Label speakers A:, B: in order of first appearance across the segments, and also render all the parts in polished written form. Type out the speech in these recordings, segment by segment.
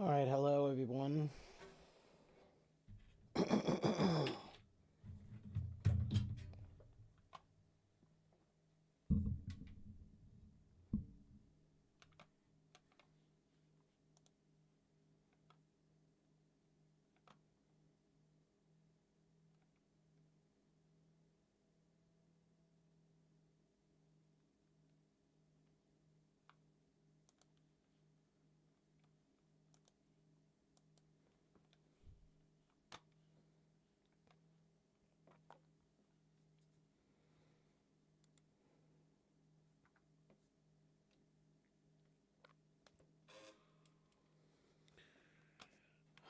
A: All right, hello everyone.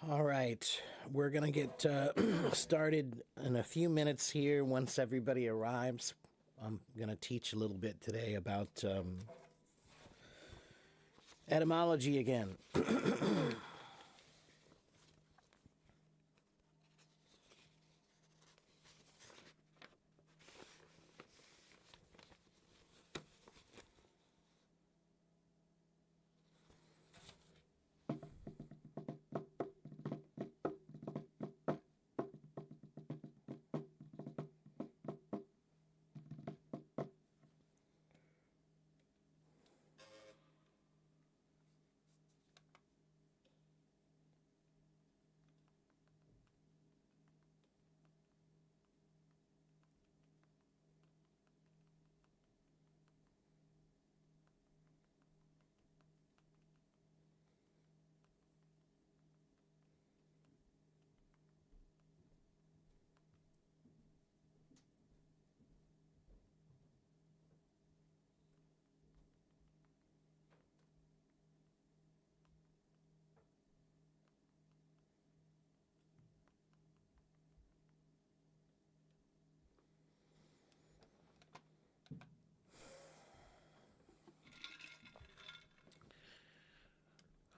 A: All right, we're gonna get started in a few minutes here. Once everybody arrives, I'm gonna teach a little bit today about etymology again.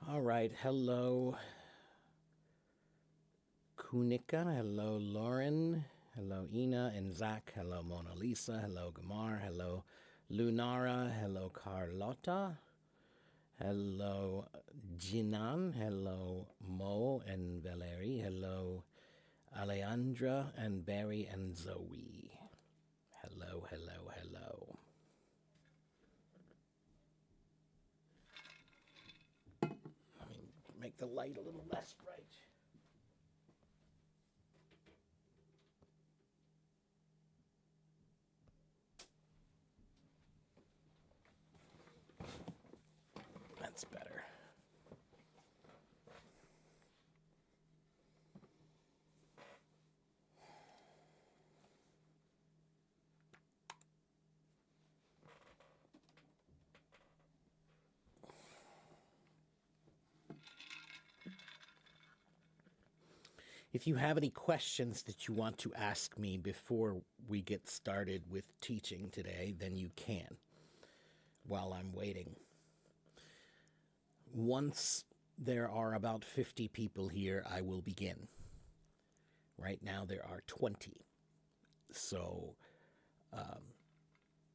A: All right, hello Kunika, hello Lauren, hello Ina and Zach, hello Mona Lisa, hello Gamar, hello Lunara, hello Carlotta. Hello, Jinan. Hello, Mo and Valerie. Hello, Alejandra and Barry and Zoe. Hello, hello, hello. Let me make the light a little less bright. That's better. If you have any questions that you want to ask me before we get started with teaching today, then you can while I'm waiting. Once there are about 50 people here, I will begin. Right now there are 20. So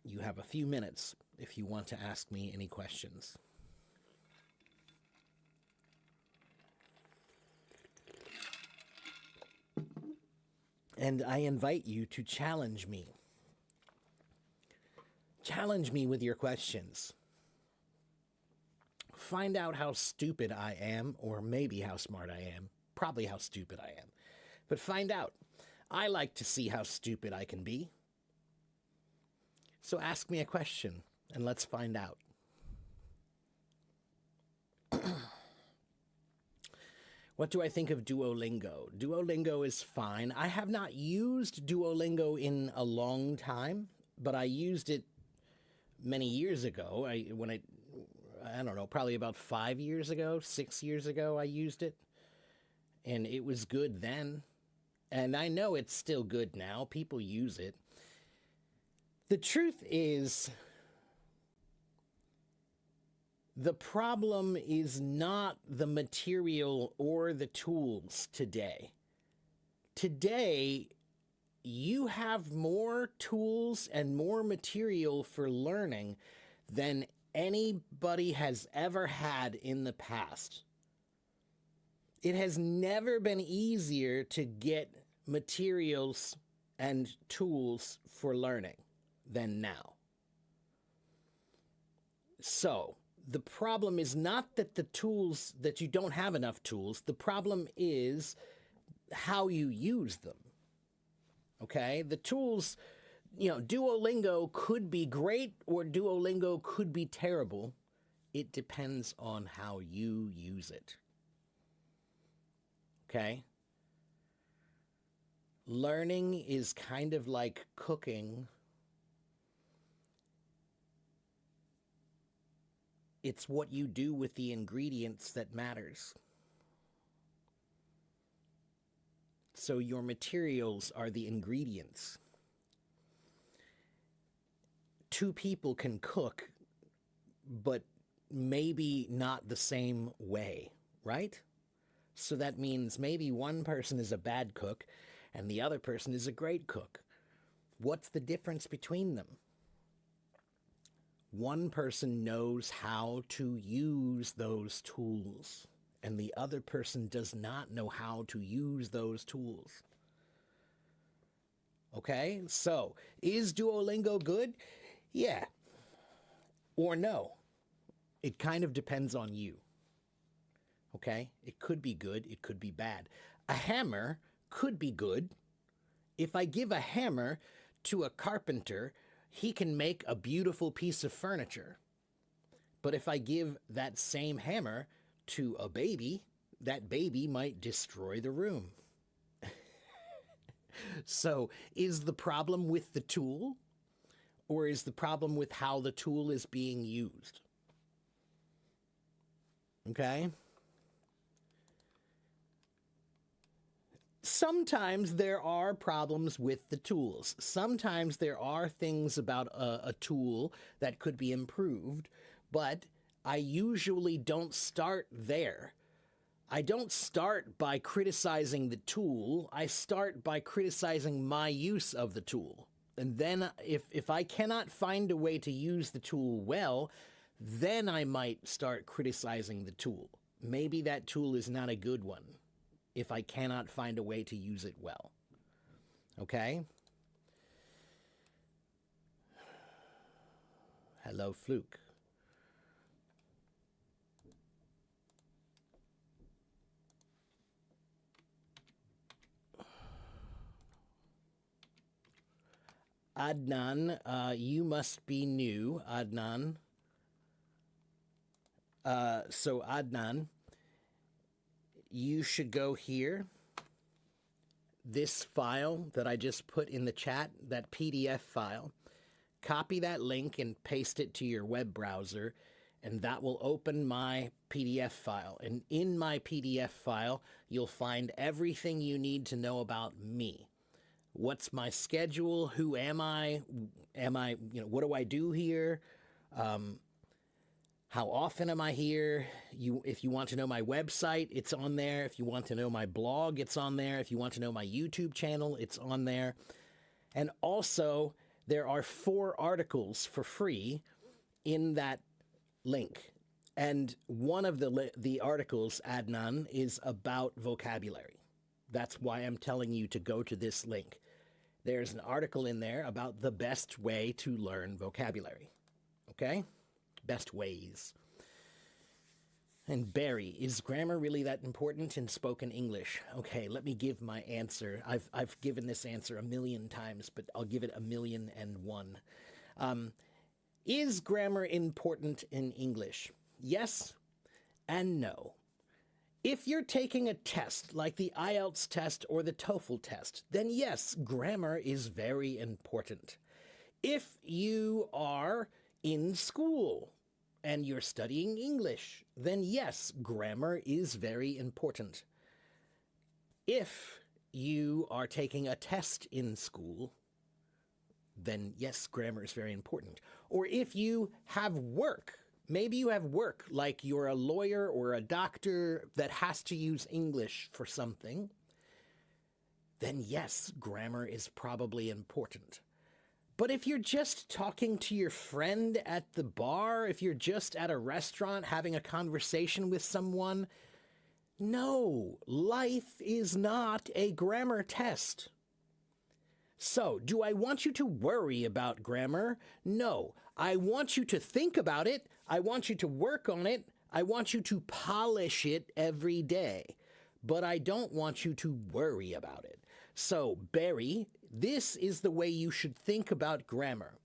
A: you have a few minutes if you want to ask me any questions. And I invite you to challenge me. Challenge me with your questions. Find out how stupid I am, or maybe how smart I am. Probably how stupid I am. But find out. I like to see how stupid I can be. So ask me a question, and let's find out. What do I think of Duolingo? Duolingo is fine. I have not used Duolingo in a long time, but I used it many years ago. I don't know, probably about 5 years ago, 6 years ago, I used it. And it was good then. And I know it's still good now. People use it. The truth is, the problem is not the material or the tools today. Today, you have more tools and more material for learning than anybody has ever had in the past. It has never been easier to get materials and tools for learning than now. So, the problem is not that the tools, that you don't have enough tools. The problem is how you use them. Okay? The tools, Duolingo could be great or Duolingo could be terrible. It depends on how you use it. Okay? Learning is kind of like cooking. It's what you do with the ingredients that matters. So your materials are the ingredients. Two people can cook, but maybe not the same way, right? So that means maybe one person is a bad cook and the other person is a great cook. What's the difference between them? One person knows how to use those tools, and the other person does not know how to use those tools. Okay, so is Duolingo good? Yeah. Or no. It kind of depends on you. Okay? It could be good, it could be bad. A hammer could be good. If I give a hammer to a carpenter, he can make a beautiful piece of furniture. But if I give that same hammer to a baby, that baby might destroy the room. So, is the problem with the tool, or is the problem with how the tool is being used? Okay? Sometimes there are problems with the tools. Sometimes there are things about a tool that could be improved, but I usually don't start there. I don't start by criticizing the tool. I start by criticizing my use of the tool. And then if I cannot find a way to use the tool well, then I might start criticizing the tool. Maybe that tool is not a good one if I cannot find a way to use it well. Okay? Hello, Fluke. Adnan, you must be new, Adnan. So Adnan, you should go here. This file that I just put in the chat, that PDF file, copy that link and paste it to your web browser, and that will open my PDF file. And in my PDF file, you'll find everything you need to know about me. What's my schedule? Who am I? What do I do here? How often am I here? If you want to know my website, it's on there. If you want to know my blog, it's on there. If you want to know my YouTube channel, it's on there. And also, there are 4 articles for free in that link. And one of the articles, Adnan, is about vocabulary. That's why I'm telling you to go to this link. There's an article in there about the best way to learn vocabulary. Okay? Best ways. And Barry, is grammar really that important in spoken English? Okay, let me give my answer. I've given this answer 1,000,000 times, but I'll give it 1,000,001. Is grammar important in English? Yes and no. If you're taking a test like the IELTS test or the TOEFL test, then yes, grammar is very important. If you are in school and you're studying English, then yes, grammar is very important. If you are taking a test in school, then yes, grammar is very important. Or if you have work, maybe you have work like you're a lawyer or a doctor that has to use English for something, then yes, grammar is probably important. But if you're just talking to your friend at the bar, if you're just at a restaurant having a conversation with someone, No, life is not a grammar test. So, do I want you to worry about grammar? No. I want you to think about it. I want you to work on it. I want you to polish it every day. But I don't want you to worry about it. So, Barry, this is the way you should think about grammar.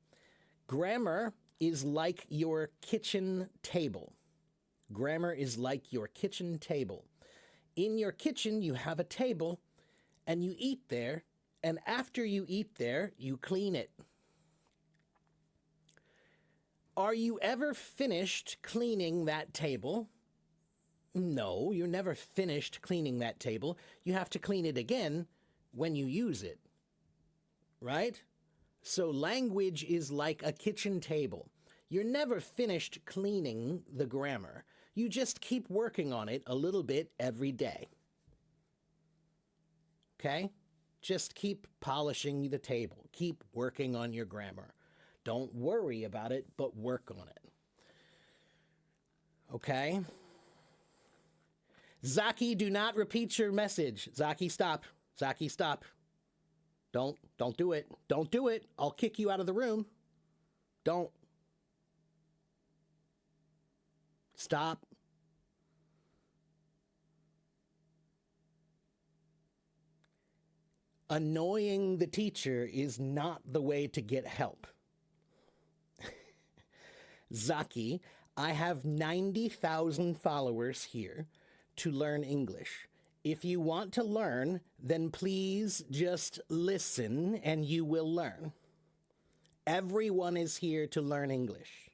A: Grammar is like your kitchen table. Grammar is like your kitchen table. In your kitchen, you have a table, and you eat there, and after you eat there, you clean it. Are you ever finished cleaning that table? No, you're never finished cleaning that table. You have to clean it again when you use it, right? So language is like a kitchen table. You're never finished cleaning the grammar. You just keep working on it a little bit every day. Okay? Just keep polishing the table. Keep working on your grammar. Don't worry about it, but work on it. Okay? Zaki, do not repeat your message. Zaki, stop. Zaki, stop. Don't do it. Don't do it. I'll kick you out of the room. Don't. Stop. Annoying the teacher is not the way to get help. Zaki, I have 90,000 followers here to learn English. If you want to learn, then please just listen and you will learn. Everyone is here to learn English.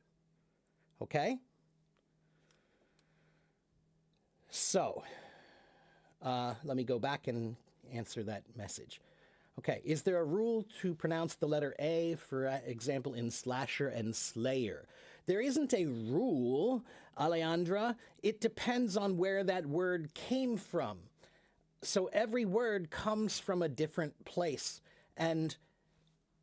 A: Okay? So, let me go back and answer that message. Okay, is there a rule to pronounce the letter A, for example, in slasher and slayer? There isn't a rule, Alejandra. It depends on where that word came from. So every word comes from a different place. And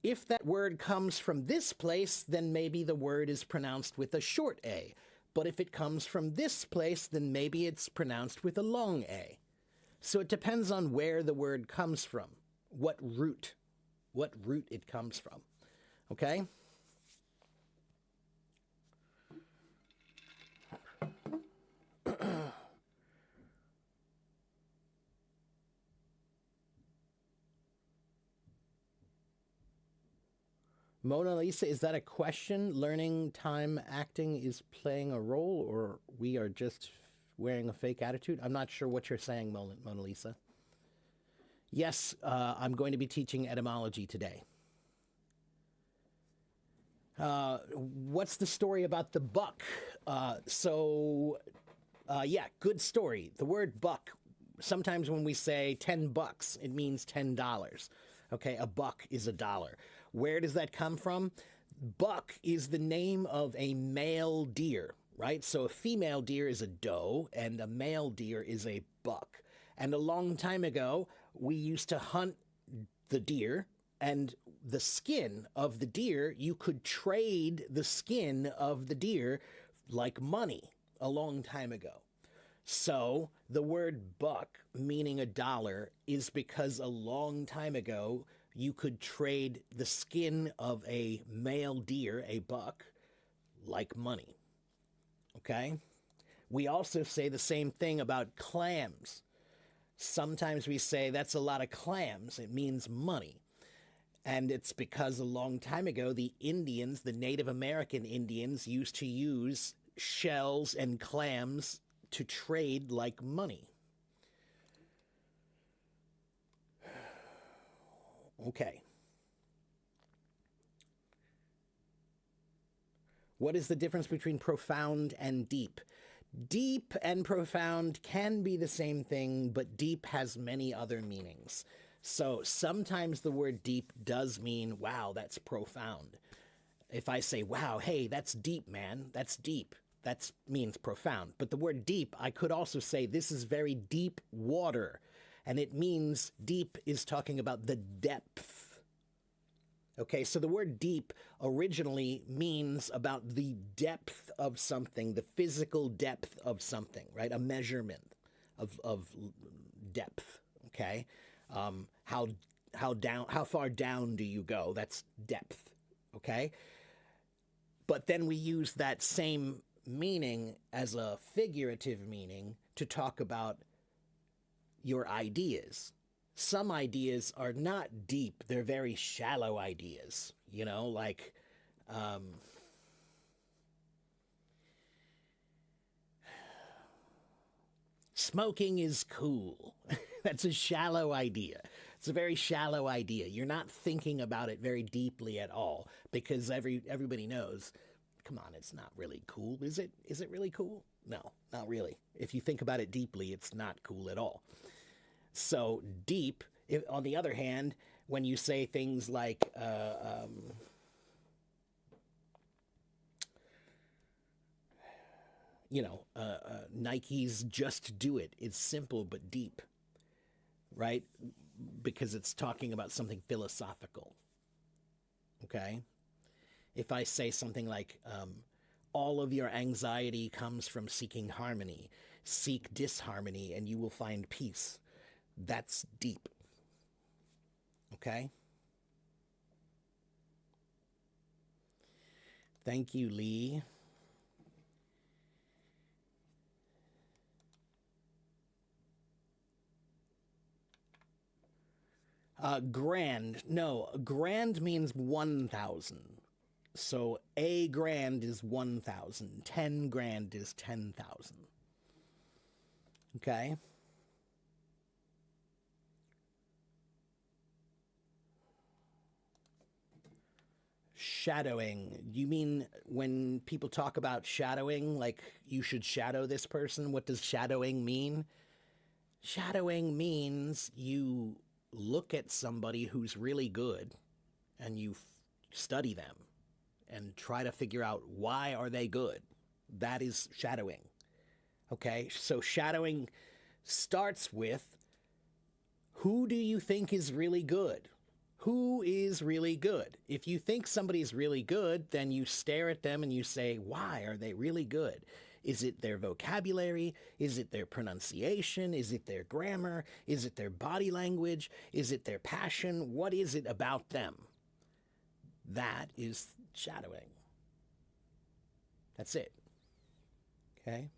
A: if that word comes from this place, then maybe the word is pronounced with a short A. But if it comes from this place, then maybe it's pronounced with a long A. So it depends on where the word comes from, what root it comes from. Okay? Mona Lisa, is that a question? Learning time acting is playing a role, or we are just wearing a fake attitude? I'm not sure what you're saying, Mona Lisa. Yes, I'm going to be teaching etymology today. What's the story about the buck? Yeah, good story. The word buck, sometimes when we say $10, it means $10. Okay, a buck is $1. Where does that come from? Buck is the name of a male deer, right? So a female deer is a doe and a male deer is a buck. And a long time ago, we used to hunt the deer, and the skin of the deer, you could trade the skin of the deer like money a long time ago. So the word buck, meaning $1, is because a long time ago, you could trade the skin of a male deer, a buck, like money. Okay? We also say the same thing about clams. Sometimes we say that's a lot of clams. It means money. And it's because a long time ago, the Indians, the Native American Indians, used to use shells and clams to trade like money. Okay. What is the difference between profound and deep? Deep and profound can be the same thing, but deep has many other meanings. So sometimes the word deep does mean, wow, that's profound. If I say, wow, hey, that's deep, man, that's deep. That means profound. But the word deep, I could also say, this is very deep water. And it means deep is talking about the depth. Okay, so the word deep originally means about the depth of something, the physical depth of something, right? A measurement of depth. Okay, how how far down do you go? That's depth. Okay, but then we use that same meaning as a figurative meaning to talk about your ideas. Some ideas are not deep, they're very shallow ideas, you know, like um, smoking is cool. That's a shallow idea. It's a very shallow idea. You're not thinking about it very deeply at all because everybody knows, come on, it's not really cool, is it? Is it really cool? No, not really. If you think about it deeply, it's not cool at all. So deep, if, on the other hand, when you say things like, Nike's Just Do It, it's simple but deep, right? Because it's talking about something philosophical, okay? If I say something like, all of your anxiety comes from seeking harmony, seek disharmony and you will find peace. That's deep. Okay? Thank you, Lee. Grand. No, grand means 1,000. So a grand is 1,000. 10 grand is 10,000. Okay? Shadowing. You mean when people talk about shadowing, like you should shadow this person? What does shadowing mean? Shadowing means you look at somebody who's really good and you study them and try to figure out why are they good. That is shadowing. Okay? So shadowing starts with, who do you think is really good? Who is really good? If you think somebody's really good, then you stare at them and you say, why are they really good? Is it their vocabulary? Is it their pronunciation? Is it their grammar? Is it their body language? Is it their passion? What is it about them? That is shadowing. That's it. Okay?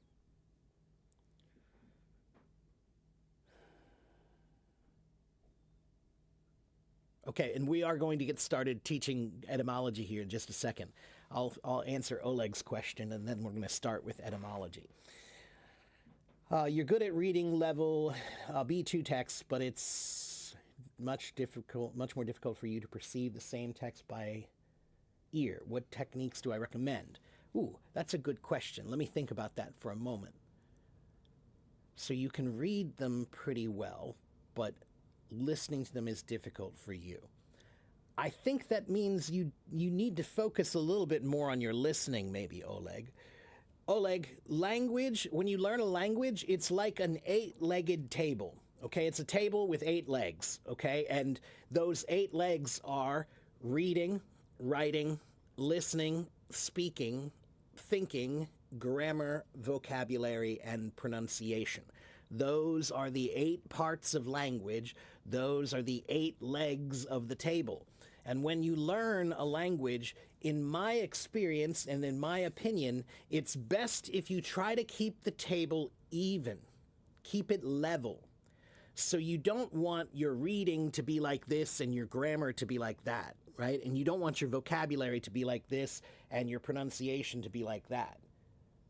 A: Okay, and we are going to get started teaching etymology here in just a second. I'll answer Oleg's question, and then we're going to start with etymology. You're good at reading level B2 text, but it's much more difficult for you to perceive the same text by ear. What techniques do I recommend? Ooh, that's a good question. Let me think about that for a moment. So you can read them pretty well, but listening to them is difficult for you. I think that means you need to focus a little bit more on your listening, maybe, Oleg. Oleg, language, when you learn a language, it's like an 8-legged table, okay? It's a table with 8 legs, okay? And those 8 legs are reading, writing, listening, speaking, thinking, grammar, vocabulary, and pronunciation. Those are the 8 parts of language. Those are the 8 legs of the table. And when you learn a language, in my experience and in my opinion, it's best if you try to keep the table even, keep it level. So you don't want your reading to be like this and your grammar to be like that, right? And you don't want your vocabulary to be like this and your pronunciation to be like that,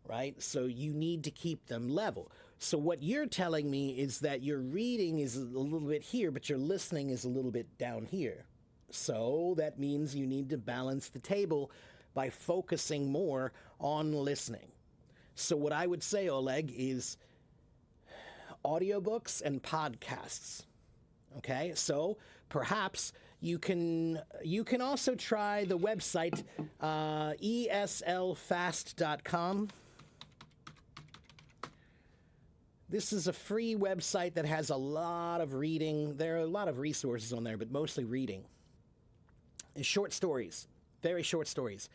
A: right? So you need to keep them level. So what you're telling me is that your reading is a little bit here, but your listening is a little bit down here. So that means you need to balance the table by focusing more on listening. So what I would say, Oleg, is audiobooks and podcasts. Okay, so perhaps you can also try the website eslfast.com. This is a free website that has a lot of reading. There are a lot of resources on there, but mostly reading. And short stories, very short stories.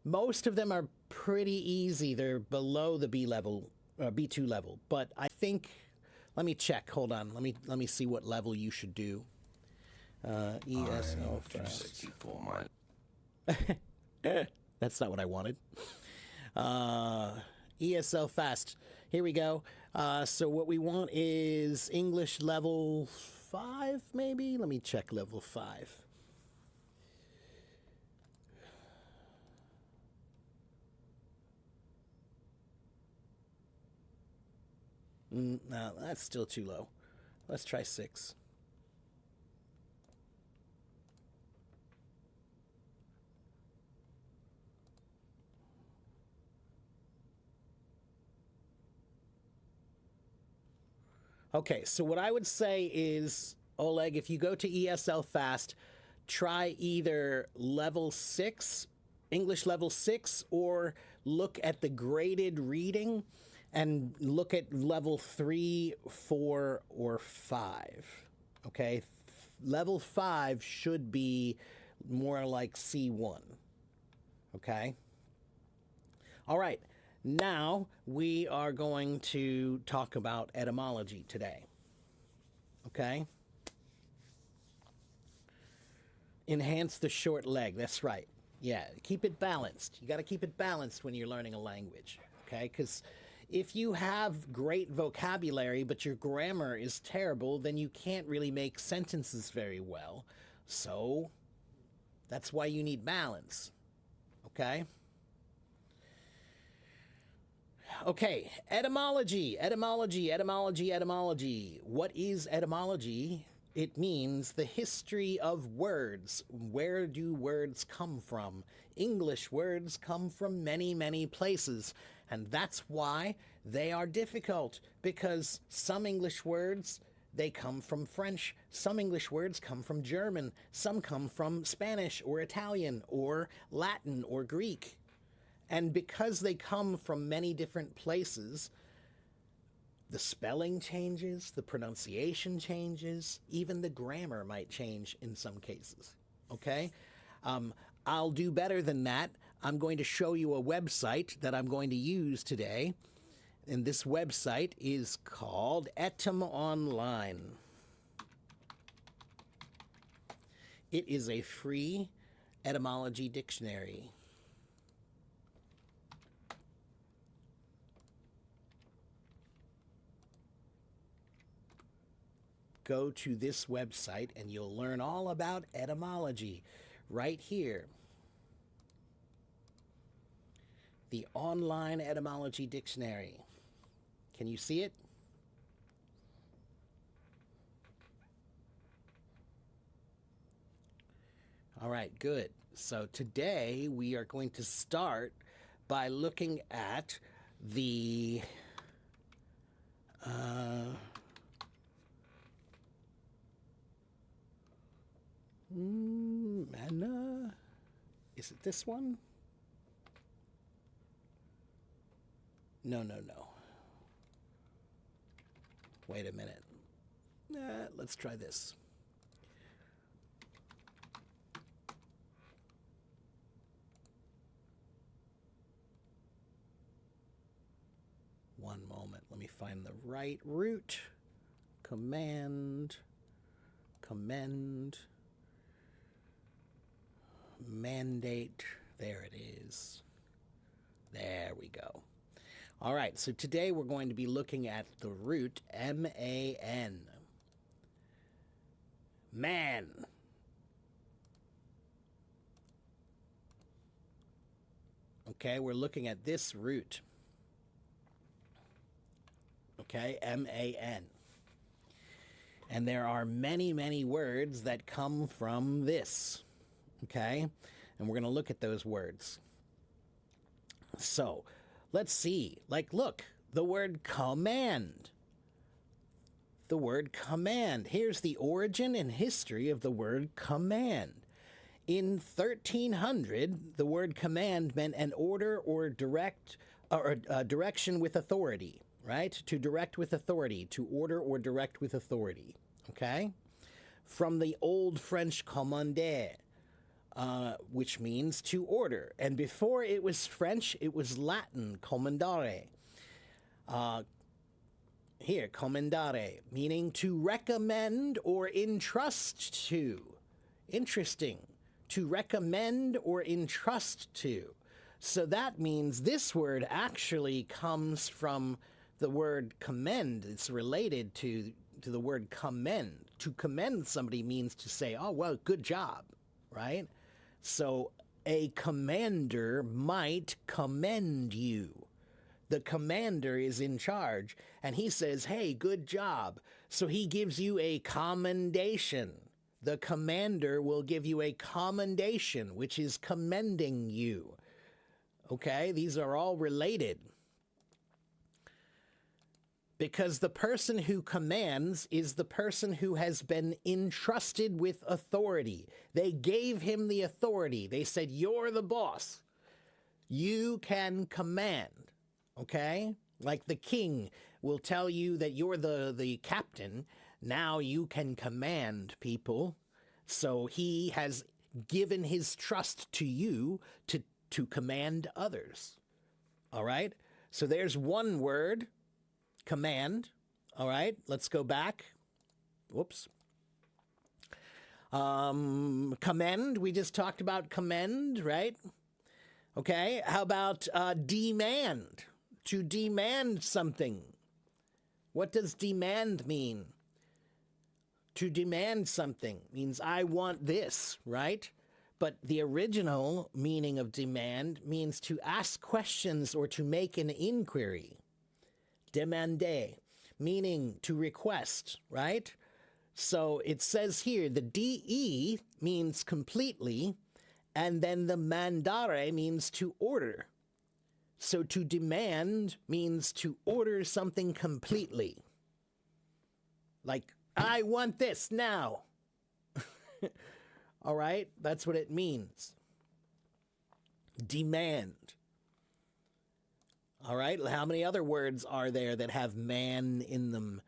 A: Most of them are pretty easy. They're below the B level, B2 level. But I think Let me check. Hold on. Let me see what level you should do. ESL fast.
B: 64
A: That's not what I wanted. ESL fast. Here we go. So what we want is English level 5, maybe? Let me check level 5. No, that's still too low. Let's try 6. Okay, so what I would say is, Oleg, if you go to ESL Fast, try either level 6, English level 6, or look at the graded reading and look at level 3, 4, or 5. Okay, level 5 should be more like C1. Okay? All right. Now we are going to talk about etymology today. Okay? Enhance the short leg. That's right. Yeah, keep it balanced. You got to keep it balanced when you're learning a language. Okay? Because if you have great vocabulary but your grammar is terrible, then you can't really make sentences very well. So that's why you need balance. Okay? Okay, etymology, etymology, etymology, etymology. What is etymology? It means the history of words. Where do words come from? English words come from many, many places. And that's why they are difficult, because some English words, they come from French. Some English words come from German. Some come from Spanish or Italian or Latin or Greek. And because they come from many different places, the spelling changes, the pronunciation changes, even the grammar might change in some cases. Okay? I'll do better than that. I'm going to show you a website that I'm going to use today. And this website is called Etym Online. It is a free etymology dictionary. Go to this website and you'll learn all about etymology right here. The Online Etymology Dictionary. Can you see it? All right, good. So today we are going to start by looking at the Manna. Is it this one? No. Wait a minute. Let's try this. One moment. Let me find the right root. Command. Mandate. There it is. There we go. All right, so today we're going to be looking at the root M-A-N. Man. Okay, we're looking at this root. Okay, M-A-N. And there are many, many words that come from this. Okay? And we're going to look at those words. So, let's see. Like, look, the word command. The word command. Here's the origin and history of the word command. In 1300, the word command meant an order or direction with authority, right? To direct with authority, to order or direct with authority, okay? From the old French commander, which means to order. And before it was French, it was Latin, commandare. Here, commendare, meaning to recommend or entrust to. Interesting. To recommend or entrust to. So that means this word actually comes from the word commend. It's related to the word commend. To commend somebody means to say, oh, well, good job, right? So a commander might commend you. The commander is in charge, and he says, hey, good job. So he gives you a commendation. The commander will give you a commendation, which is commending you. Okay, these are all related. Because the person who commands is the person who has been entrusted with authority. They gave him the authority. They said, you're the boss. You can command. Okay? Like the king will tell you that you're the captain. Now you can command people. So he has given his trust to you to command others. All right? So there's one word, command. All right? Let's go back. Whoops. Commend. We just talked about commend, right? Okay. How about demand? To demand something. What does demand mean? To demand something means I want this, right? But the original meaning of demand means to ask questions or to make an inquiry. Demander, meaning to request, right? So it says here the de means completely, and then the mandare means to order. So to demand means to order something completely. Like, I want this now. All right? That's what it means. Demand. All right? How many other words are there that have man in them?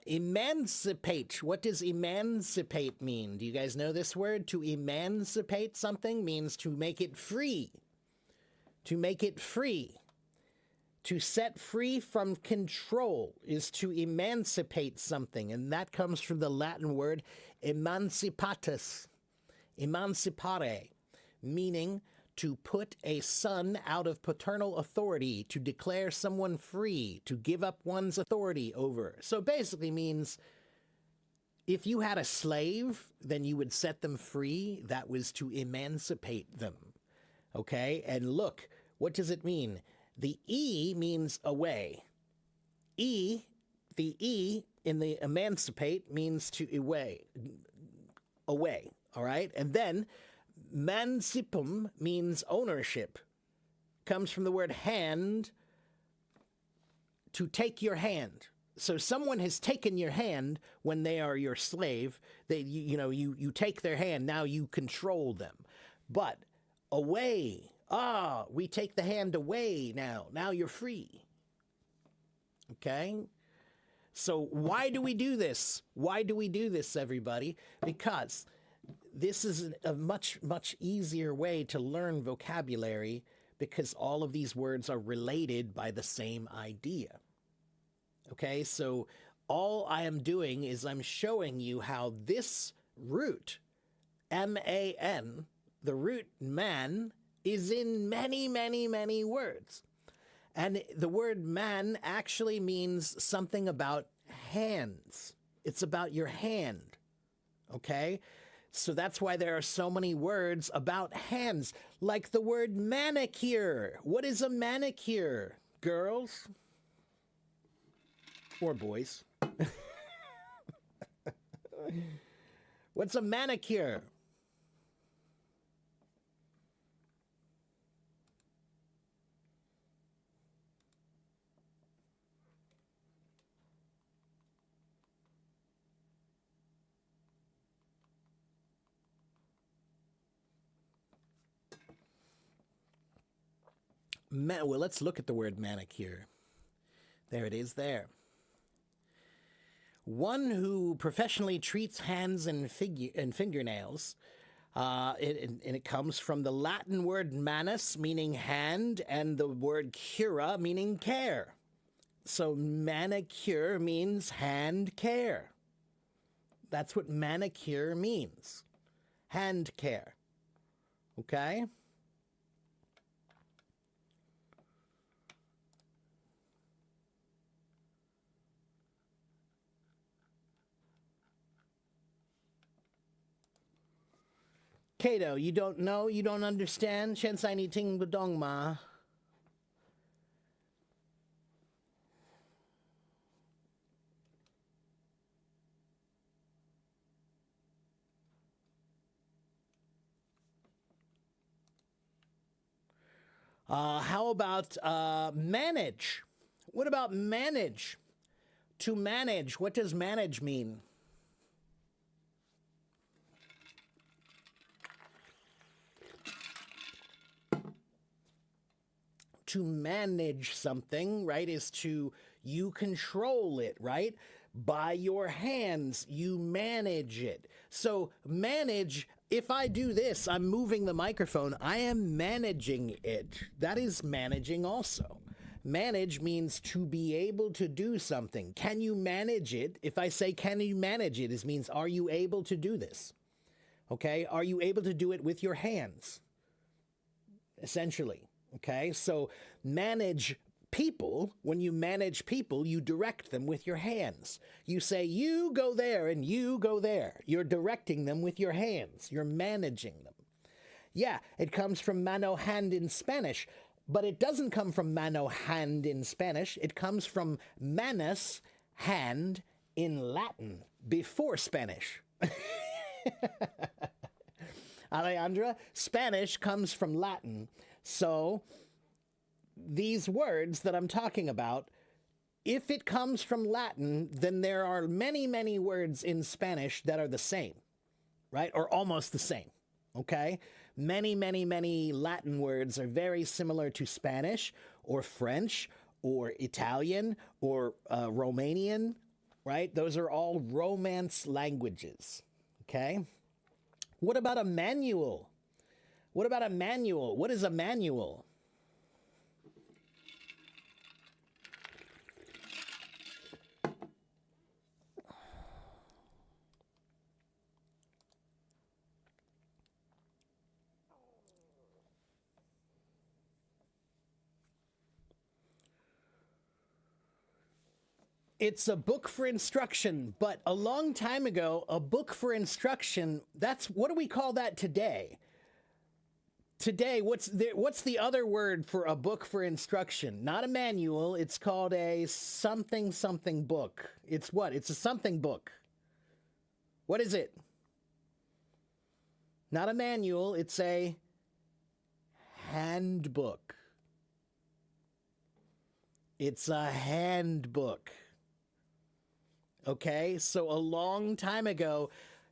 A: Emancipate. What does emancipate mean? Do you guys know this word? To emancipate something means to make it free. To make it free. To set free from control is to emancipate something, and that comes from the Latin word emancipatus, emancipare, meaning to put a son out of paternal authority, to declare someone free, to give up one's authority over. So basically means if you had a slave, then you would set them free. That was to emancipate them. Okay? And look, what does it mean? The E means away. The E in the emancipate means to away, all right? And then mancipum means ownership. Comes from the word hand, to take your hand. So someone has taken your hand when they are your slave. You take their hand, now you control them. But away, we take the hand away now. Now you're free. Okay? So why do we do this? Why do we do this, everybody? Because this is a much, much easier way to learn vocabulary, because all of these words are related by the same idea. Okay? So all I am doing is I'm showing you how this root, M-A-N, the root man, is in many, many, many words. And the word man actually means something about hands. It's about your hand. Okay? So that's why there are so many words about hands, like the word manicure. What is a manicure, girls? Or boys? What's a manicure? Well, let's look at the word manicure. There it is there. One who professionally treats hands and fingernails. And it comes from the Latin word manus, meaning hand, and the word cura, meaning care. So manicure means hand care. That's what manicure means. Hand care. Okay? Kato, you don't know? You don't understand? 现在你听不懂吗? How about manage? What about manage? To manage, what does manage mean? To manage something, right, is to, you control it, right? By your hands, you manage it. So manage, if I do this, I'm moving the microphone, I am managing it. That is managing also. Manage means to be able to do something. Can you manage it? If I say, can you manage it, it means, are you able to do this? Okay, are you able to do it with your hands? Essentially. Okay, so manage people, when you manage people, you direct them with your hands. You say, you go there and you go there. You're directing them with your hands. You're managing them. Yeah, it comes from mano, hand in Spanish, but it doesn't come from mano, hand in Spanish. It comes from manus, hand, in Latin, before Spanish. Alejandra, Spanish comes from Latin. So these words that I'm talking about, if it comes from Latin, then there are many, many words in Spanish that are the same, right? Or almost the same, okay? Many, many, many Latin words are very similar to Spanish or French or Italian or Romanian, right? Those are all Romance languages, okay? What about a manual? What about a manual? What is a manual? It's a book for instruction, but a long time ago, a book for instruction, what do we call that today? Today, what's the other word for a book for instruction? Not a manual, it's called a something something book. It's what? It's a something book. What is it? Not a manual, it's a handbook. It's a handbook. Okay, so a long time ago,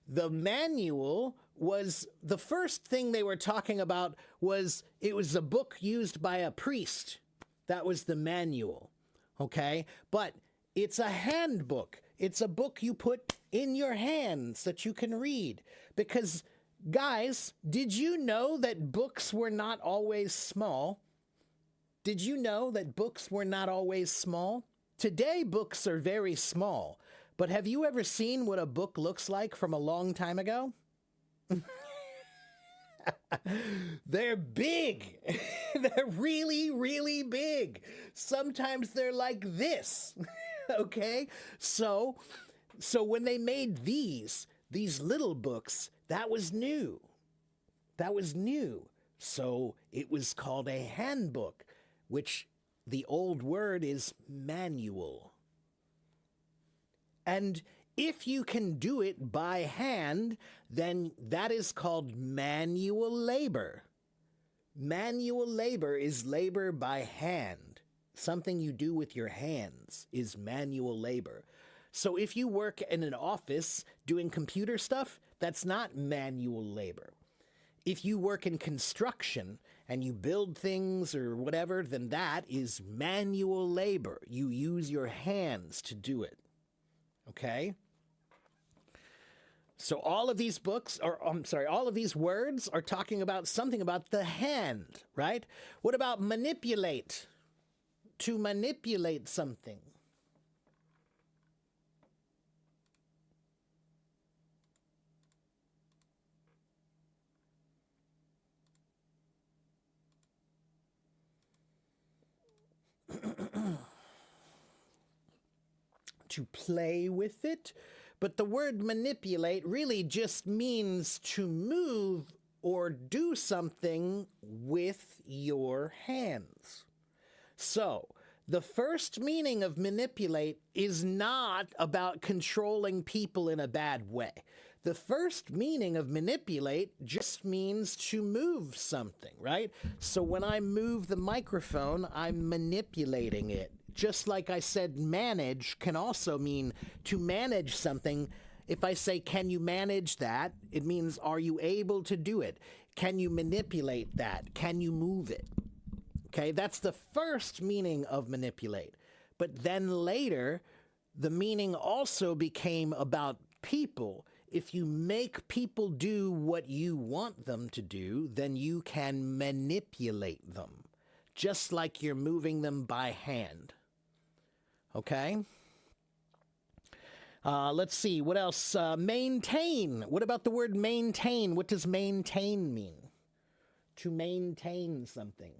A: the manual was the first thing they were talking about was it was a book used by a priest. That was the manual, okay? But it's a handbook. It's a book you put in your hands that you can read. Because, guys, did you know that books were not always small? Did you know that books were not always small? Today, books are very small. But have you ever seen what a book looks like from a long time ago? They're big. They're really, really big. Sometimes they're like this. Okay? So when they made these little books, that was new. That was new. So it was called a handbook, which the old word is manual. And if you can do it by hand, then that is called manual labor. Manual labor is labor by hand. Something you do with your hands is manual labor. So if you work in an office doing computer stuff, that's not manual labor. If you work in construction and you build things or whatever, then that is manual labor. You use your hands to do it. Okay? So all of these books, all of these words are talking about something about the hand, right? What about manipulate? to manipulate something. To play with it, but the word manipulate really just means to move or do something with your hands. So, the first meaning of manipulate is not about controlling people in a bad way. The first meaning of manipulate just means to move something, right? So when I move the microphone, I'm manipulating it. Just like I said, manage can also mean to manage something. If I say, can you manage that? It means, are you able to do it? Can you manipulate that? Can you move it? Okay, that's the first meaning of manipulate. But then later, the meaning also became about people. If you make people do what you want them to do, then you can manipulate them, just like you're moving them by hand. Okay? Let's see, what else? Maintain. What about the word maintain? What does maintain mean? To maintain something.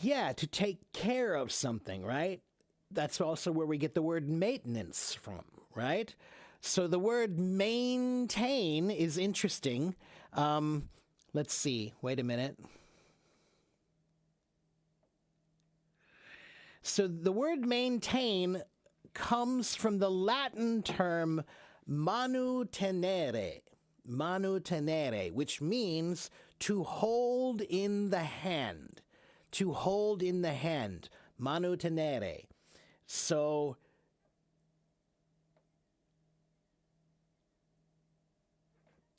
A: Yeah, to take care of something, right? That's also where we get the word maintenance from, right? So the word maintain is interesting. Let's see. Wait a minute. So the word maintain comes from the Latin term manutenere, which means to hold in the hand. To hold in the hand, manutenere. So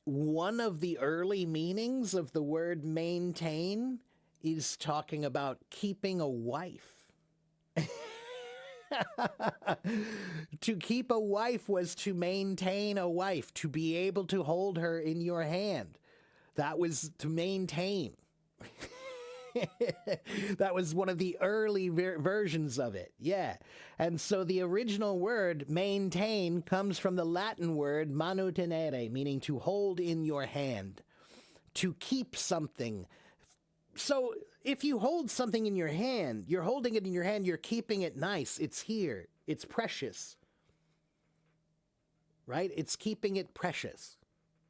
A: one of the early meanings of the word maintain is talking about keeping a wife. To keep a wife was to maintain a wife, to be able to hold her in your hand. That was to maintain. That was one of the early versions of it. Yeah. And so the original word maintain comes from the Latin word manutenere, meaning to hold in your hand, to keep something. So if you hold something in your hand, you're holding it in your hand, you're keeping it nice. It's here. It's precious. Right? It's keeping it precious.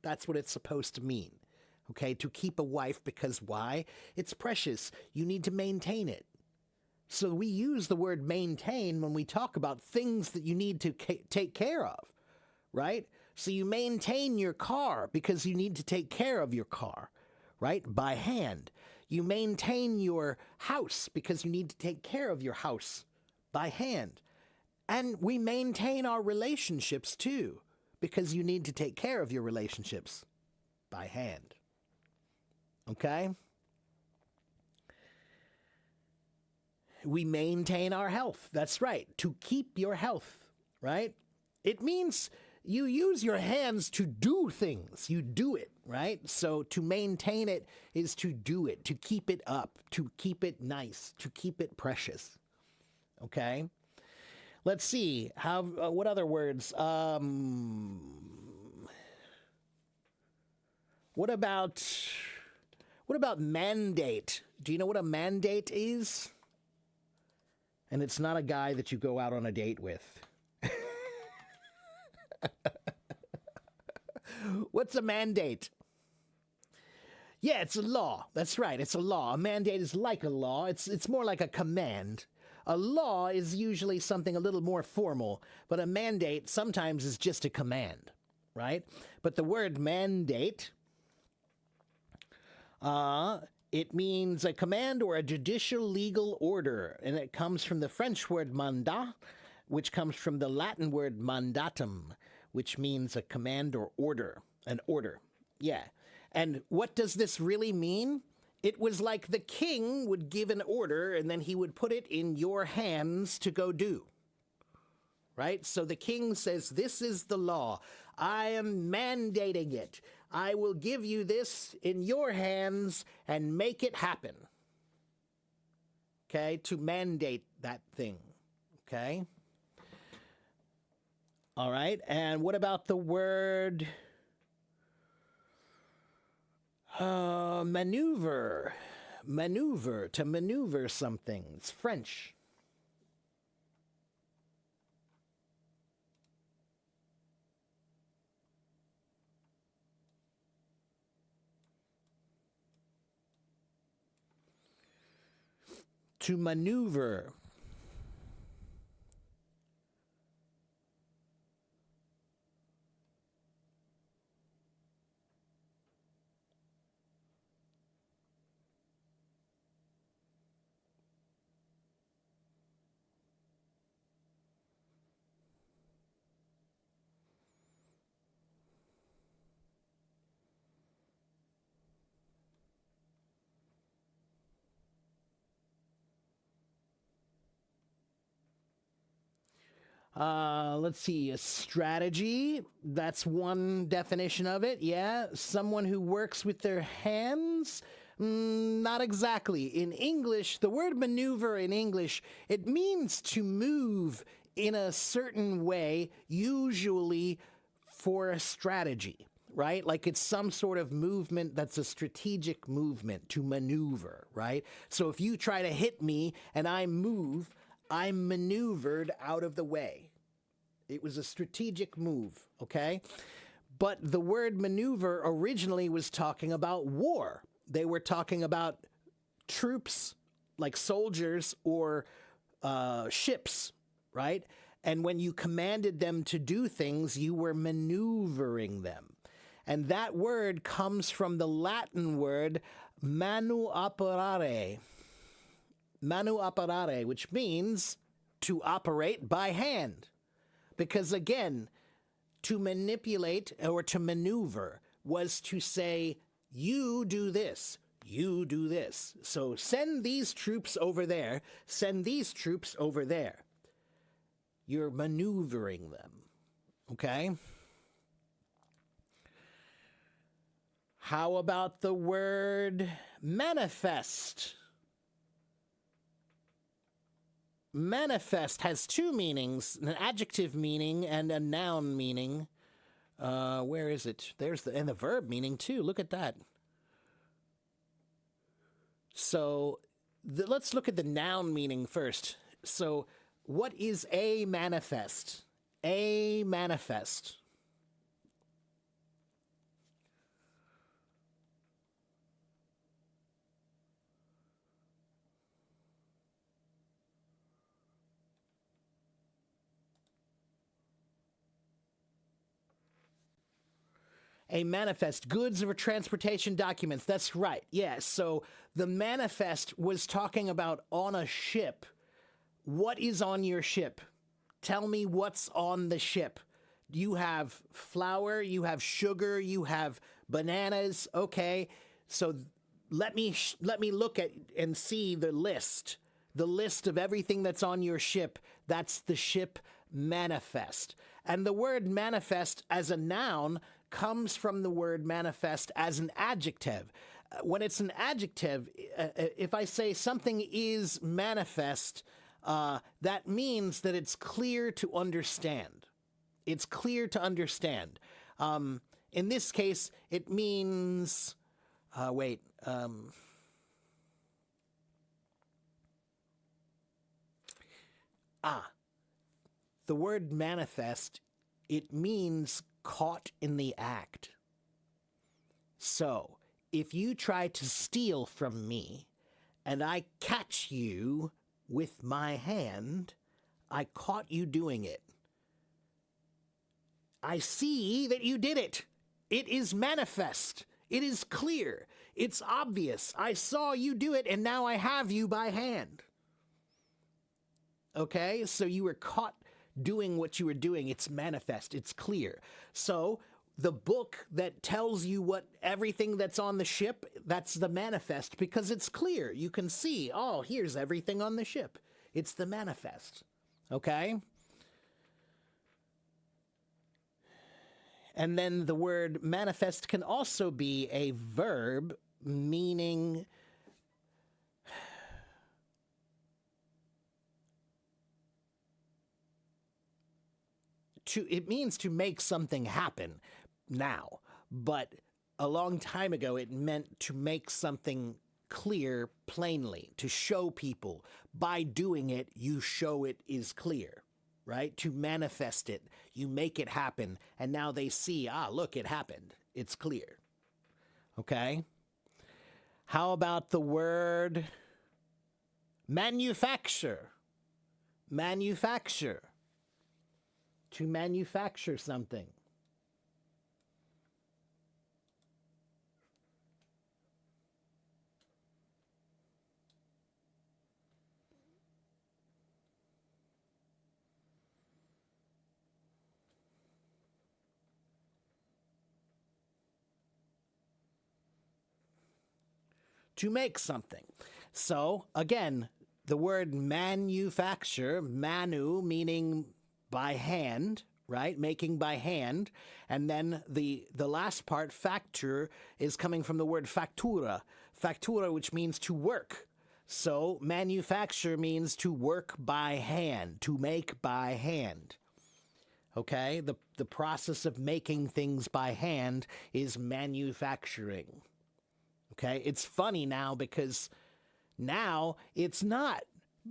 A: That's what it's supposed to mean. Okay, to keep a wife, because why? It's precious. You need to maintain it. So we use the word maintain when we talk about things that you need to take care of, right? So you maintain your car because you need to take care of your car, right? By hand. You maintain your house because you need to take care of your house by hand. And we maintain our relationships too, because you need to take care of your relationships by hand. Okay? We maintain our health. That's right. To keep your health, right? It means you use your hands to do things. You do it, right? So to maintain it is to do it, to keep it up, to keep it nice, to keep it precious. Okay? Let's see. What other words? What about mandate? Do you know what a mandate is? And it's not a guy that you go out on a date with. What's a mandate? Yeah, it's a law. That's right. It's a law. A mandate is like a law. It's more like a command. A law is usually something a little more formal, but a mandate sometimes is just a command, right? But the word mandate, it means a command or a judicial legal order, and it comes from the French word mandat, which comes from the Latin word mandatum, which means a command or order, an order. Yeah. And what does this really mean? It was like the king would give an order and then he would put it in your hands to go do. Right? So the king says, this is the law. I am mandating it. I will give you this in your hands and make it happen. Okay? To mandate that thing. Okay? All right. And what about the word maneuver? Maneuver, to maneuver something. It's French. To maneuver. Let's see, a strategy. That's one definition of it. Yeah, someone who works with their hands. Not exactly. In English, the word maneuver in English, it means to move in a certain way, usually for a strategy, right? Like it's some sort of movement that's a strategic movement, to maneuver, right? So if you try to hit me and I move, I'm maneuvered out of the way. It was a strategic move, okay? But the word maneuver originally was talking about war. They were talking about troops, like soldiers or ships, right? And when you commanded them to do things, you were maneuvering them. And that word comes from the Latin word manu operare. Manu operare, which means to operate by hand. Because again, to manipulate or to maneuver was to say, you do this, you do this. So send these troops over there, send these troops over there. You're maneuvering them, okay? How about the word manifest? Manifest has two meanings, an adjective meaning and a noun meaning. Where is it? There's the verb meaning too. Look at that. So let's look at the noun meaning first. So what is a manifest? A manifest. A manifest, goods or transportation documents. That's right. Yeah. So the manifest was talking about on a ship. What is on your ship? Tell me what's on the ship. You have flour, you have sugar, you have bananas. Okay. So let me look at and see the list. The list of everything that's on your ship. That's the ship manifest. And the word manifest as a noun comes from the word manifest as an adjective. When it's an adjective, if I say something is manifest, that means that it's clear to understand. It's clear to understand. In this case, it means, the word manifest, it means caught in the act. So, if you try to steal from me and I catch you with my hand, I caught you doing it. I see that you did it. It is manifest. It is clear. It's obvious. I saw you do it and now I have you by hand. Okay, so you were caught doing what you were doing. It's manifest. It's clear. So the book that tells you what everything that's on the ship, that's the manifest, because it's clear. You can see, oh, here's everything on the ship. It's the manifest. Okay? And then the word manifest can also be a verb meaning it means to make something happen now, but a long time ago it meant to make something clear plainly, to show people. By doing it, you show it is clear, right? To manifest it, you make it happen, and now they see, look, it happened. It's clear. Okay? How about the word manufacture? Manufacture. To manufacture something. To make something. So, again, the word manufacture, manu, meaning by hand, right? Making by hand. And then the last part, facture, is coming from the word factura. Factura, which means to work. So manufacture means to work by hand, to make by hand. Okay? The process of making things by hand is manufacturing. Okay? It's funny now because now it's not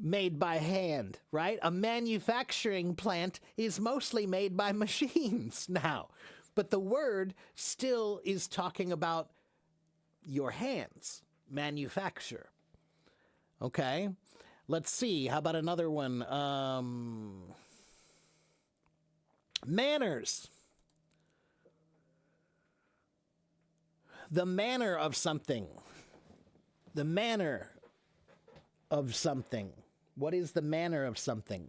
A: made by hand, right? A manufacturing plant is mostly made by machines now. But the word still is talking about your hands, manufacture. Okay? Let's see. How about another one? Manners. The manner of something. The manner of something. What is the manner of something?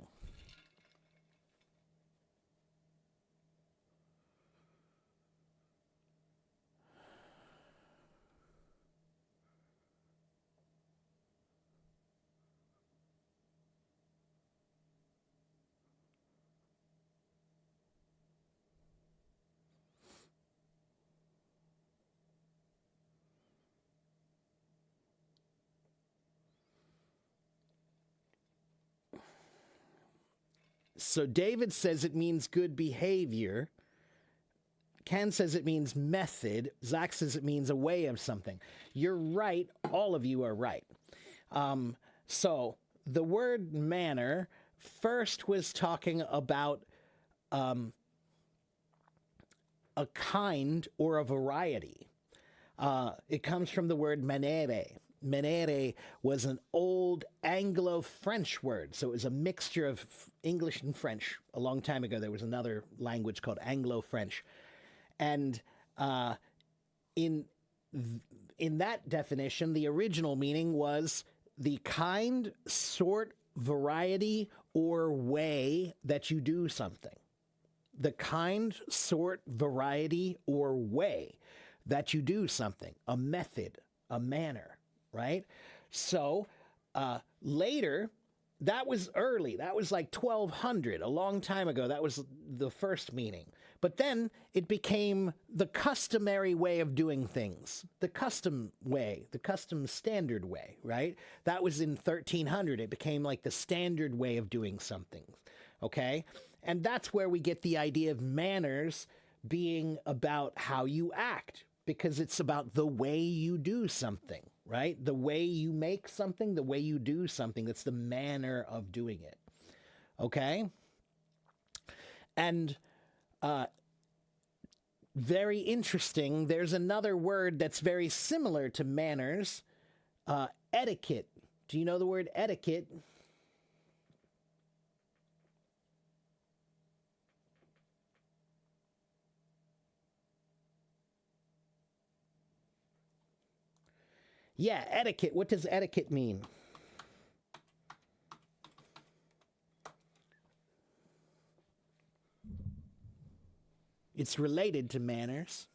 A: So David says it means good behavior. Ken says it means method. Zach says it means a way of something. You're right. All of you are right. So the word manner first was talking about a kind or a variety. It comes from the word manere. Manere was an old Anglo-French word, so it was a mixture of English and French. A long time ago, there was another language called Anglo-French. And in that definition, the original meaning was the kind, sort, variety, or way that you do something. The kind, sort, variety, or way that you do something. A method, a manner. Right? So later, that was early. That was like 1200, a long time ago. That was the first meaning. But then it became the customary way of doing things, the custom way, the custom standard way, right? That was in 1300. It became like the standard way of doing something, okay? And that's where we get the idea of manners being about how you act, because it's about the way you do something, right? The way you make something, the way you do something. That's the manner of doing it. Okay? And very interesting, there's another word that's very similar to manners, etiquette. Do you know the word etiquette? Yeah, etiquette. What does etiquette mean? It's related to manners.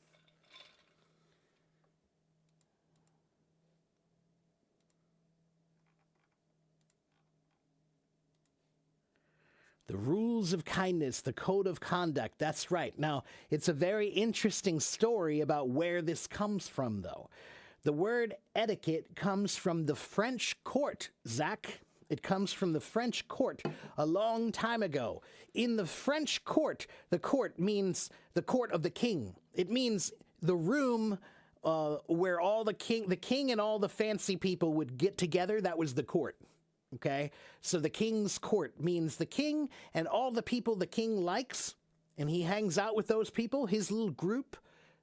A: The rules of kindness, the code of conduct. That's right. Now, it's a very interesting story about where this comes from, though. The word etiquette comes from the French court, Zach. It comes from the French court a long time ago. In the French court, the court means the court of the king. It means the room where all the king and all the fancy people would get together. That was the court. Okay, so the king's court means the king and all the people the king likes, and he hangs out with those people, his little group.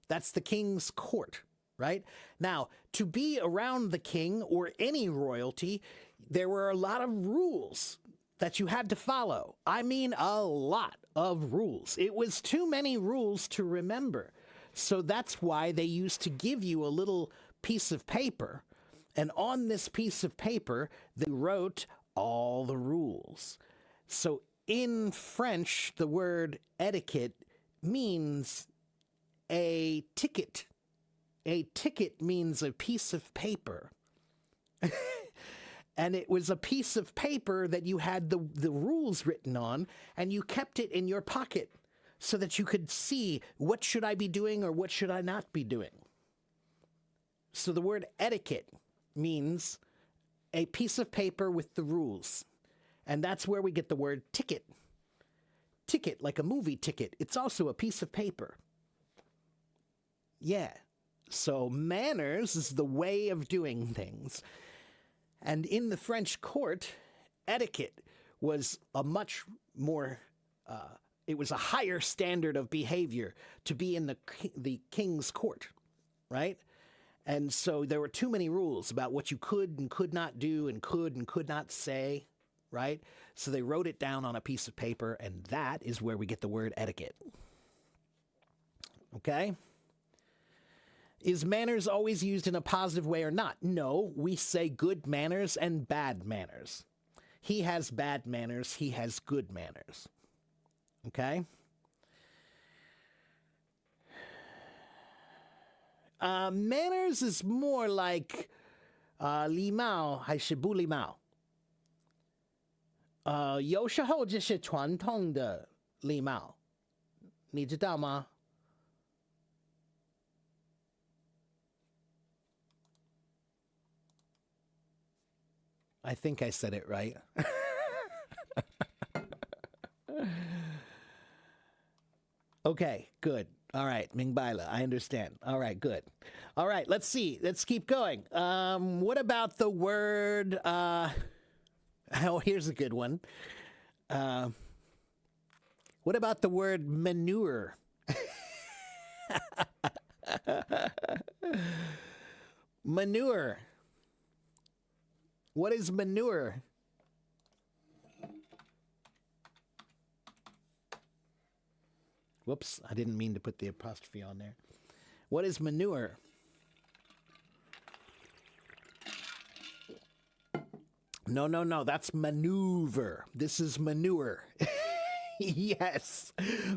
A: That's the king's court, right? Now, to be around the king or any royalty, there were a lot of rules that you had to follow. I mean, a lot of rules. It was too many rules to remember. So that's why they used to give you a little piece of paper. And on this piece of paper, they wrote all the rules. So in French, the word etiquette means a ticket. A ticket means a piece of paper. And it was a piece of paper that you had the rules written on, and you kept it in your pocket so that you could see what should I be doing or what should I not be doing. So the word etiquette means a piece of paper with the rules. And that's where we get the word ticket. Ticket, like a movie ticket. It's also a piece of paper. Yeah. So manners is the way of doing things. And in the French court, etiquette was a much more, it was a higher standard of behavior to be in the king's court, right? And so there were too many rules about what you could and could not do and could not say, right? So they wrote it down on a piece of paper, and that is where we get the word etiquette. Okay? Is manners always used in a positive way or not? No, we say good manners and bad manners. He has bad manners, he has good manners. Okay? Manners is more like 礼貌还是不礼貌？有时候这是传统的礼貌，你知道吗？ I think I said it right. Okay, good. All right, 明白了. I understand. All right, good. All right, let's see. Let's keep going. What about the word... oh, here's a good one. What about the word manure? Manure. What is manure? Whoops, I didn't mean to put the apostrophe on there. What is manure? No, that's maneuver. This is manure. Yes,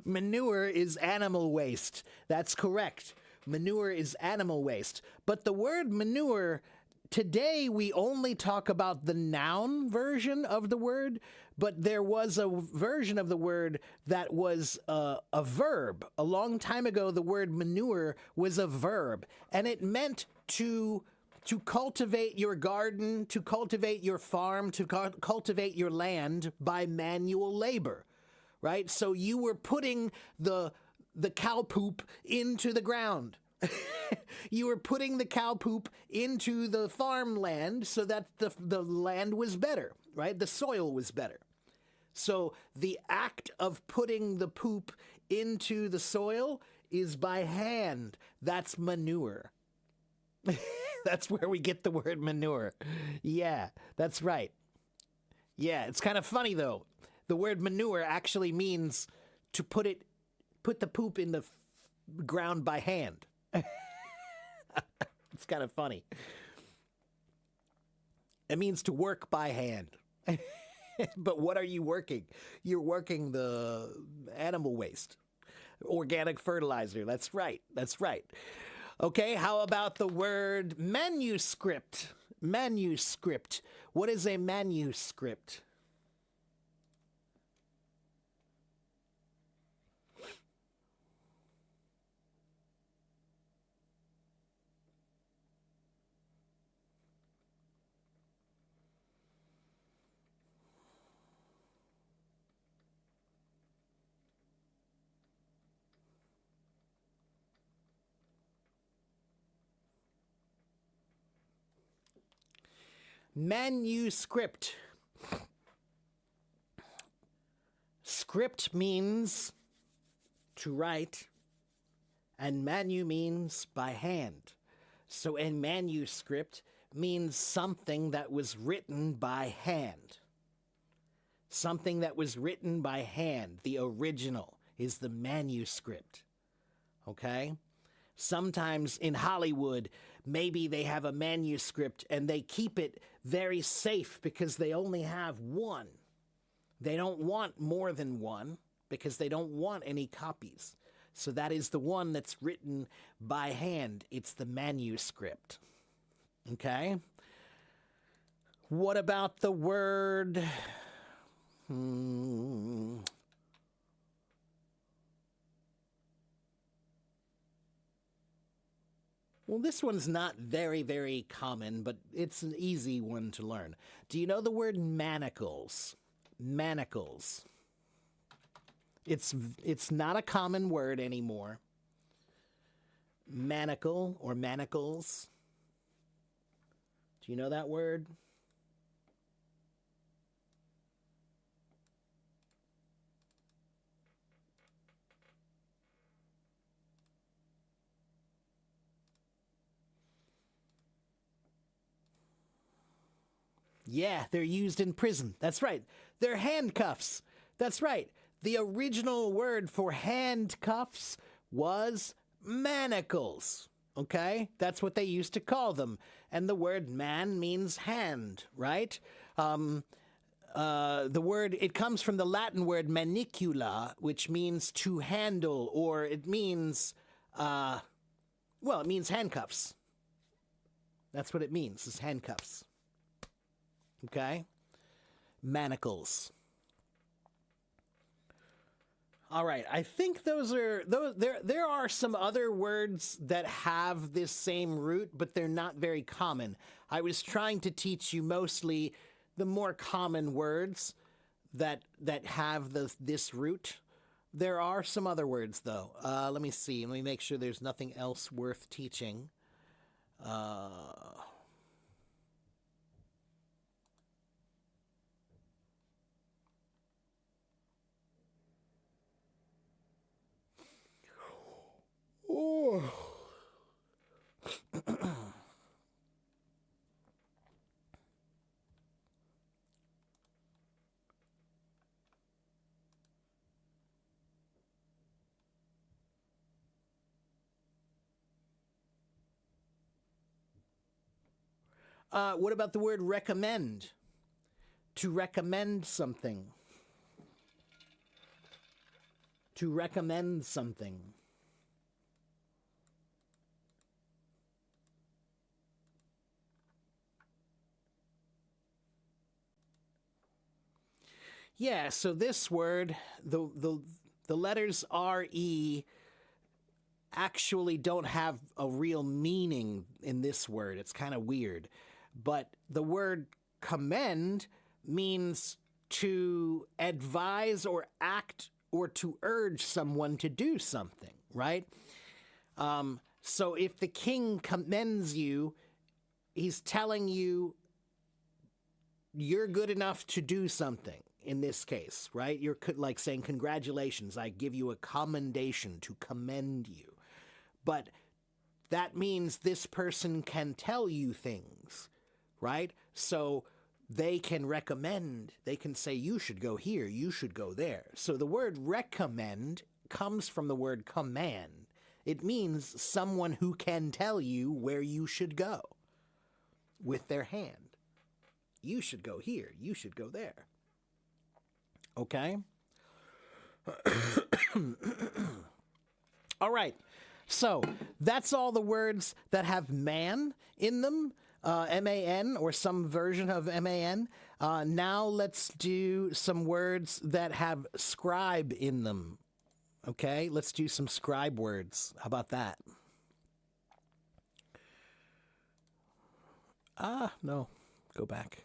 A: manure is animal waste. That's correct. Manure is animal waste. But the word manure, today we only talk about the noun version of the word, but there was a version of the word that was a verb. A long time ago, the word manure was a verb, and it meant to cultivate your garden, to cultivate your farm, to cultivate your land by manual labor, right? So you were putting the cow poop into the ground. You were putting the cow poop into the farmland so that the land was better, right? The soil was better. So the act of putting the poop into the soil is by hand. That's manure. That's where we get the word manure. Yeah, that's right. Yeah, it's kind of funny though. The word manure actually means to put the poop in the ground by hand. It's kind of funny. It means to work by hand. But what are you working? You're working the animal waste. Organic fertilizer. That's right. That's right. Okay, how about the word manuscript? Manuscript. What is a manuscript? Manuscript. Script means to write, and manu means by hand. So a manuscript means something that was written by hand. Something that was written by hand. The original is the manuscript. Okay? Sometimes in Hollywood, maybe they have a manuscript and they keep it very safe because they only have one. They don't want more than one because they don't want any copies. So that is the one that's written by hand. It's the manuscript. Okay? What about the word... Well, this one's not very, very common, but it's an easy one to learn. Do you know the word manacles? Manacles. It's not a common word anymore. Manacle or manacles. Do you know that word? Yeah, they're used in prison. That's right. They're handcuffs. That's right. The original word for handcuffs was manacles. Okay? That's what they used to call them. And the word man means hand, right? The word, it comes from the Latin word manicula, which means to handle, or it means, it means handcuffs. That's what it means, is handcuffs. Okay? Manacles. All right, I think there are some other words that have this same root, but they're not very common. I was trying to teach you mostly the more common words that have this root. There are some other words though. Let me see. Let me make sure there's nothing else worth teaching. Oh. What about the word recommend? To recommend something. To recommend something. Yeah, so this word, the letters R-E actually don't have a real meaning in this word. It's kind of weird. But the word commend means to advise or act or to urge someone to do something, right? So if the king commends you, he's telling you you're good enough to do something. In this case, right? You're like saying, congratulations, I give you a commendation, to commend you. But that means this person can tell you things, right? So they can recommend, they can say, you should go here, you should go there. So the word recommend comes from the word command. It means someone who can tell you where you should go with their hand. You should go here, you should go there. Okay? All right. So that's all the words that have man in them, M-A-N, or some version of M-A-N. Now let's do some words that have scribe in them. Okay, let's do some scribe words. How about that? No. Go back.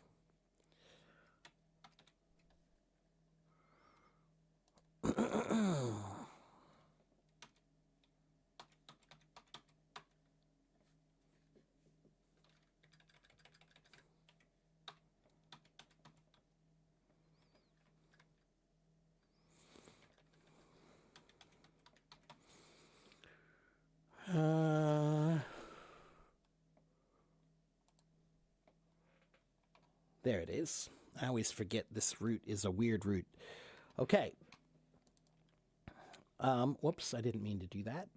A: There it is. I always forget this root is a weird root. Okay. Whoops, I didn't mean to do that.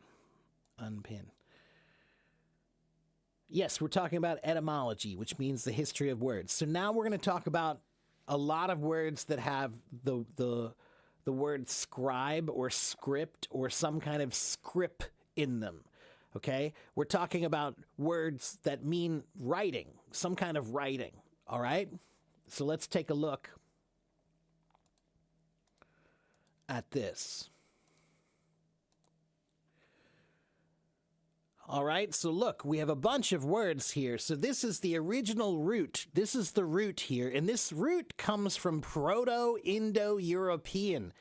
A: Unpin. Yes, we're talking about etymology, which means the history of words. So now we're going to talk about a lot of words that have the word scribe or script or some kind of script in them. Okay? We're talking about words that mean writing, some kind of writing. All right? So let's take a look at this. All right, so look, we have a bunch of words here. So this is the original root. This is the root here. And this root comes from Proto-Indo-European,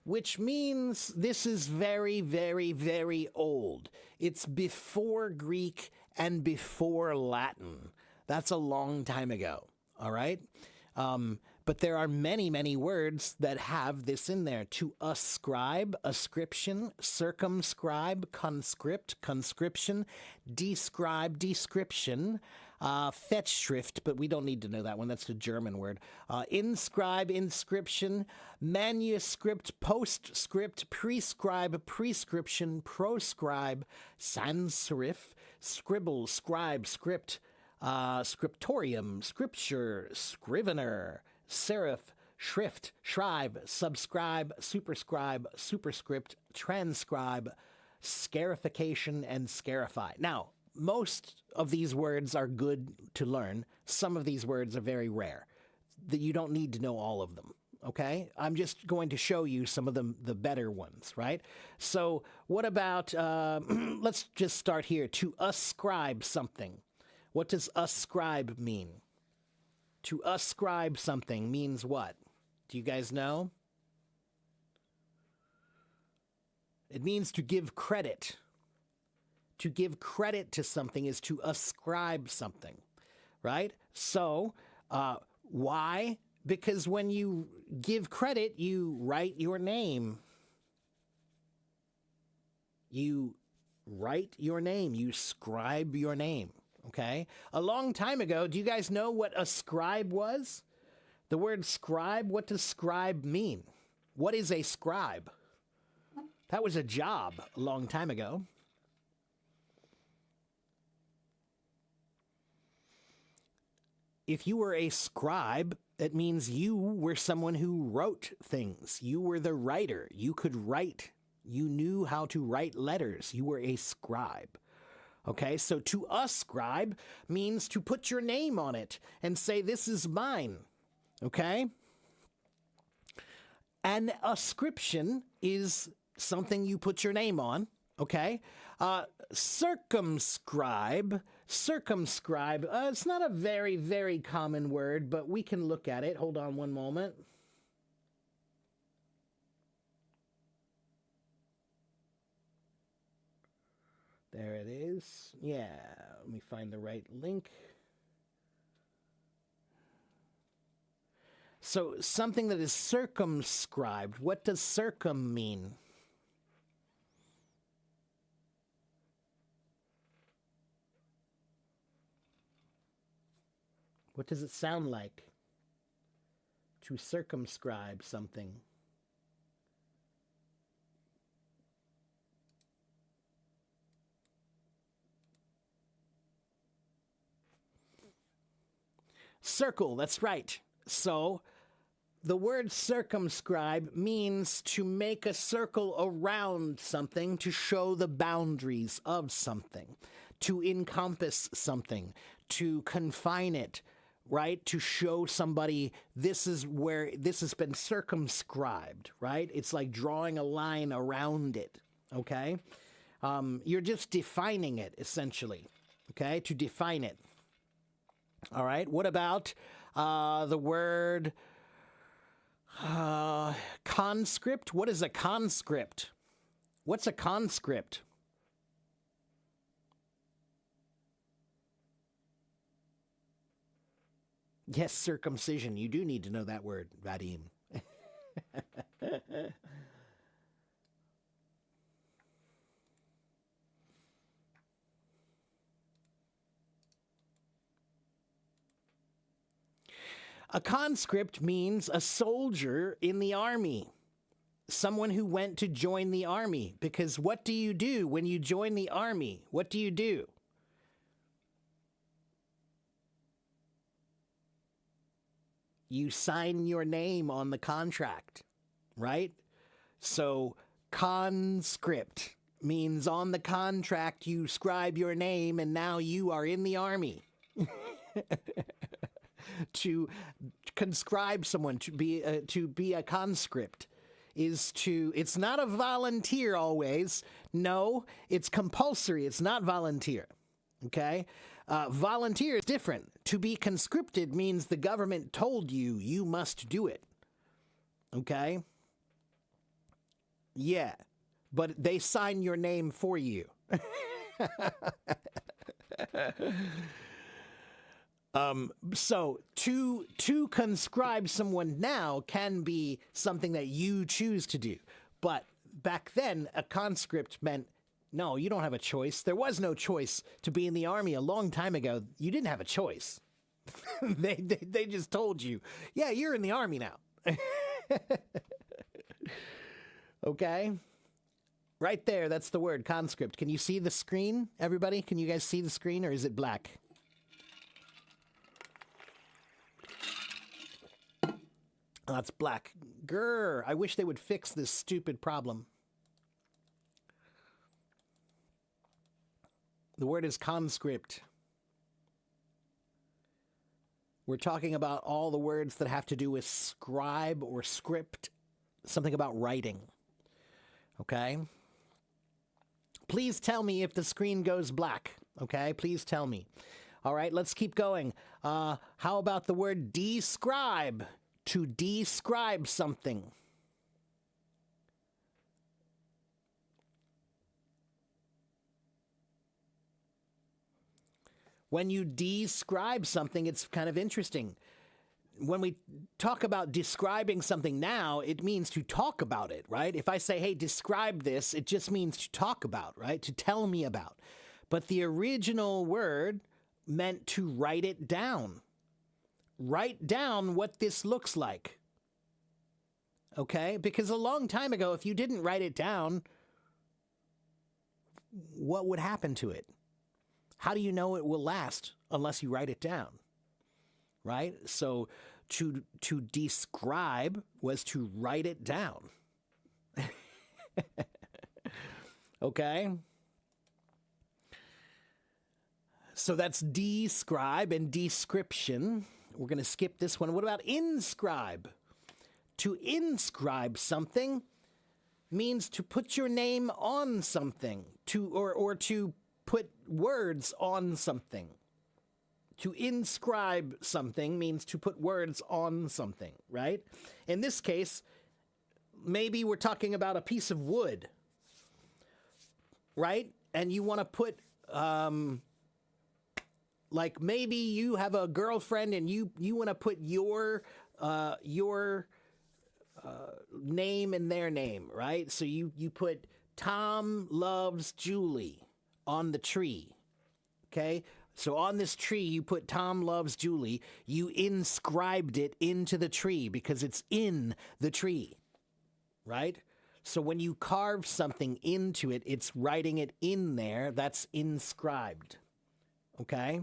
A: which means this is very, very, very old. It's before Greek and before Latin. That's a long time ago, all right? But there are many, many words that have this in there. To ascribe, ascription, circumscribe, conscript, conscription, describe, description, fetch schrift, but we don't need to know that one. That's the German word. Inscribe, inscription, manuscript, postscript, prescribe, prescription, proscribe, sans serif, scribble, scribe, script, scriptorium, scripture, scrivener, serif, shrift, shrive, subscribe, superscribe, superscript, transcribe, scarification, and scarify. Now, most of these words are good to learn. Some of these words are very rare. That you don't need to know all of them. Okay? I'm just going to show you some of the better ones, right? So what about, let's just start here. To ascribe something. What does ascribe mean? To ascribe something means what? Do you guys know? It means to give credit. To give credit to something is to ascribe something, right? So, why? Because when you give credit, you write your name. You write your name. You scribe your name. Okay? A long time ago, do you guys know what a scribe was? The word scribe, what does scribe mean? What is a scribe? That was a job a long time ago. If you were a scribe, it means you were someone who wrote things. You were the writer. You could write. You knew how to write letters. You were a scribe. Okay, so to ascribe means to put your name on it and say, this is mine. Okay? An ascription is something you put your name on. Okay? Circumscribe. It's not a very, very common word, but we can look at it. Hold on one moment. There it is. Yeah, let me find the right link. So something that is circumscribed. What does circum mean? What does it sound like? To circumscribe something. Circle, that's right. So the word circumscribe means to make a circle around something to show the boundaries of something, to encompass something, to confine it, right? To show somebody this is where this has been circumscribed, right? It's like drawing a line around it, okay? You're just defining it, essentially, okay? To define it. All right, what about the word conscript? What is a conscript? What's a conscript? Yes, circumcision. You do need to know that word, Vadim. A conscript means a soldier in the army, someone who went to join the army. Because what do you do when you join the army? What do you do? You sign your name on the contract, right? So conscript means on the contract you scribe your name and now you are in the army. To conscribe someone to be a conscript is to, it's not a volunteer always. No, it's compulsory. It's not volunteer. Okay? Volunteer is different. To be conscripted means the government told you you must do it. Okay? Yeah. But they sign your name for you. So to conscribe someone now can be something that you choose to do. But back then, a conscript meant, no, you don't have a choice. There was no choice to be in the army a long time ago. You didn't have a choice. They just told you, yeah, you're in the army now. Okay? Right there, that's the word, conscript. Can you see the screen, everybody? Can you guys see the screen, or is it black? Oh, that's black. Grr, I wish they would fix this stupid problem. The word is conscript. We're talking about all the words that have to do with scribe or script, something about writing. Okay? Please tell me if the screen goes black. Okay? Please tell me. All right, let's keep going. How about the word describe? To describe something. When you describe something, it's kind of interesting. When we talk about describing something now, it means to talk about it, right? If I say, hey, describe this, it just means to talk about, right? To tell me about. But the original word meant to write it down. Write down what this looks like. Okay? Because a long time ago, if you didn't write it down, what would happen to it? How do you know it will last unless you write it down? Right? So to describe was to write it down. Okay? So that's describe and description. We're going to skip this one. What about inscribe? To inscribe something means to put your name on something, or to put words on something. To inscribe something means to put words on something, right? In this case, maybe we're talking about a piece of wood, right? And you want to put, like maybe you have a girlfriend and you want to put your name in their name, right? So you put Tom loves Julie on the tree, okay? So on this tree, you put Tom loves Julie. You inscribed it into the tree because it's in the tree, right? So when you carve something into it, it's writing it in there. That's inscribed, okay?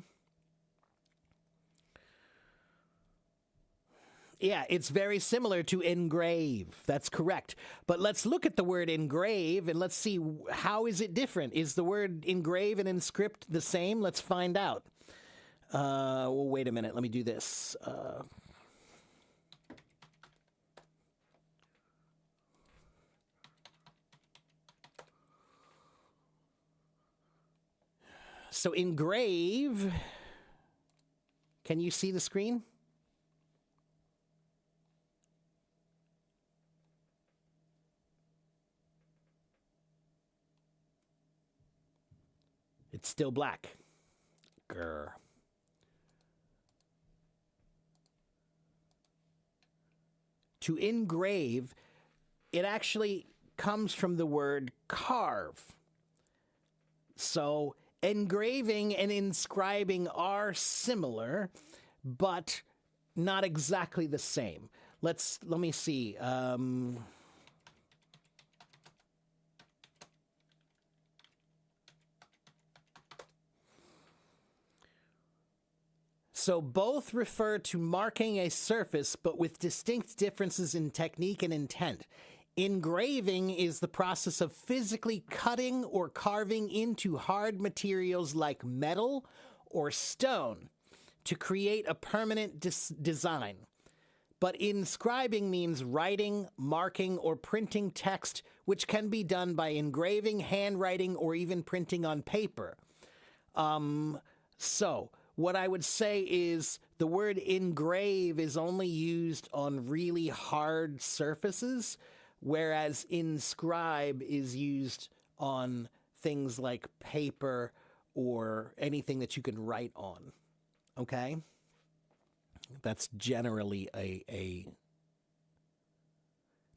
A: Yeah, it's very similar to engrave. That's correct. But let's look at the word engrave and let's see how is it different. Is the word engrave and inscript the same? Let's find out. Well, wait a minute. Let me do this. So engrave, can you see the screen? It's still black. Grr. To engrave, it actually comes from the word carve. So engraving and inscribing are similar, but not exactly the same. Let me see. So both refer to marking a surface, but with distinct differences in technique and intent. Engraving is the process of physically cutting or carving into hard materials like metal or stone to create a permanent design. But inscribing means writing, marking, or printing text, which can be done by engraving, handwriting, or even printing on paper. So what I would say is the word engrave is only used on really hard surfaces, whereas inscribe is used on things like paper or anything that you can write on. Okay? That's generally a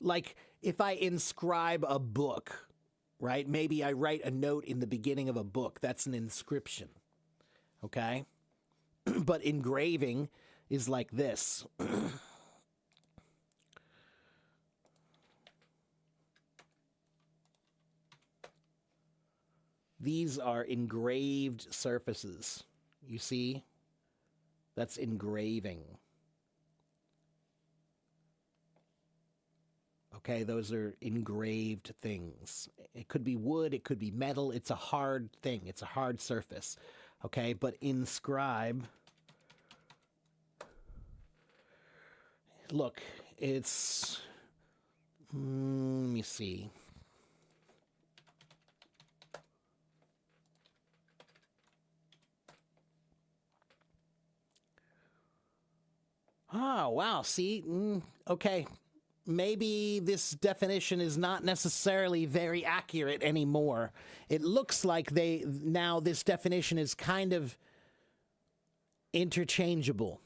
A: like if I inscribe a book, right? Maybe I write a note in the beginning of a book. That's an inscription. Okay? But engraving is like this. These are engraved surfaces. You see? That's engraving. Okay, those are engraved things. It could be wood, it could be metal. It's a hard thing. It's a hard surface. Okay, but inscribe. Look, it's... let me see. Oh, wow, see? Okay, maybe this definition is not necessarily very accurate anymore. It looks like now this definition is kind of interchangeable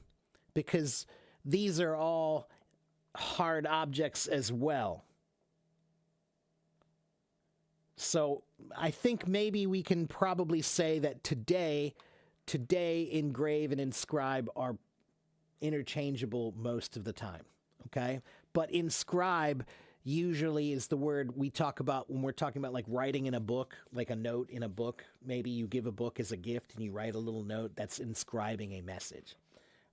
A: because these are all hard objects as well. So I think maybe we can probably say that today engrave and inscribe are interchangeable most of the time. Okay? But inscribe usually is the word we talk about when we're talking about like writing in a book, like a note in a book. Maybe you give a book as a gift and you write a little note. That's inscribing a message.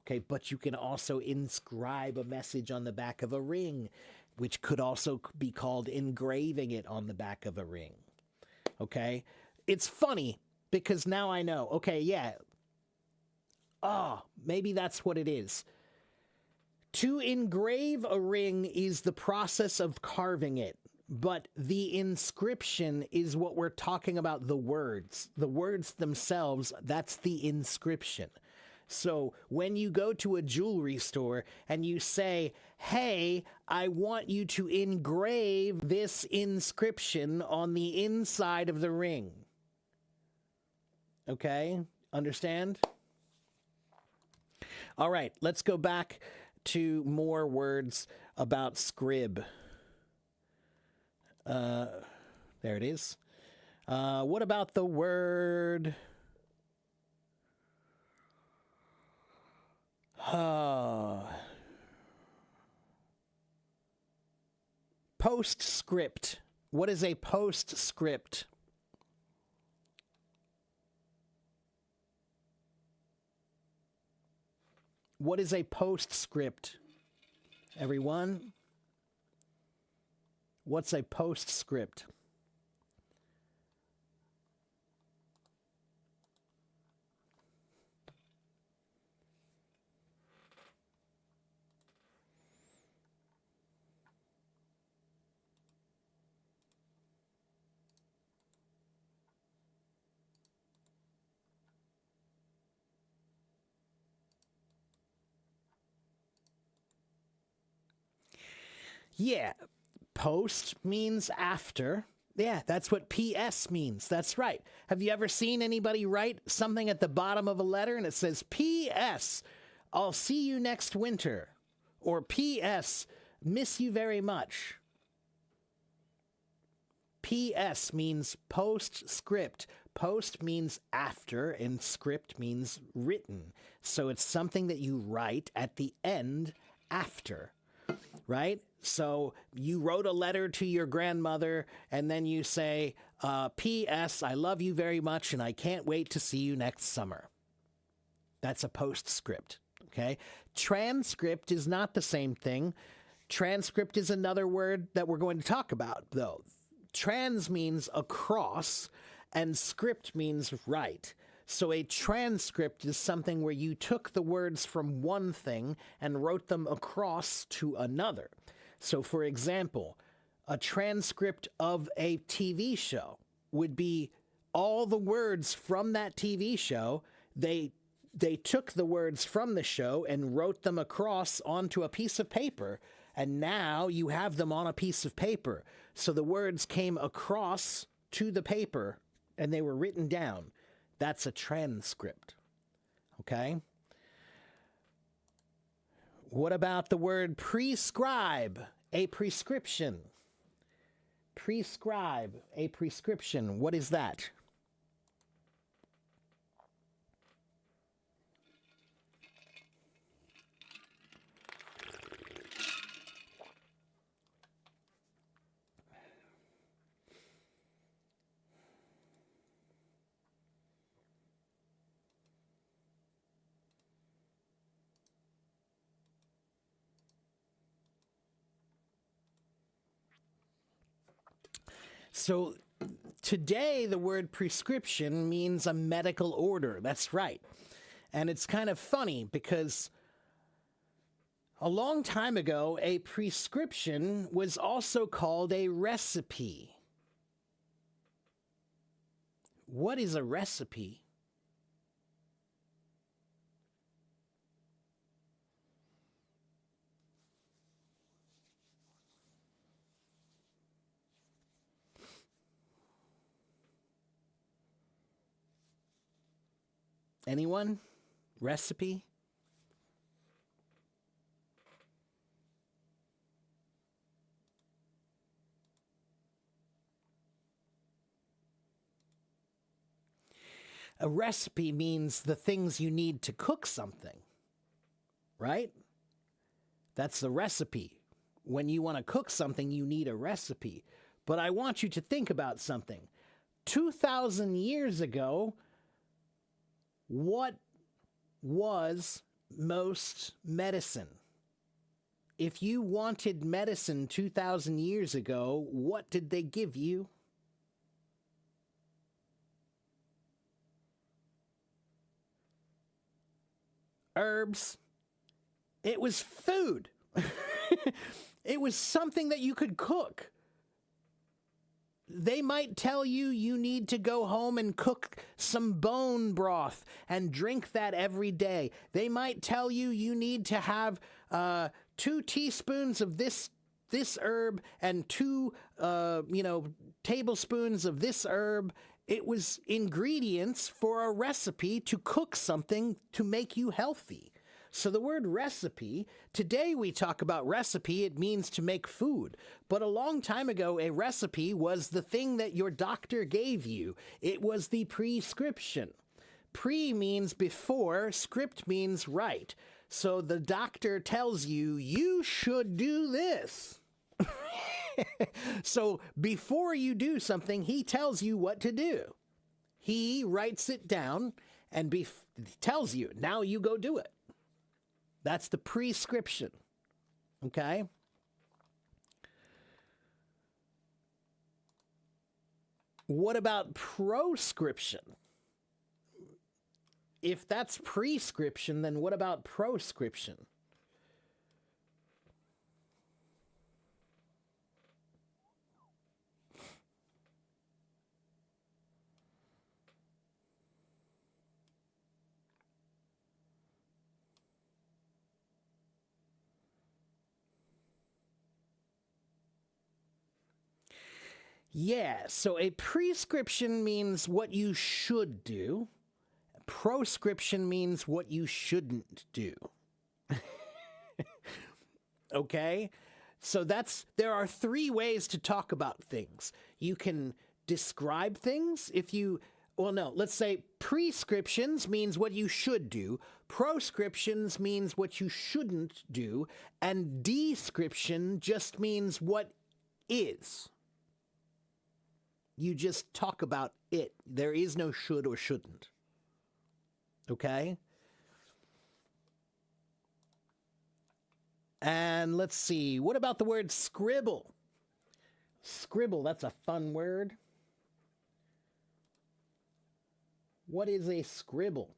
A: Okay, but you can also inscribe a message on the back of a ring, which could also be called engraving it on the back of a ring. Okay? It's funny because now I know. Okay, yeah. Oh, maybe that's what it is. To engrave a ring is the process of carving it, but the inscription is what we're talking about, the words. The words themselves, that's the inscription. So when you go to a jewelry store and you say, hey, I want you to engrave this inscription on the inside of the ring. Okay? Understand? All right, let's go back to more words about scrib. There it is. What about the word... postscript. What is a postscript? What is a postscript? everyone? What's a postscript? Yeah, post means after. Yeah, that's what PS means. That's right. Have you ever seen anybody write something at the bottom of a letter and it says, PS, I'll see you next winter? Or PS, miss you very much? PS means postscript. Post means after, and script means written. So it's something that you write at the end after, right? So you wrote a letter to your grandmother, and then you say, P.S. I love you very much, and I can't wait to see you next summer. That's a postscript, okay? Transcript is not the same thing. Transcript is another word that we're going to talk about, though. Trans means across, and script means write. So a transcript is something where you took the words from one thing and wrote them across to another. So, for example, a transcript of a TV show would be all the words from that TV show. They took the words from the show and wrote them across onto a piece of paper, and now you have them on a piece of paper. So the words came across to the paper, and they were written down. That's a transcript, okay? What about the word prescribe? A prescription. Prescribe, a prescription. What is that? So today, the word prescription means a medical order. That's right. And it's kind of funny because a long time ago, a prescription was also called a recipe. What is a recipe? Anyone? Recipe? A recipe means the things you need to cook something, right? That's the recipe. When you want to cook something, you need a recipe. But I want you to think about something. 2,000 years ago, what was most medicine? If you wanted medicine 2,000 years ago, what did they give you? Herbs. It was food. It was something that you could cook. They might tell you you need to go home and cook some bone broth and drink that every day. They might tell you you need to have 2 teaspoons of this herb and 2 tablespoons of this herb. It was ingredients for a recipe to cook something to make you healthy. So the word recipe, today we talk about recipe, it means to make food. But a long time ago, a recipe was the thing that your doctor gave you. It was the prescription. Pre means before, script means right. So the doctor tells you, you should do this. So before you do something, he tells you what to do. He writes it down and tells you, now you go do it. That's the prescription. Okay? What about proscription? If that's prescription, then what about proscription? Yeah, so a prescription means what you should do. Proscription means what you shouldn't do. Okay? So there are three ways to talk about things. You can describe things if you well no, let's say prescriptions means what you should do, proscriptions means what you shouldn't do, and description just means what is. You just talk about it. There is no should or shouldn't. Okay? And let's see. What about the word scribble? Scribble, that's a fun word. What is a scribble?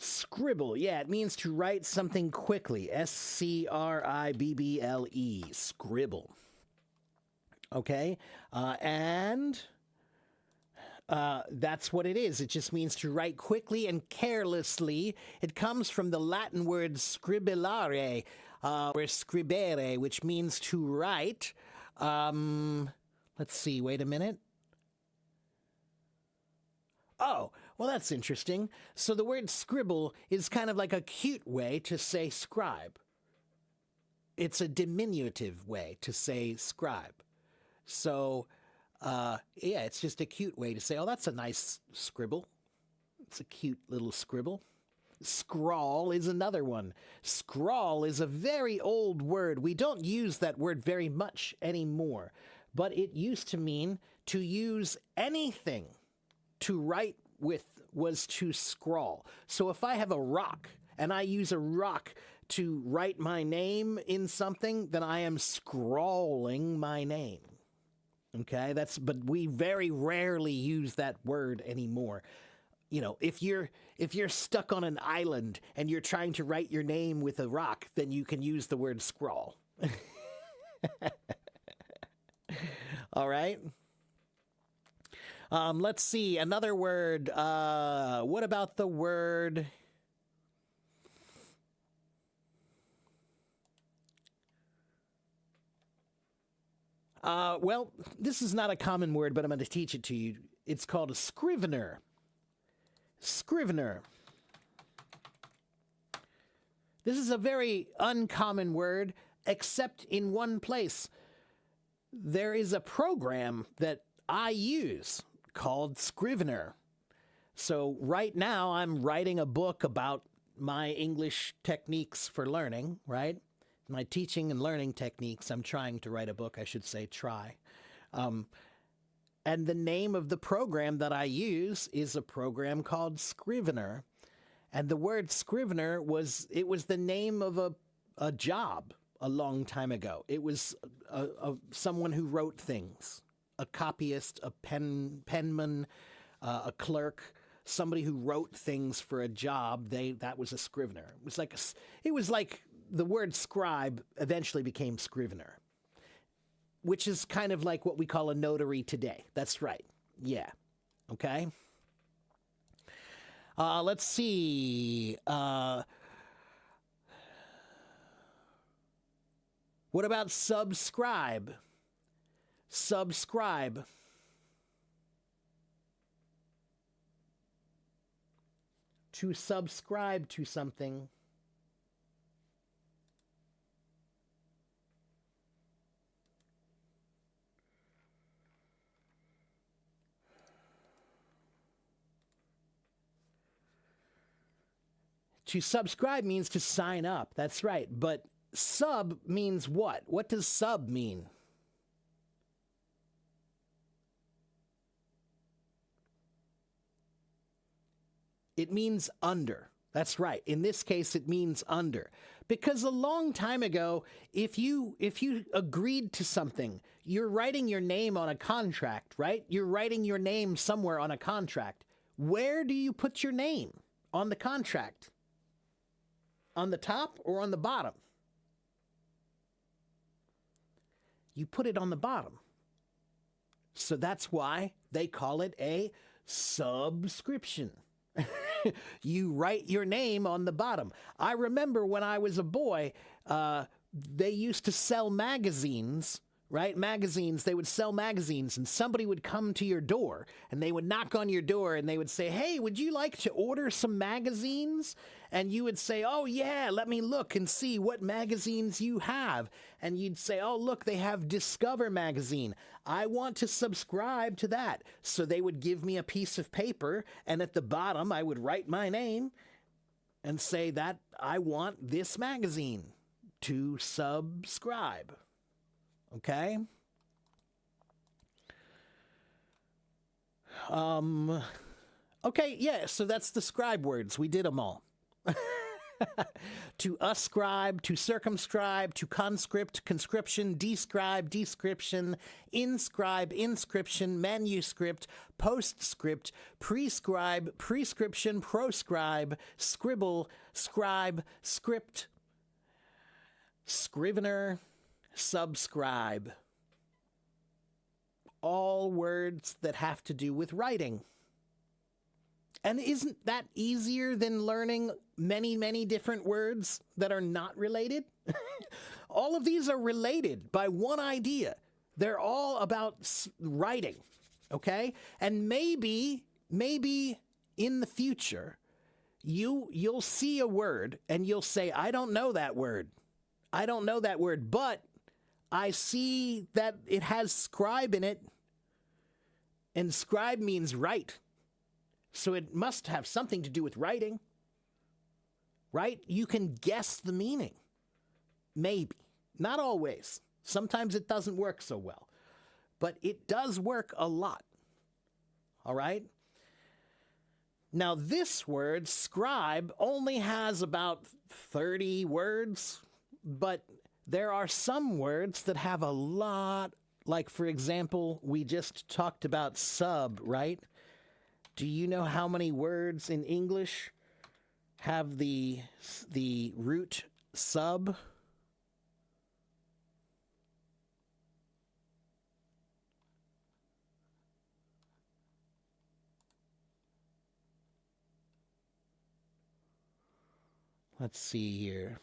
A: Scribble, yeah, it means to write something quickly. Scribble. Scribble. Okay? And that's what it is. It just means to write quickly and carelessly. It comes from the Latin word scribillare, or scribere, which means to write. Let's see, wait a minute. Oh, well, that's interesting. So the word scribble is kind of like a cute way to say scribe. It's a diminutive way to say scribe. So, yeah, it's just a cute way to say, oh, that's a nice scribble. It's a cute little scribble. Scrawl is another one. Scrawl is a very old word. We don't use that word very much anymore, but it used to mean to use anything to write with was to scrawl. So if I have a rock and I use a rock to write my name in something, then I am scrawling my name. Okay, but we very rarely use that word anymore. You know, if you're stuck on an island and you're trying to write your name with a rock, then you can use the word scrawl. All right. Let's see another word. What about the word? Well, this is not a common word, but I'm going to teach it to you. It's called a scrivener. Scrivener. This is a very uncommon word, except in one place. There is a program that I use called Scrivener. So right now I'm writing a book about my English techniques for learning, right? My teaching and learning techniques. I'm trying to write a book, I should say try. And the name of the program that I use is a program called Scrivener. And the word Scrivener was the name of a job a long time ago. It was someone who wrote things. A copyist, a penman, a clerk, somebody who wrote things for a job. That was a scrivener. It was like the word scribe eventually became scrivener, which is kind of like what we call a notary today. That's right. Yeah. Okay. Let's see. What about subscribe? Subscribe. To subscribe to something. To subscribe means to sign up. That's right. But sub means what? What does sub mean? It means under. That's right. In this case, it means under. Because a long time ago, if you agreed to something, you're writing your name on a contract, right? You're writing your name somewhere on a contract. Where do you put your name on the contract? On the top or on the bottom? You put it on the bottom. So that's why they call it a subscription. You write your name on the bottom. I remember when I was a boy, they used to sell magazines, right? Magazines, they would sell magazines, and somebody would come to your door, and they would knock on your door, and they would say, hey, would you like to order some magazines? And you would say, oh, yeah, let me look and see what magazines you have. And you'd say, oh, look, they have Discover magazine. I want to subscribe to that. So they would give me a piece of paper, and at the bottom, I would write my name and say that I want this magazine to subscribe. Okay? Okay, yeah, so that's the scribe words. We did them all. To ascribe, to circumscribe, to conscript, conscription, describe, description, inscribe, inscription, manuscript, postscript, prescribe, prescription, proscribe, scribble, scribe, script, scrivener, subscribe. All words that have to do with writing. And isn't that easier than learning many, many different words that are not related? All of these are related by one idea. They're all about writing, okay? And maybe in the future, you'll see a word and you'll say, I don't know that word. I don't know that word, but I see that it has scribe in it, and scribe means write. So it must have something to do with writing, right? You can guess the meaning. Maybe. Not always. Sometimes it doesn't work so well. But it does work a lot. All right? Now this word, scribe, only has about 30 words, but there are some words that have a lot. Like, for example, we just talked about sub, right? Do you know how many words in English have the root sub? Let's see here.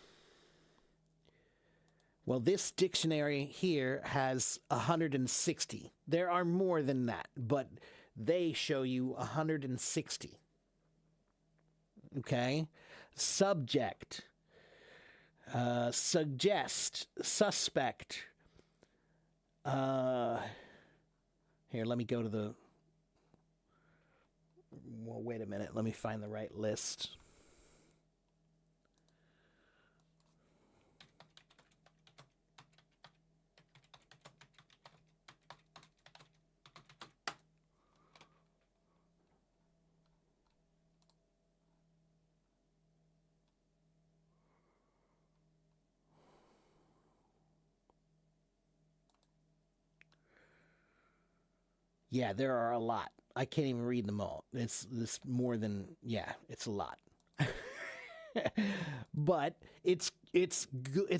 A: Well, this dictionary here has 160. There are more than that, but they show you 160. Okay? Subject, suggest, suspect. Here, let me go to the... Well, wait a minute. Let me find the right list. Yeah, there are a lot. I can't even read them all. It's more than, yeah, it's a lot. But it's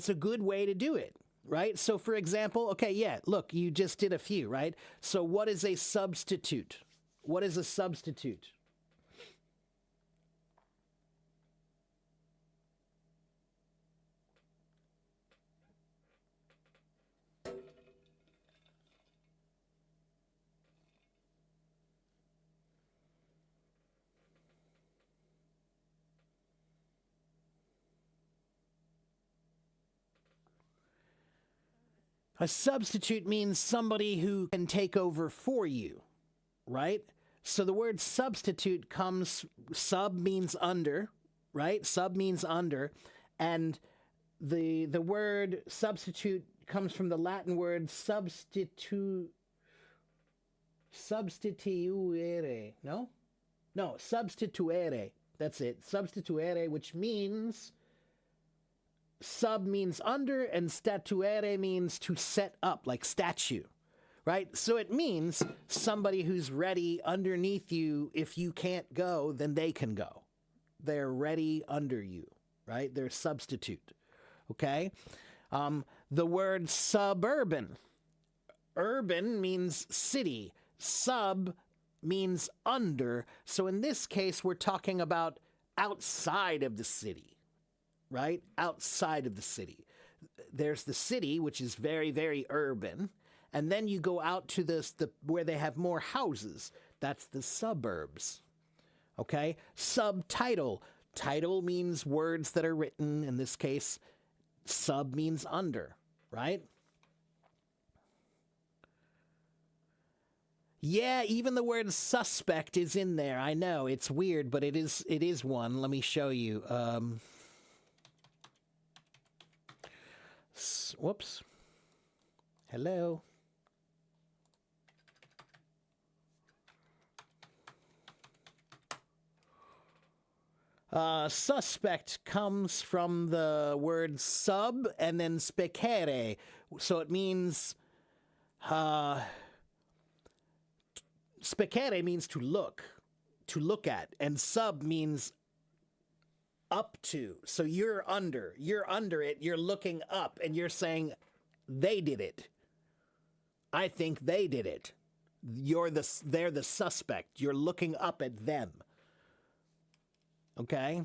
A: a good way to do it, right? So for example, okay, yeah, look, you just did a few, right? So what is a substitute? What is a substitute? A substitute means somebody who can take over for you, right? So the word substitute comes, sub means under, right? Sub means under, and the word substitute comes from the Latin word substituere. No, substituere. That's it. Substituere, which means sub means under, and statuere means to set up, like statue, right? So it means somebody who's ready underneath you. If you can't go, then they can go. They're ready under you, right? They're substitute, okay? The word suburban. Urban means city. Sub means under. So in this case, we're talking about outside of the city, right? Outside of the city. There's the city, which is very, very urban. And then you go out to the where they have more houses. That's the suburbs. Okay? Subtitle. Title means words that are written. In this case, sub means under, right? Yeah, even the word suspect is in there. I know, it's weird, but it is one. Let me show you. Whoops. Hello. Suspect comes from the word sub and then specere. So it means, specere means to look at, and sub means up to. So you're under it, you're looking up, and you're saying, they did it. I think they did it. They're the suspect. You're looking up at them. Okay?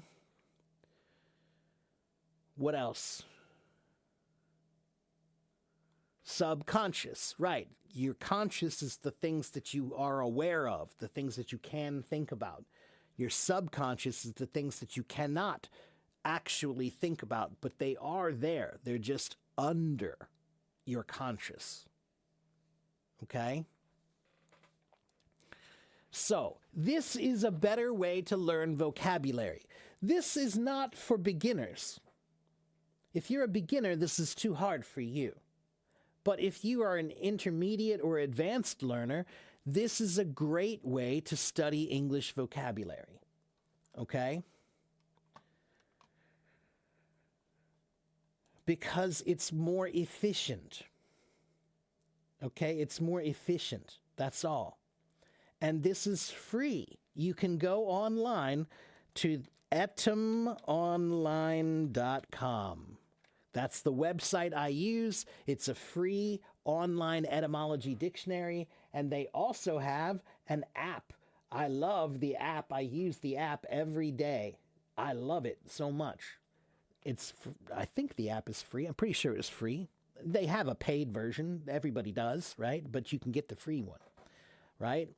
A: What else? Subconscious, right. Your conscious is the things that you are aware of, the things that you can think about. Your subconscious is the things that you cannot actually think about, but they are there. They're just under your conscious. Okay? So, this is a better way to learn vocabulary. This is not for beginners. If you're a beginner, this is too hard for you. But if you are an intermediate or advanced learner, this is a great way to study English vocabulary. Okay? Because it's more efficient. Okay? It's more efficient. That's all. And this is free. You can go online to etymonline.com. That's the website I use. It's a free online etymology dictionary, and they also have an app. I love the app. I use the app every day. I love it so much. I think the app is free. I'm pretty sure it's free. They have a paid version. Everybody does, right? But you can get the free one, right?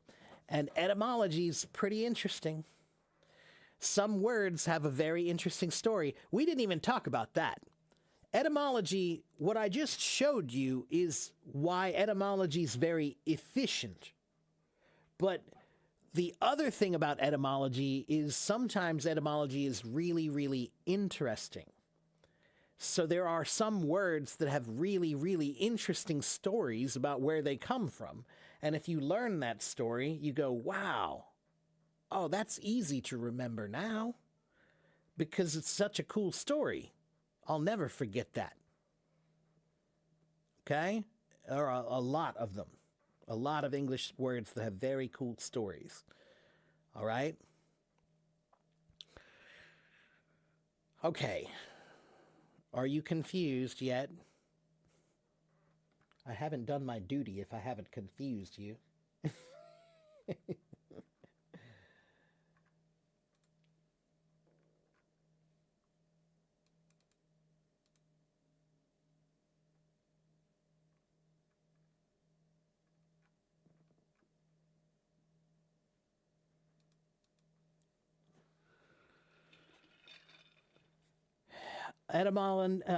A: And etymology is pretty interesting. Some words have a very interesting story. We didn't even talk about that. Etymology, what I just showed you is why etymology is very efficient. But the other thing about etymology is sometimes etymology is really, really interesting. So there are some words that have really, really interesting stories about where they come from. And if you learn that story, you go, wow, oh, that's easy to remember now because it's such a cool story. I'll never forget that. Okay? There are a lot of them. A lot of English words that have very cool stories. All right? Okay. Are you confused yet? I haven't done my duty if I haven't confused you.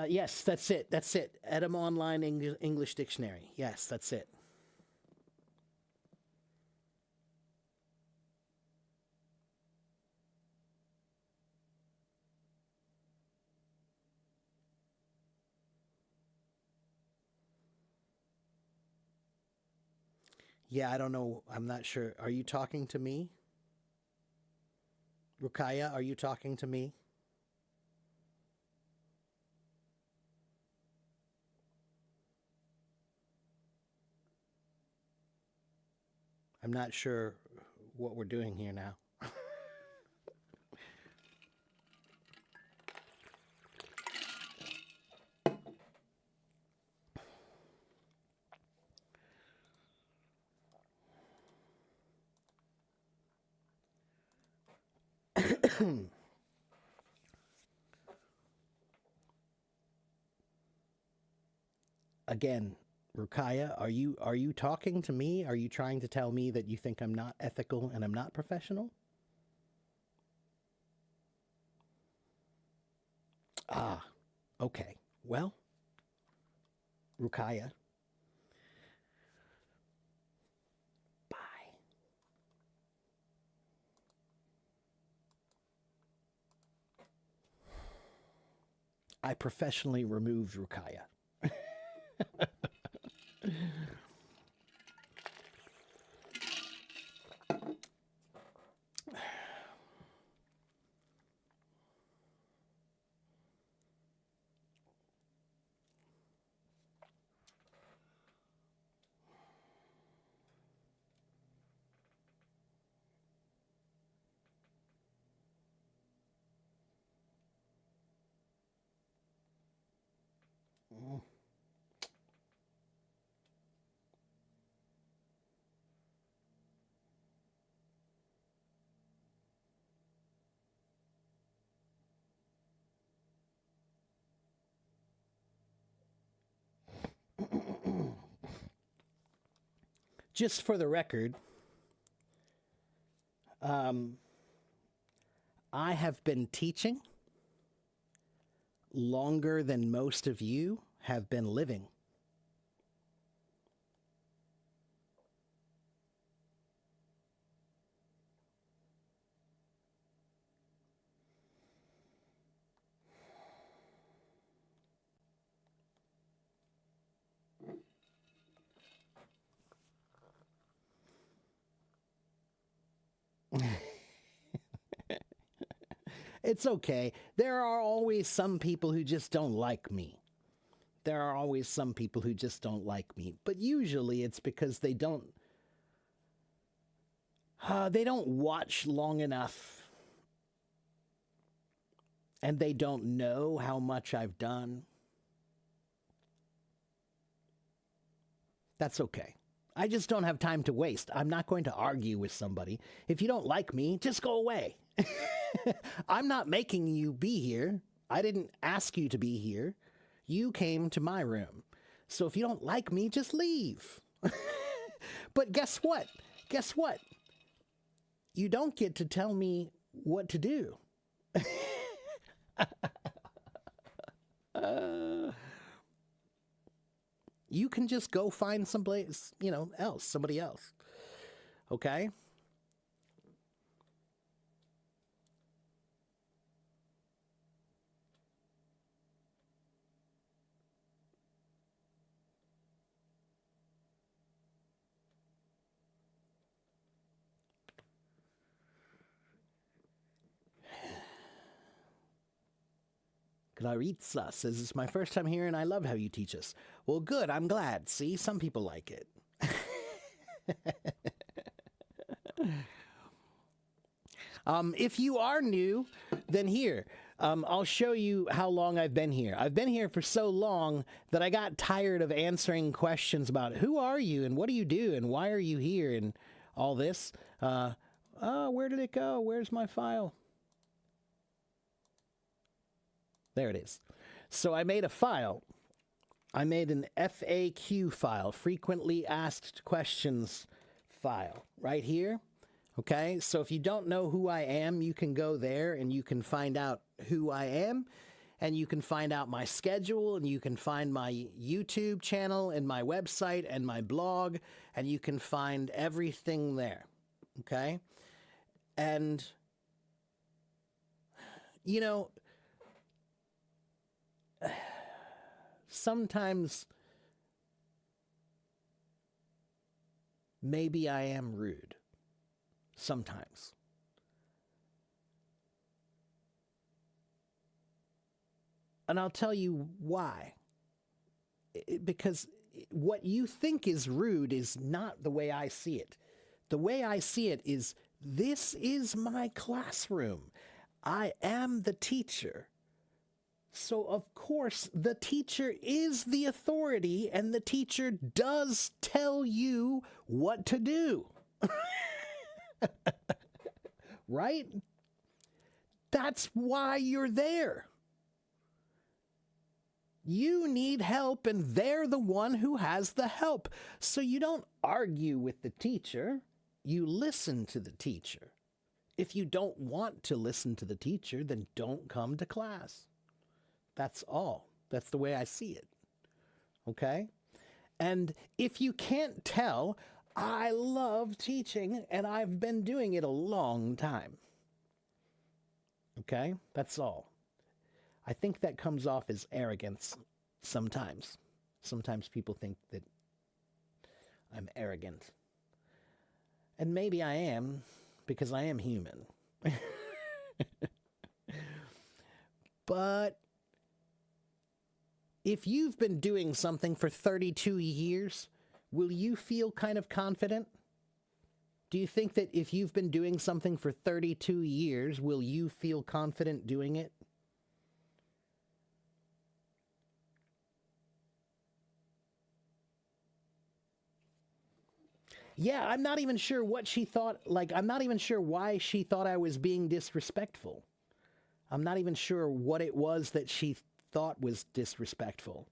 A: Yes, that's it. Etym Online English Dictionary. Yes, that's it. Yeah, I don't know. I'm not sure. Are you talking to me? Rukaya, are you talking to me? I'm not sure what we're doing here now. Again, Rukaya, are you talking to me? Are you trying to tell me that you think I'm not ethical and I'm not professional? Ah, okay. Well, Rukaya, bye. I professionally removed Rukaya. Just for the record, I have been teaching longer than most of you have been living. It's okay. There are always some people who just don't like me. There are always some people who just don't like me. But usually it's because they don't watch long enough and they don't know how much I've done. That's okay. I just don't have time to waste. I'm not going to argue with somebody. If you don't like me, just go away. I'm not making you be here. I didn't ask you to be here. You came to my room. So if you don't like me, just leave. But guess what? Guess what? You don't get to tell me what to do. You can just go find someplace, else, somebody else. Okay? Claritza says, it's my first time here and I love how you teach us. Well, good. I'm glad. See, some people like it. If you are new, then here, I'll show you how long I've been here. I've been here for so long that I got tired of answering questions about who are you and what do you do and why are you here and all this. Where did it go? Where's my file? There it is. So I made a file. I made an FAQ file, frequently asked questions file, right here. Okay, so if you don't know who I am, you can go there and you can find out who I am, and you can find out my schedule, and you can find my YouTube channel and my website and my blog, and you can find everything there. Okay, and you know, sometimes maybe I am rude sometimes. And I'll tell you why. Because what you think is rude is not the way I see it. The way I see it is, this is my classroom. I am the teacher. So, of course, the teacher is the authority, and the teacher does tell you what to do. Right? That's why you're there. You need help, and they're the one who has the help. So you don't argue with the teacher. You listen to the teacher. If you don't want to listen to the teacher, then don't come to class. That's all. That's the way I see it. Okay? And if you can't tell, I love teaching, and I've been doing it a long time. Okay? That's all. I think that comes off as arrogance sometimes. Sometimes people think that I'm arrogant. And maybe I am, because I am human. But if you've been doing something for 32 years, will you feel kind of confident? Do you think that if you've been doing something for 32 years, will you feel confident doing it? Yeah, I'm not even sure what she thought. Like, I'm not even sure why she thought I was being disrespectful. I'm not even sure what it was that she thought was disrespectful.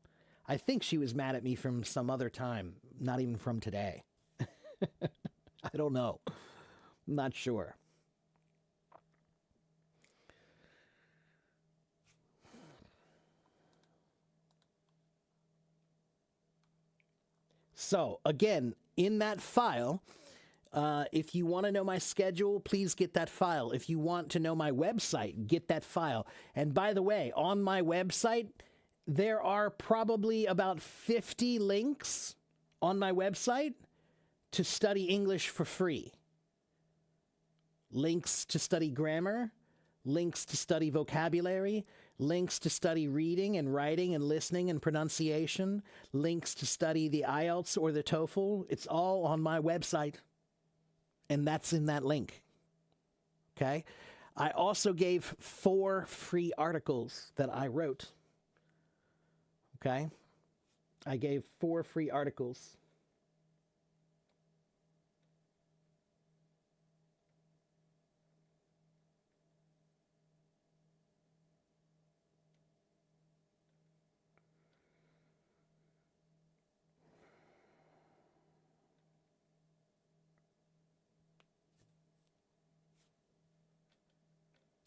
A: I think she was mad at me from some other time, not even from today. I don't know. I'm not sure. So, again, in that file, if you want to know my schedule, please get that file. If you want to know my website, get that file. And by the way, on my website, there are probably about 50 links on my website to study English for free. Links to study grammar, links to study vocabulary, links to study reading and writing and listening and pronunciation, links to study the IELTS or the TOEFL. It's all on my website. And that's in that link. Okay? I also gave 4 free articles that I wrote. Okay? I gave 4 free articles.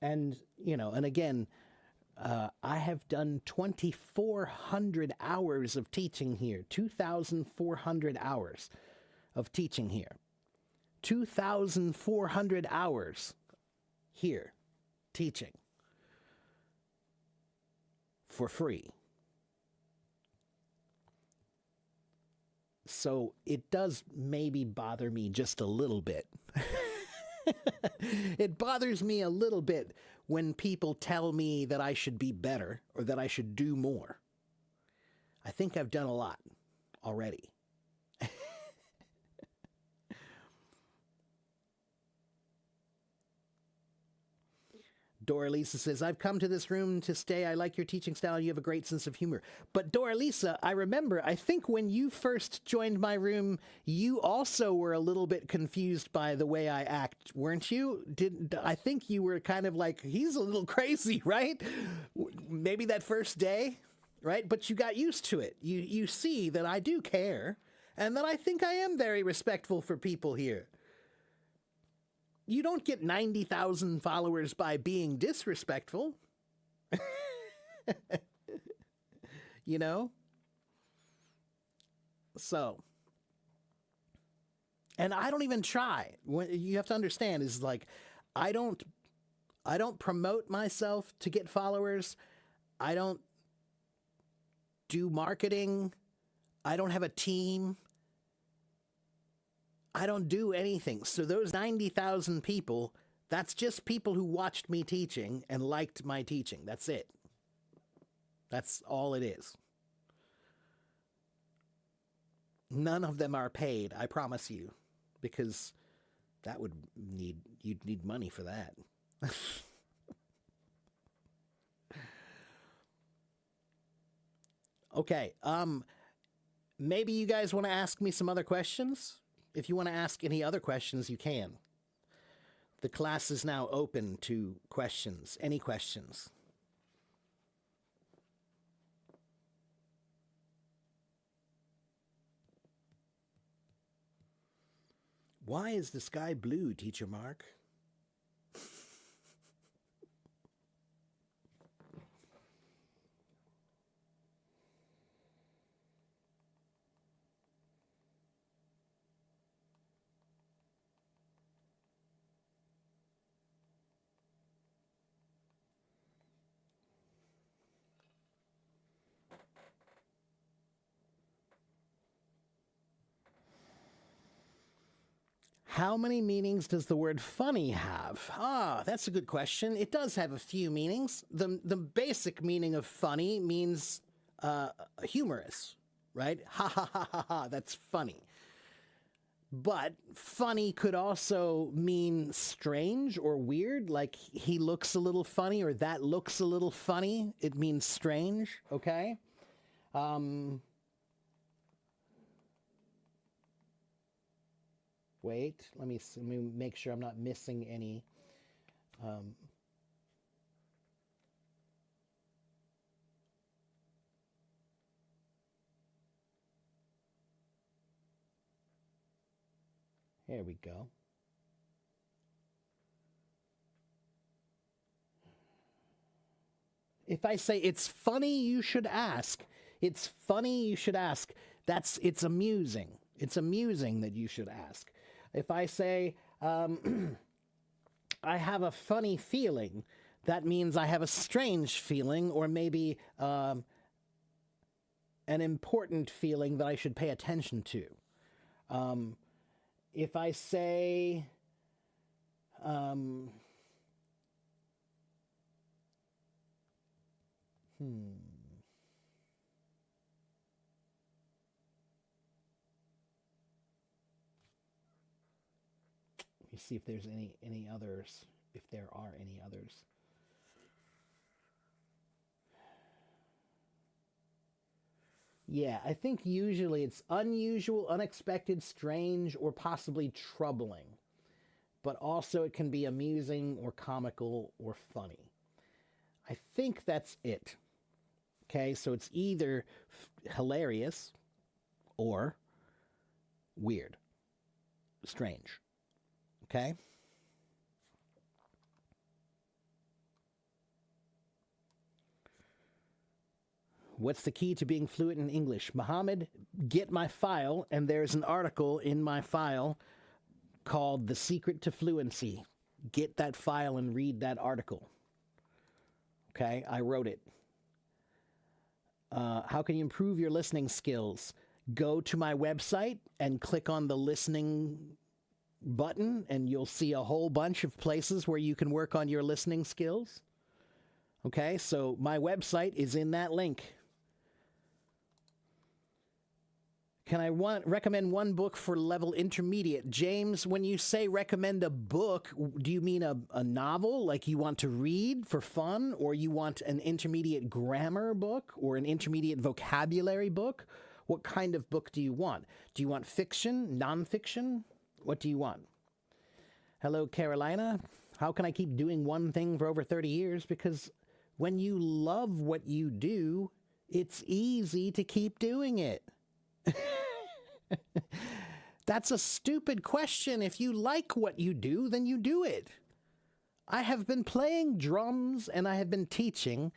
A: And, and again, I have done 2,400 hours of teaching here, 2,400 hours of teaching here, 2,400 hours here teaching for free. So it does maybe bother me just a little bit. It bothers me a little bit when people tell me that I should be better or that I should do more. I think I've done a lot already. Dora Lisa says, I've come to this room to stay. I like your teaching style. You have a great sense of humor. But Dora Lisa, I remember, I think when you first joined my room, you also were a little bit confused by the way I act, weren't you? I think you were kind of like, he's a little crazy, right? Maybe that first day, right? But you got used to it. You see that I do care, and that I think I am very respectful for people here. You don't get 90,000 followers by being disrespectful. You know? So. And I don't even try. What you have to understand is like, I don't promote myself to get followers. I don't do marketing. I don't have a team. I don't do anything. So those 90,000 people, that's just people who watched me teaching and liked my teaching. That's it. That's all it is. None of them are paid, I promise you, because you'd need money for that. Okay, maybe you guys want to ask me some other questions? If you want to ask any other questions, you can. The class is now open to questions, any questions. Why is the sky blue, Teacher Mark? How many meanings does the word funny have? Ah, that's a good question. It does have a few meanings. The basic meaning of funny means humorous, right? Ha ha ha ha ha, that's funny. But funny could also mean strange or weird, like he looks a little funny or that looks a little funny. It means strange, okay? Wait, let me make sure I'm not missing any. Here we go. If I say it's funny, you should ask. It's funny, you should ask. It's amusing. It's amusing that you should ask. If I say, I have a funny feeling, that means I have a strange feeling, or maybe an important feeling that I should pay attention to. If I say, Let me see if there's any others, if there are any others. Yeah, I think usually it's unusual, unexpected, strange, or possibly troubling. But also it can be amusing or comical or funny. I think that's it. Okay, so it's either hilarious or weird, strange. Okay? What's the key to being fluent in English? Mohammed, get my file, and there's an article in my file called The Secret to Fluency. Get that file and read that article. Okay, I wrote it. How can you improve your listening skills? Go to my website and click on the listening button, and you'll see a whole bunch of places where you can work on your listening skills. Okay, so my website is in that link. Can I recommend one book for level intermediate? James, when you say recommend a book, do you mean a novel, like you want to read for fun, or you want an intermediate grammar book or an intermediate vocabulary book? What kind of book do you want? Do you want fiction, nonfiction? What do you want? Hello, Carolina. How can I keep doing one thing for over 30 years? Because when you love what you do, it's easy to keep doing it. That's a stupid question. If you like what you do, then you do it. I have been playing drums and I have been teaching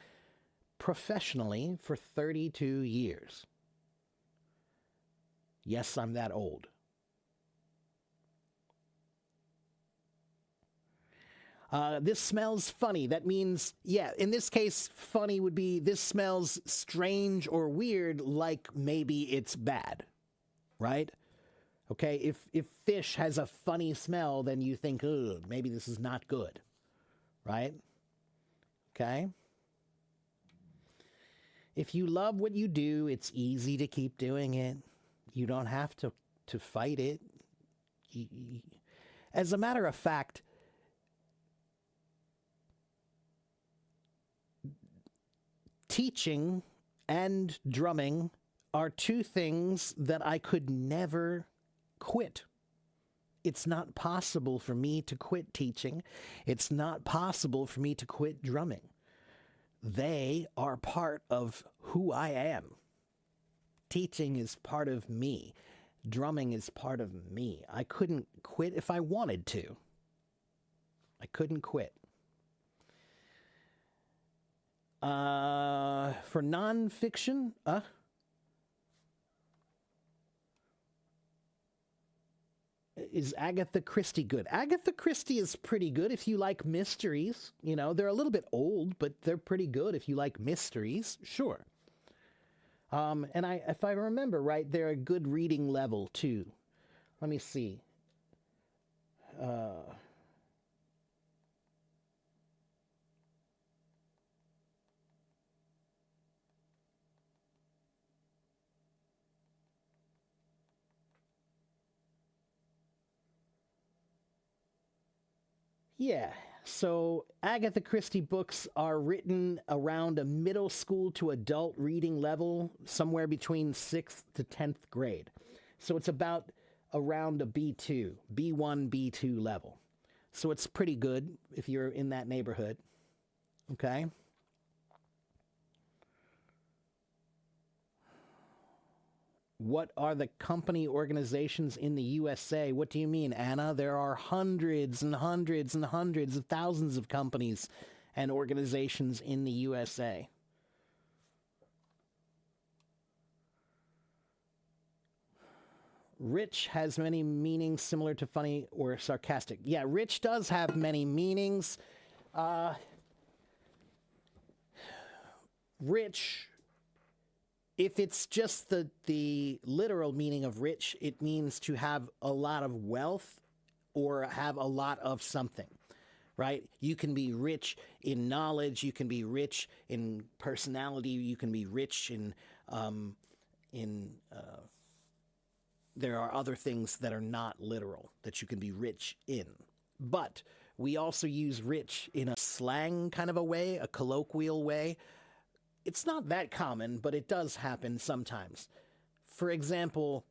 A: professionally for 32 years. Yes, I'm that old. This smells funny. That means, yeah, in this case, funny would be this smells strange or weird, like maybe it's bad, right? Okay, if fish has a funny smell, then you think, ugh, maybe this is not good, right? Okay. If you love what you do, it's easy to keep doing it. You don't have to fight it. As a matter of fact, teaching and drumming are two things that I could never quit. It's not possible for me to quit teaching. It's not possible for me to quit drumming. They are part of who I am. Teaching is part of me. Drumming is part of me. I couldn't quit if I wanted to. I couldn't quit. For nonfiction, is Agatha Christie good? Agatha Christie is pretty good if you like mysteries. You know, they're a little bit old, but they're pretty good if you like mysteries. Sure. And if I remember right, they're a good reading level too. Let me see. Yeah. So Agatha Christie books are written around a middle school to adult reading level, somewhere between 6th to 10th grade. So it's about around a B2, B1, B2 level. So it's pretty good if you're in that neighborhood. Okay. What are the company organizations in the USA? What do you mean, Anna? There are hundreds and hundreds and hundreds of thousands of companies and organizations in the USA. Rich has many meanings similar to funny or sarcastic. Yeah, rich does have many meanings. Rich, if it's just the literal meaning of rich, it means to have a lot of wealth or have a lot of something, right? You can be rich in knowledge. You can be rich in personality. You can be rich in there are other things that are not literal that you can be rich in. But we also use rich in a slang kind of a way, a colloquial way. It's not that common, but it does happen sometimes. For example,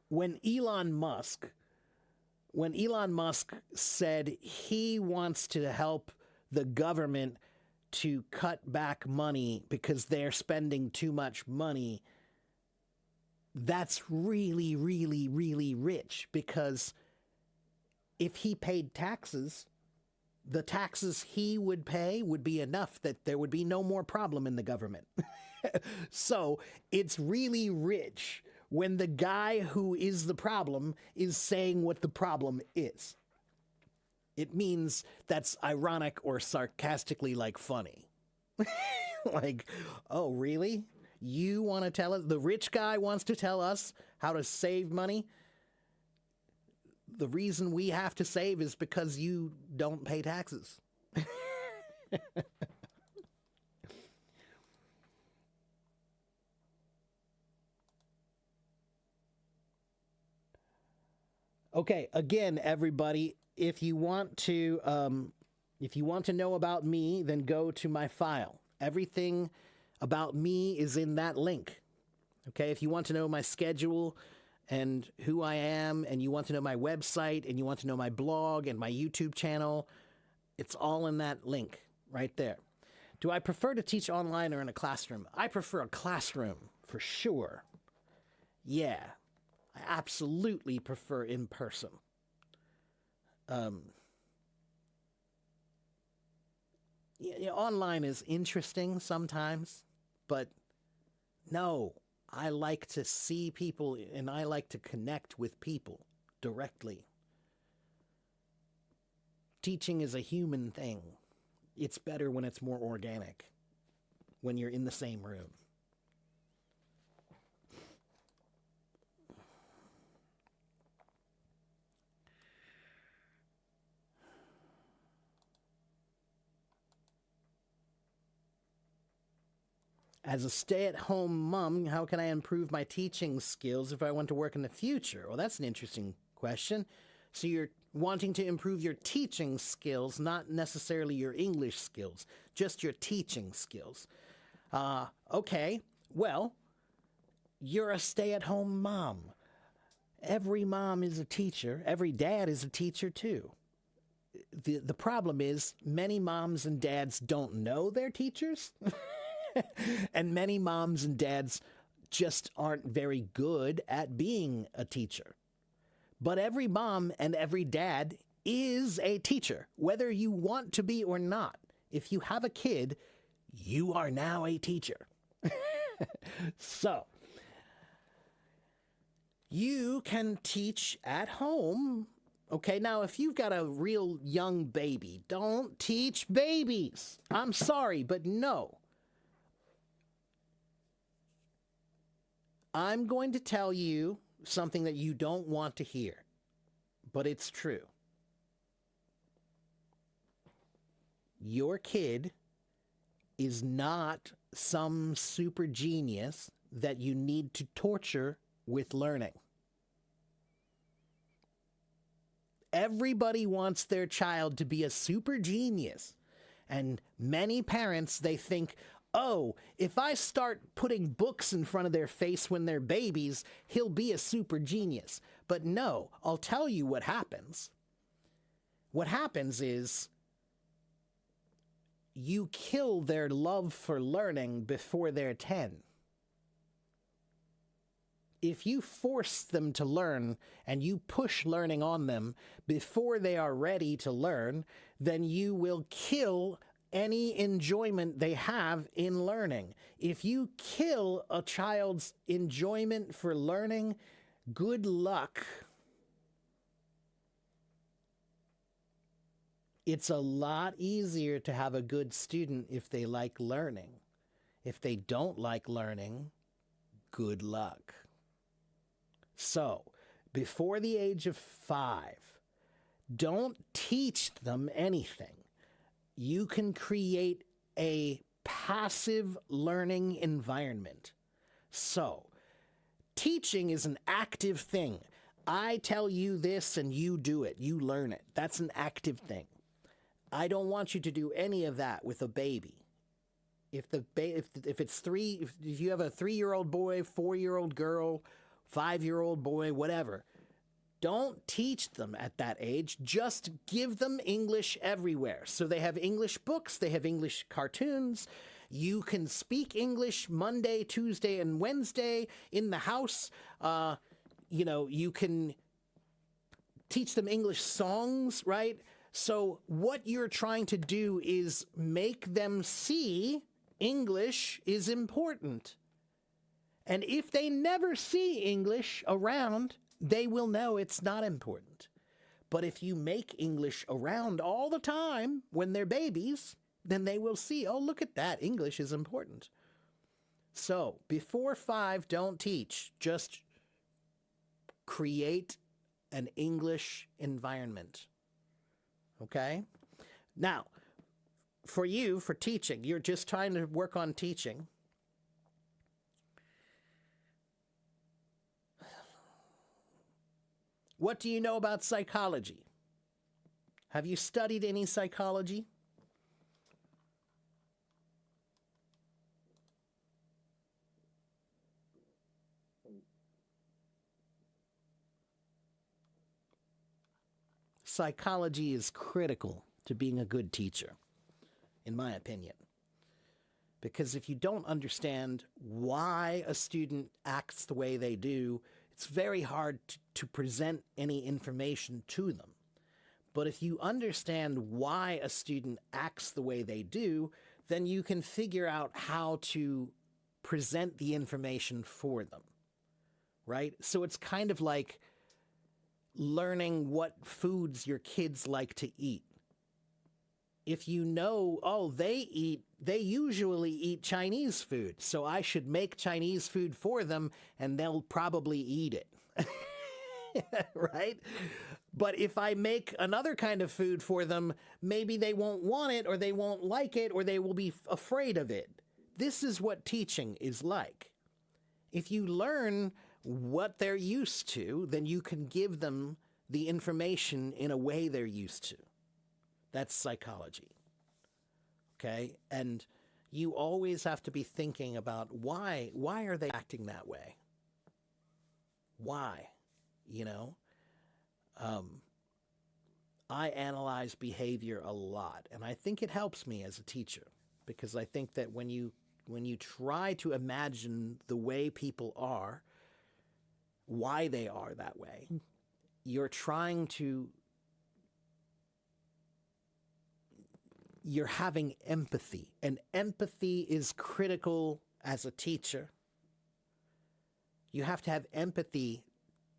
A: when Elon Musk said he wants to help the government to cut back money because they're spending too much money, that's really, really, really rich, because if he paid taxes, the taxes he would pay would be enough that there would be no more problem in the government. So it's really rich when the guy who is the problem is saying what the problem is. It means that's ironic or sarcastically like funny. Like, oh, really? You want to tell us? The rich guy wants to tell us how to save money? The reason we have to save is because you don't pay taxes. Okay, again, everybody, if you want to know about me, then go to my file. Everything about me is in that link. Okay, if you want to know my schedule and who I am, and you want to know my website, and you want to know my blog and my YouTube channel, it's all in that link right there. Do I prefer to teach online or in a classroom? I prefer a classroom, for sure. Yeah, I absolutely prefer in person. Yeah, online is interesting sometimes, but no, I like to see people and I like to connect with people directly. Teaching is a human thing. It's better when it's more organic. when you're in the same room. As a stay-at-home mom, how can I improve my teaching skills if I want to work in the future? Well, that's an interesting question. So you're wanting to improve your teaching skills, not necessarily your English skills, just your teaching skills. Okay, well, you're a stay-at-home mom. Every mom is a teacher. Every dad is a teacher too. The problem is many moms and dads don't know they're teachers. And many moms and dads just aren't very good at being a teacher. But every mom and every dad is a teacher, whether you want to be or not. If you have a kid, you are now a teacher. So, you can teach at home. Okay, now if you've got a real young baby, don't teach babies. I'm sorry, but no. I'm going to tell you something that you don't want to hear, but it's true. Your kid is not some super genius that you need to torture with learning. Everybody wants their child to be a super genius. And many parents, they think, oh, if I start putting books in front of their face when they're babies, he'll be a super genius. But no, I'll tell you what happens. What happens is you kill their love for learning before they're 10. If you force them to learn and you push learning on them before they are ready to learn, then you will kill any enjoyment they have in learning. If you kill a child's enjoyment for learning, good luck. It's a lot easier to have a good student if they like learning. If they don't like learning, good luck. So, before the age of 5, don't teach them anything. You can create a passive learning environment. So, teaching is an active thing. I tell you this and you do it. You learn it. That's an active thing. I don't want you to do any of that with a baby. If you have a 3-year-old boy, 4-year-old girl, 5-year-old boy, whatever, don't teach them at that age. Just give them English everywhere. So they have English books, they have English cartoons. You can speak English Monday, Tuesday, and Wednesday in the house. You can teach them English songs, right? So what you're trying to do is make them see English is important. And if they never see English around, they will know it's not important. But if you make English around all the time when they're babies, then they will see, oh, look at that, English is important. So, before 5, don't teach. Just create an English environment. Okay? Now, for teaching, you're just trying to work on teaching. What do you know about psychology? Have you studied any psychology? Psychology is critical to being a good teacher, in my opinion. Because if you don't understand why a student acts the way they do, it's very hard to present any information to them. But if you understand why a student acts the way they do, then you can figure out how to present the information for them, right? So it's kind of like learning what foods your kids like to eat. If you know, oh, they eat they usually eat Chinese food, so I should make Chinese food for them and they'll probably eat it. Right? But if I make another kind of food for them, maybe they won't want it or they won't like it or they will be afraid of it. This is what teaching is like. If you learn what they're used to, then you can give them the information in a way they're used to. That's psychology. Okay? And you always have to be thinking about why are they acting that way? Why? You know? I analyze behavior a lot, and I think it helps me as a teacher, because I think that when you try to imagine the way people are, why they are that way, you're having empathy, and empathy is critical as a teacher. You have to have empathy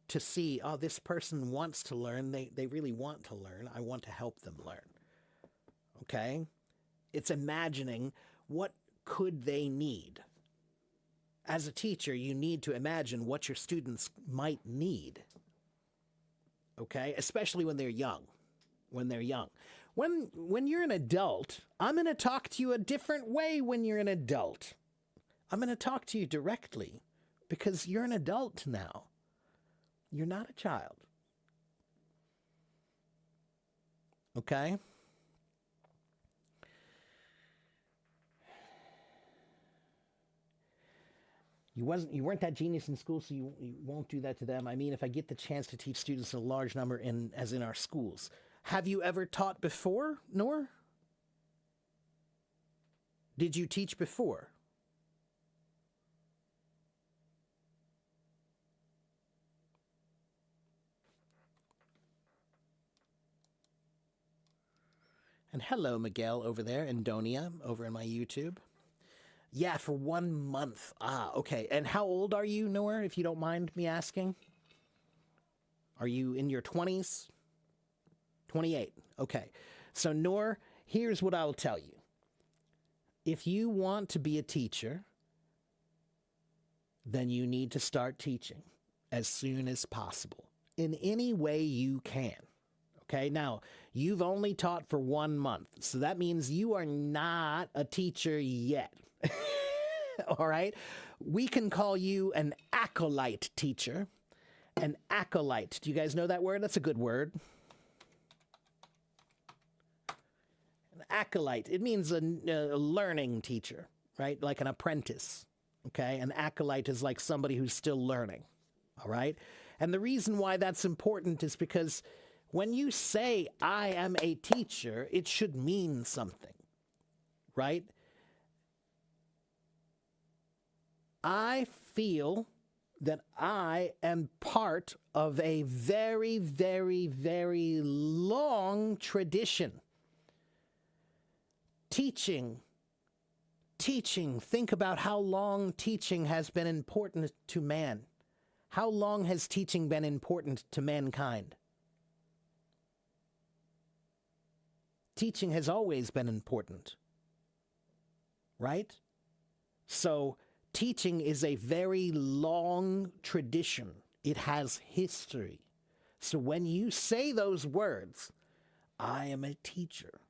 A: to see, oh, this person wants to learn. They really want to learn. I want to help them learn. Okay? It's imagining what could they need. As a teacher, you need to imagine what your students might need. Okay? Especially when they're young. When you're an adult, I'm going to talk to you a different way when you're an adult. I'm going to talk to you directly because you're an adult now. You're not a child. Okay? You weren't that genius in school, so you won't do that to them. I mean, if I get the chance to teach students in a large number as in our schools. Have you ever taught before, Noor? Did you teach before? And hello, Miguel over there, and Donia over in my YouTube. Yeah, for 1 month. Ah, okay. And how old are you, Noor, if you don't mind me asking? Are you in your 20s? 28. Okay. So, Noor, here's what I'll tell you. If you want to be a teacher, then you need to start teaching as soon as possible, in any way you can. Okay, now, you've only taught for 1 month, so that means you are not a teacher yet. All right? We can call you an acolyte teacher. An acolyte. Do you guys know that word? That's a good word. An acolyte. It means a learning teacher, right? Like an apprentice. Okay? An acolyte is like somebody who's still learning. All right? And the reason why that's important is because when you say, I am a teacher, it should mean something, right? I feel that I am part of a very, very, very long tradition. Teaching. Think about how long teaching has been important to man. How long has teaching been important to mankind? Teaching has always been important, right? So teaching is a very long tradition. It has history. So when you say those words, I am a teacher,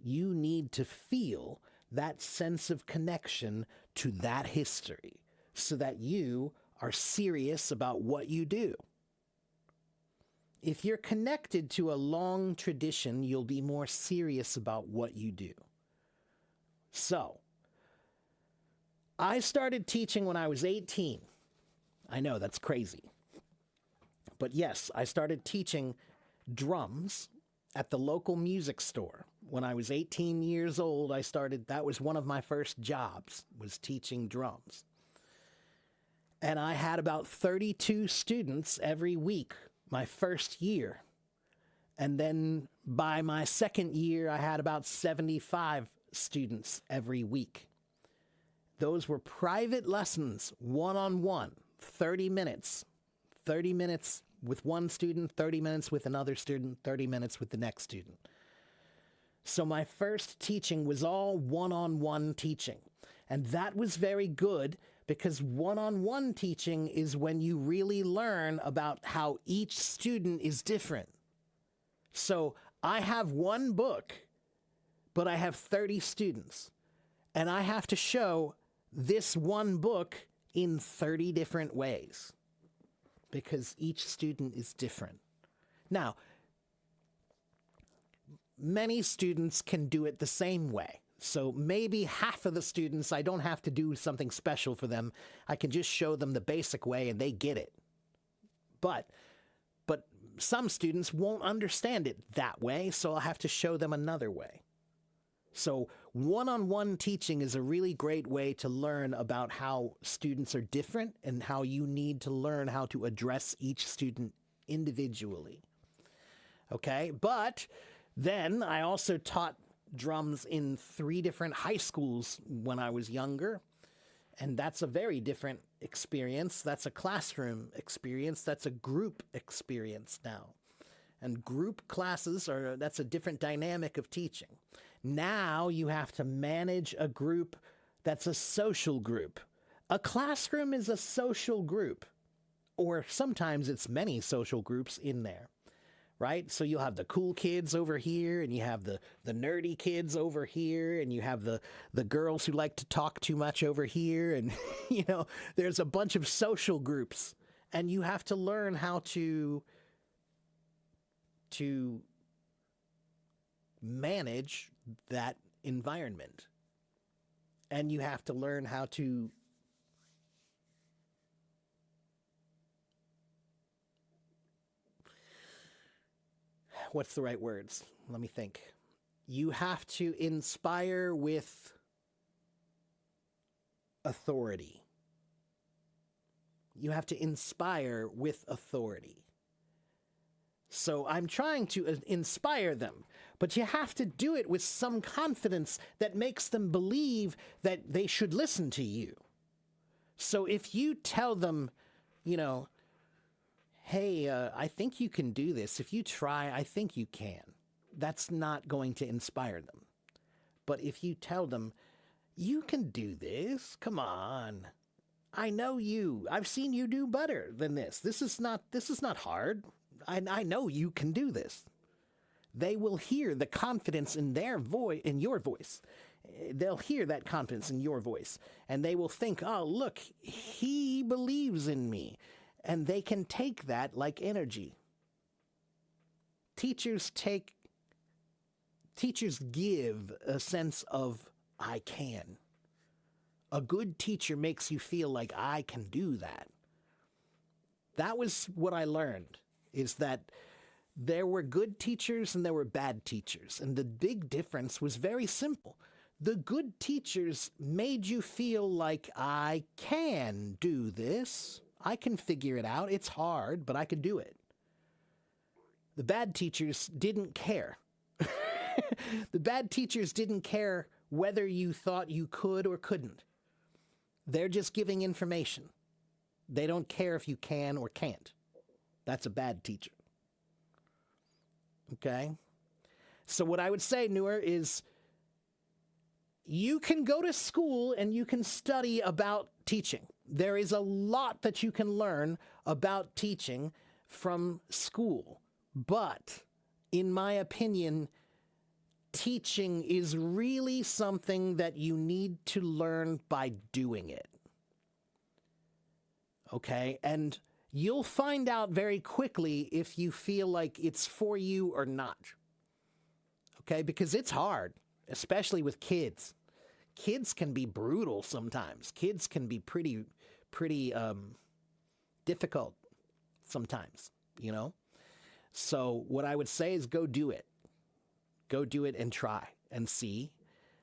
A: you need to feel that sense of connection to that history so that you are serious about what you do. If you're connected to a long tradition, you'll be more serious about what you do. So, I started teaching when I was 18. I know, that's crazy. But yes, I started teaching drums at the local music store. When I was 18 years old, that was one of my first jobs, was teaching drums. And I had about 32 students every week my first year. And then by my second year, I had about 75 students every week. Those were private lessons, one-on-one, 30 minutes. 30 minutes with one student, 30 minutes with another student, 30 minutes with the next student. So my first teaching was all one-on-one teaching. And that was very good because one-on-one teaching is when you really learn about how each student is different. So I have one book, but I have 30 students. And I have to show this one book in 30 different ways because each student is different. Now, many students can do it the same way. So maybe half of the students, I don't have to do something special for them. I can just show them the basic way and they get it. But some students won't understand it that way, so I'll have to show them another way. So one-on-one teaching is a really great way to learn about how students are different and how you need to learn how to address each student individually. Okay, but then I also taught drums in 3 different high schools when I was younger, and that's a very different experience. That's a classroom experience. That's a group experience now. And group classes that's a different dynamic of teaching. Now you have to manage a group that's a social group. A classroom is a social group, or sometimes it's many social groups in there, right? So you'll have the cool kids over here, and you have the nerdy kids over here, and you have the girls who like to talk too much over here, and there's a bunch of social groups, and you have to learn how to manage that environment. And you have to learn how to what's the right words? Let me think. You have to inspire with authority. You have to inspire with authority. So I'm trying to inspire them, but you have to do it with some confidence that makes them believe that they should listen to you. So if you tell them, hey, I think you can do this. If you try, I think you can. That's not going to inspire them. But if you tell them, you can do this, come on. I know you. I've seen you do better than this. This is not hard. I know you can do this. They will hear the confidence in in your voice. They'll hear that confidence in your voice. And they will think, oh, look, he believes in me. And they can take that like energy. Teachers give a sense of, I can. A good teacher makes you feel like I can do that. That was what I learned, is that there were good teachers and there were bad teachers. And the big difference was very simple. The good teachers made you feel like I can do this. I can figure it out. It's hard, but I can do it. The bad teachers didn't care. The bad teachers didn't care whether you thought you could or couldn't. They're just giving information. They don't care if you can or can't. That's a bad teacher. Okay? So what I would say, Noor, is you can go to school and you can study about teaching. There is a lot that you can learn about teaching from school. But, in my opinion, teaching is really something that you need to learn by doing it. Okay? And you'll find out very quickly if you feel like it's for you or not. Okay? Because it's hard, especially with kids. Kids can be brutal sometimes. Kids can be pretty difficult sometimes, So what I would say is go do it. Go do it and try and see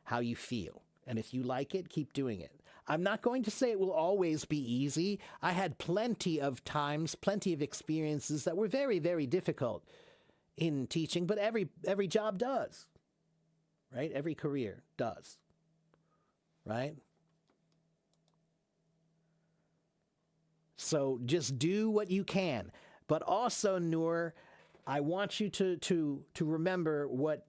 A: how you feel. And if you like it, keep doing it. I'm not going to say it will always be easy. I had plenty of times, plenty of experiences that were very, very difficult in teaching, but every job does, right? Every career does, right? So just do what you can. But also, Noor, I want you to remember what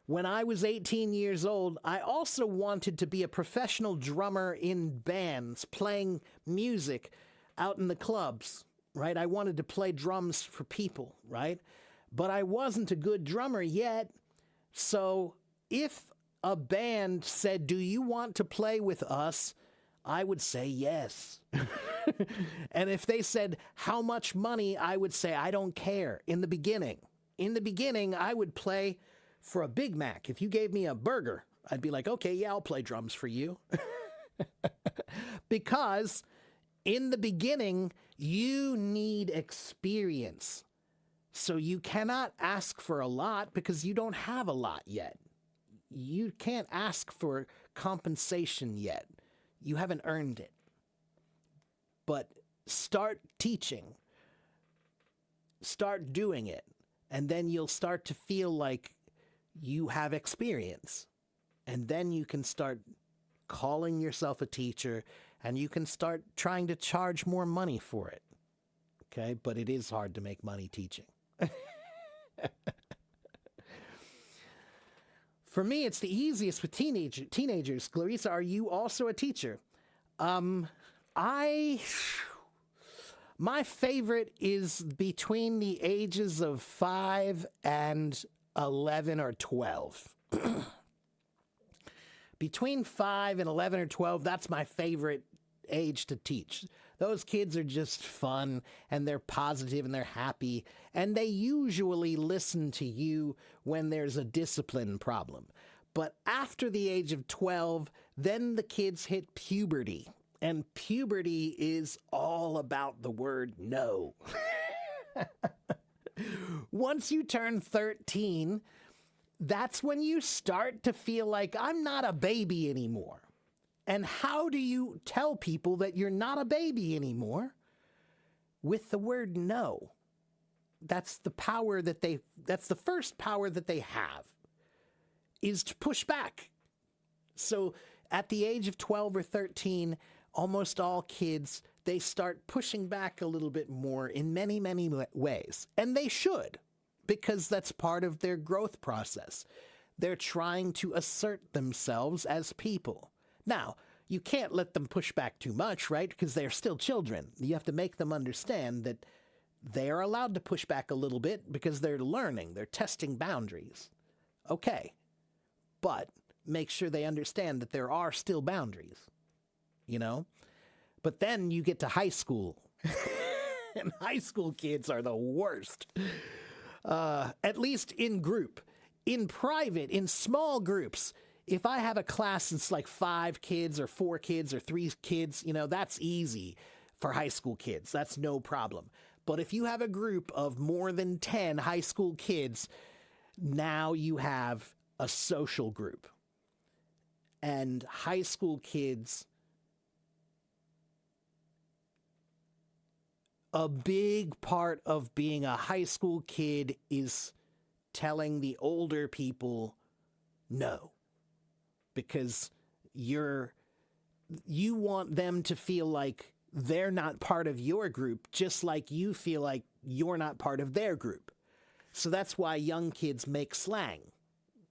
A: When I was 18 years old, I also wanted to be a professional drummer in bands, playing music out in the clubs, right? I wanted to play drums for people, right? But I wasn't a good drummer yet. So if a band said, "Do you want to play with us?" I would say yes. And if they said, "How much money?" I would say, "I don't care." In the beginning. In the beginning, I would play for a Big Mac. If you gave me a burger, I'd be like, "Okay, yeah, I'll play drums for you." Because in the beginning, you need experience. So you cannot ask for a lot because you don't have a lot yet. You can't ask for compensation yet. You haven't earned it. But start teaching. Start doing it. And then you'll start to feel like you have experience. And then you can start calling yourself a teacher, and you can start trying to charge more money for it. Okay? But it is hard to make money teaching. For me, it's the easiest with teenagers. Clarissa, are you also a teacher? My favorite is between the ages of 5 and 11 or 12. Between 5 and 11 or 12, that's my favorite age to teach. Those kids are just fun, and they're positive, and they're happy, and they usually listen to you when there's a discipline problem. But after the age of 12, then the kids hit puberty, and puberty is all about the word no. Once you turn 13, that's when you start to feel like, I'm not a baby anymore. And how do you tell people that you're not a baby anymore? With the word no. That's the first power that they have, is to push back. So at the age of 12 or 13, almost all kids, they start pushing back a little bit more in many, many ways. And they should, because that's part of their growth process. They're trying to assert themselves as people. Now, you can't let them push back too much, right? Because they're still children. You have to make them understand that they are allowed to push back a little bit because they're learning. They're testing boundaries. Okay. But make sure they understand that there are still boundaries, you know? But then you get to high school. And high school kids are the worst. At least in group. In private, in small groups, if I have a class that's like 5 kids or 4 kids or 3 kids, that's easy for high school kids. That's no problem. But if you have a group of more than 10 high school kids, now you have a social group. And high school kids, a big part of being a high school kid is telling the older people no. Because you want them to feel like they're not part of your group, just like you feel like you're not part of their group. So that's why young kids make slang.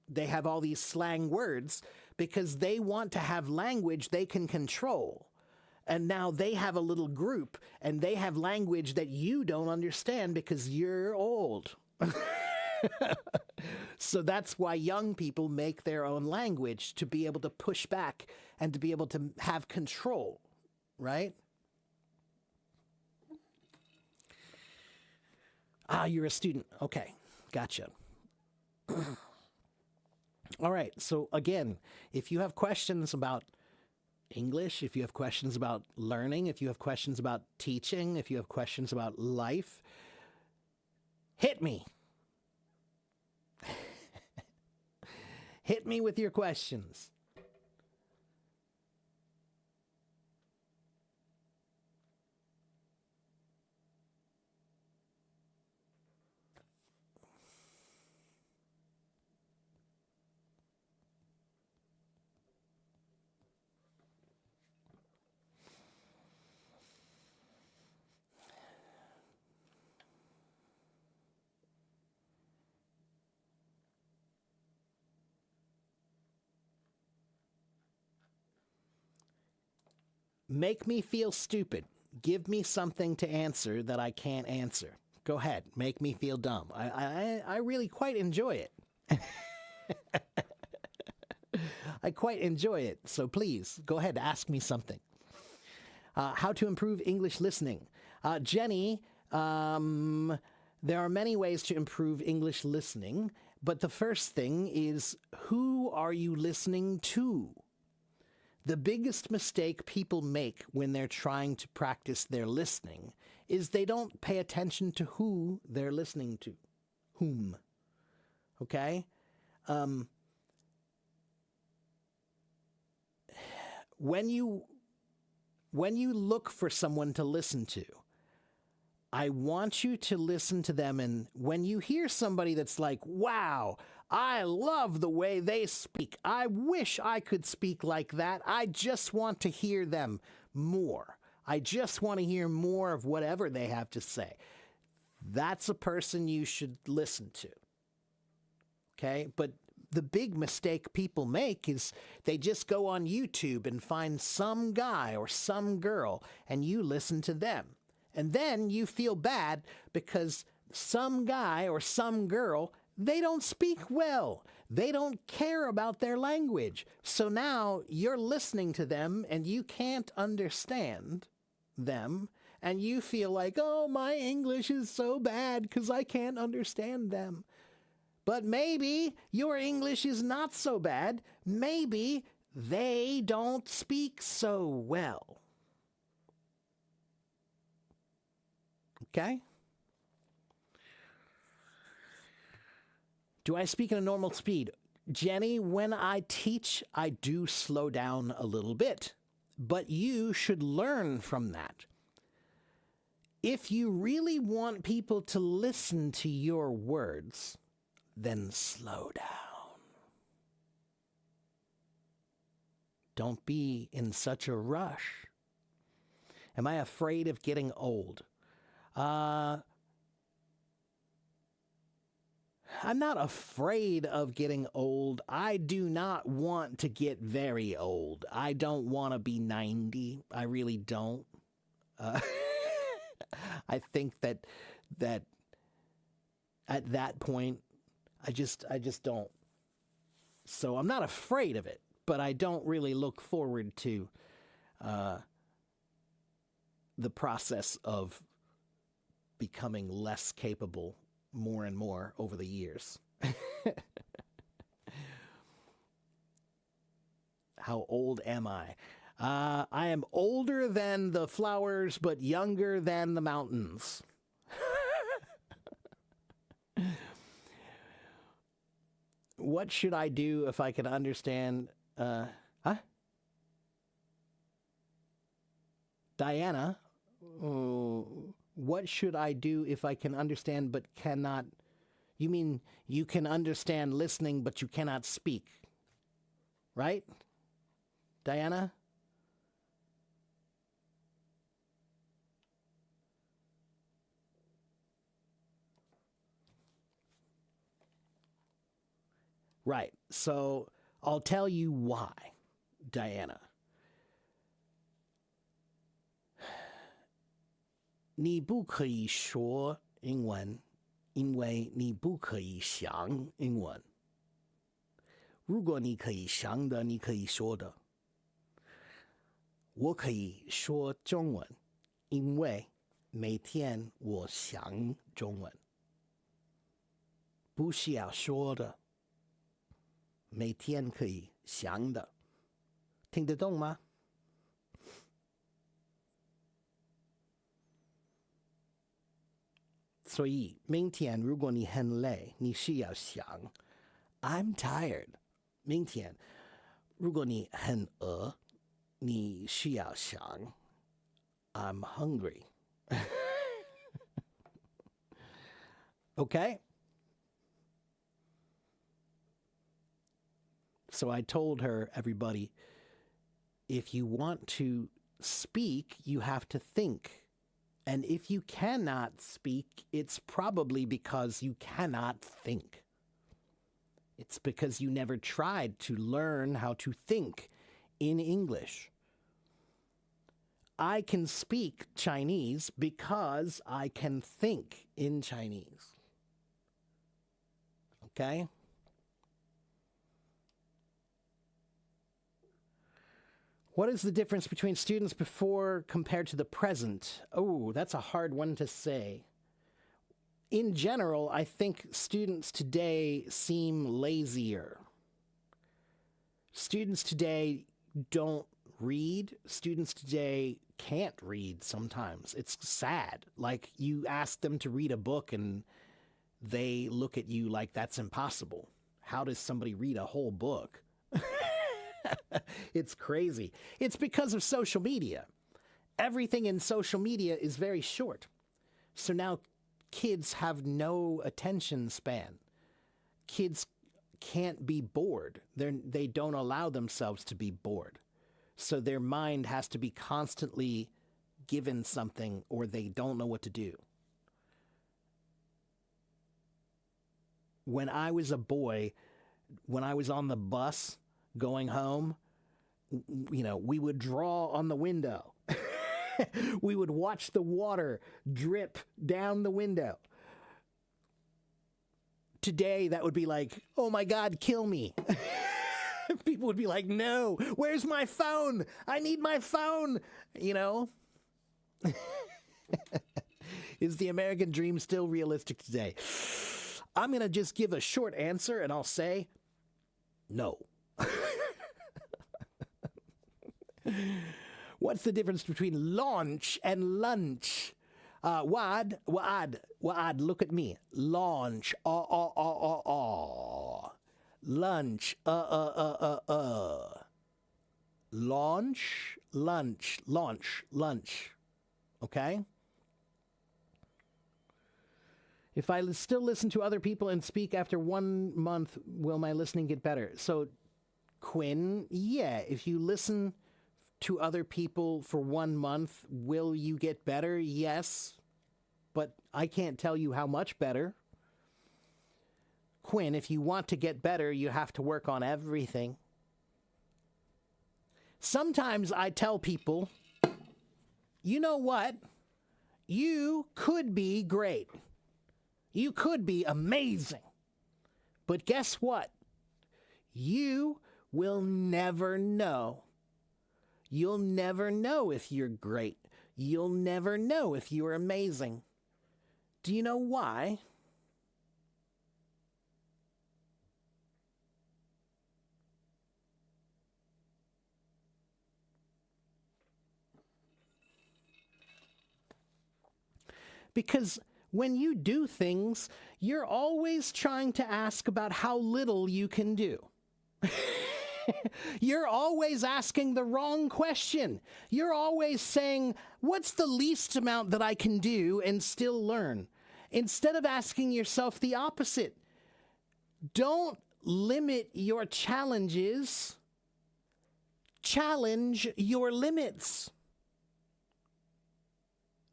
A: They have all these slang words because they want to have language they can control. And now they have a little group, and they have language that you don't understand because you're old. So that's why young people make their own language, to be able to push back and to be able to have control, right? Ah, you're a student. Okay, gotcha. All right, so again, if you have questions about English, if you have questions about learning, if you have questions about teaching, if you have questions about life, hit me. Hit me with your questions. Make me feel stupid. Give me something to answer that I can't answer. Go ahead. Make me feel dumb. I really quite enjoy it. I quite enjoy it. So please, go ahead. Ask me something. How to improve English listening. Jenny, there are many ways to improve English listening, but the first thing is, who are you listening to? The biggest mistake people make when they're trying to practice their listening is they don't pay attention to who they're listening to. Whom. Okay? When you look for someone to listen to, I want you to listen to them, and when you hear somebody that's like, wow, I love the way they speak. I wish I could speak like that. I just want to hear them more. I just want to hear more of whatever they have to say. That's a person you should listen to. Okay? But the big mistake people make is they just go on YouTube and find some guy or some girl, and you listen to them. And then you feel bad because some guy or some girl, they don't speak well. They don't care about their language. So now you're listening to them and you can't understand them. And you feel like, oh, my English is so bad because I can't understand them. But maybe your English is not so bad. Maybe they don't speak so well. Okay? Do I speak at a normal speed? Jenny, when I teach, I do slow down a little bit. But you should learn from that. If you really want people to listen to your words, then slow down. Don't be in such a rush. Am I afraid of getting old? I'm not afraid of getting old. I do not want to get very old. I don't want to be 90. I really don't. I think that at that point, I just don't. So I'm not afraid of it, but I don't really look forward to the process of becoming less capable more and more over the years. How old am I? I am older than the flowers, but younger than the mountains. What should I do if I can understand? Diana? What should I do if I can understand but cannot? You mean you can understand listening but you cannot speak, right? Diana? Right. So I'll tell you why, Diana. 你不可以说英文，因为你不可以想英文。如果你可以想的，你可以说的。我可以说中文，因为每天我想中文。不需要说的，每天可以想的。听得懂吗？所以明天如果你很累，你需要想 I'm tired。明天如果你很饿，你需要想 I'm hungry。Okay? So I told her, everybody, if you want to speak, you have to think. And if you cannot speak, it's probably because you cannot think. It's because you never tried to learn how to think in English. I can speak Chinese because I can think in Chinese. Okay? What is the difference between students before compared to the present? Oh, that's a hard one to say. In general, I think students today seem lazier. Students today don't read. Students today can't read sometimes. It's sad. Like, you ask them to read a book and they look at you like that's impossible. How does somebody read a whole book? It's crazy. It's because of social media. Everything in social media is very short. So now kids have no attention span. Kids can't be bored. They don't allow themselves to be bored. So their mind has to be constantly given something or they don't know what to do. When I was a boy, when I was on the bus going home, we would draw on the window. We would watch the water drip down the window. Today, that would be like, oh my God, kill me. People would be like, no, where's my phone? I need my phone. Is the American dream still realistic today? I'm going to just give a short answer and I'll say no. What's the difference between launch and lunch? Wad, look at me. Launch, lunch, Launch. Okay? If I still listen to other people and speak after 1 month, will my listening get better? So, Quinn, yeah, if you listen to other people for 1 month, will you get better? Yes, but I can't tell you how much better. Quinn, if you want to get better, you have to work on everything. Sometimes I tell people, you know what? You could be great. You could be amazing. But guess what? You will never know. You'll never know if you're great. You'll never know if you're amazing. Do you know why? Because when you do things, you're always trying to ask about how little you can do. You're always asking the wrong question. You're always saying, what's the least amount that I can do and still learn? Instead of asking yourself the opposite. Don't limit your challenges. Challenge your limits.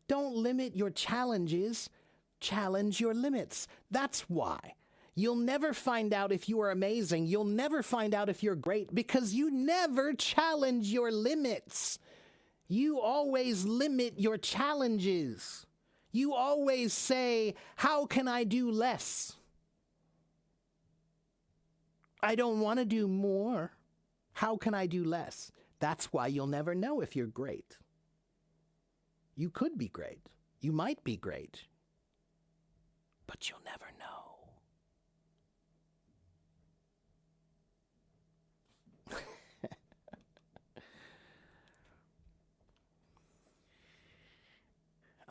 A: Don't limit your challenges. Challenge your limits. That's why. You'll never find out if you are amazing. You'll never find out if you're great because you never challenge your limits. You always limit your challenges. You always say, how can I do less? I don't want to do more. How can I do less? That's why you'll never know if you're great. You could be great. You might be great. But you'll never know.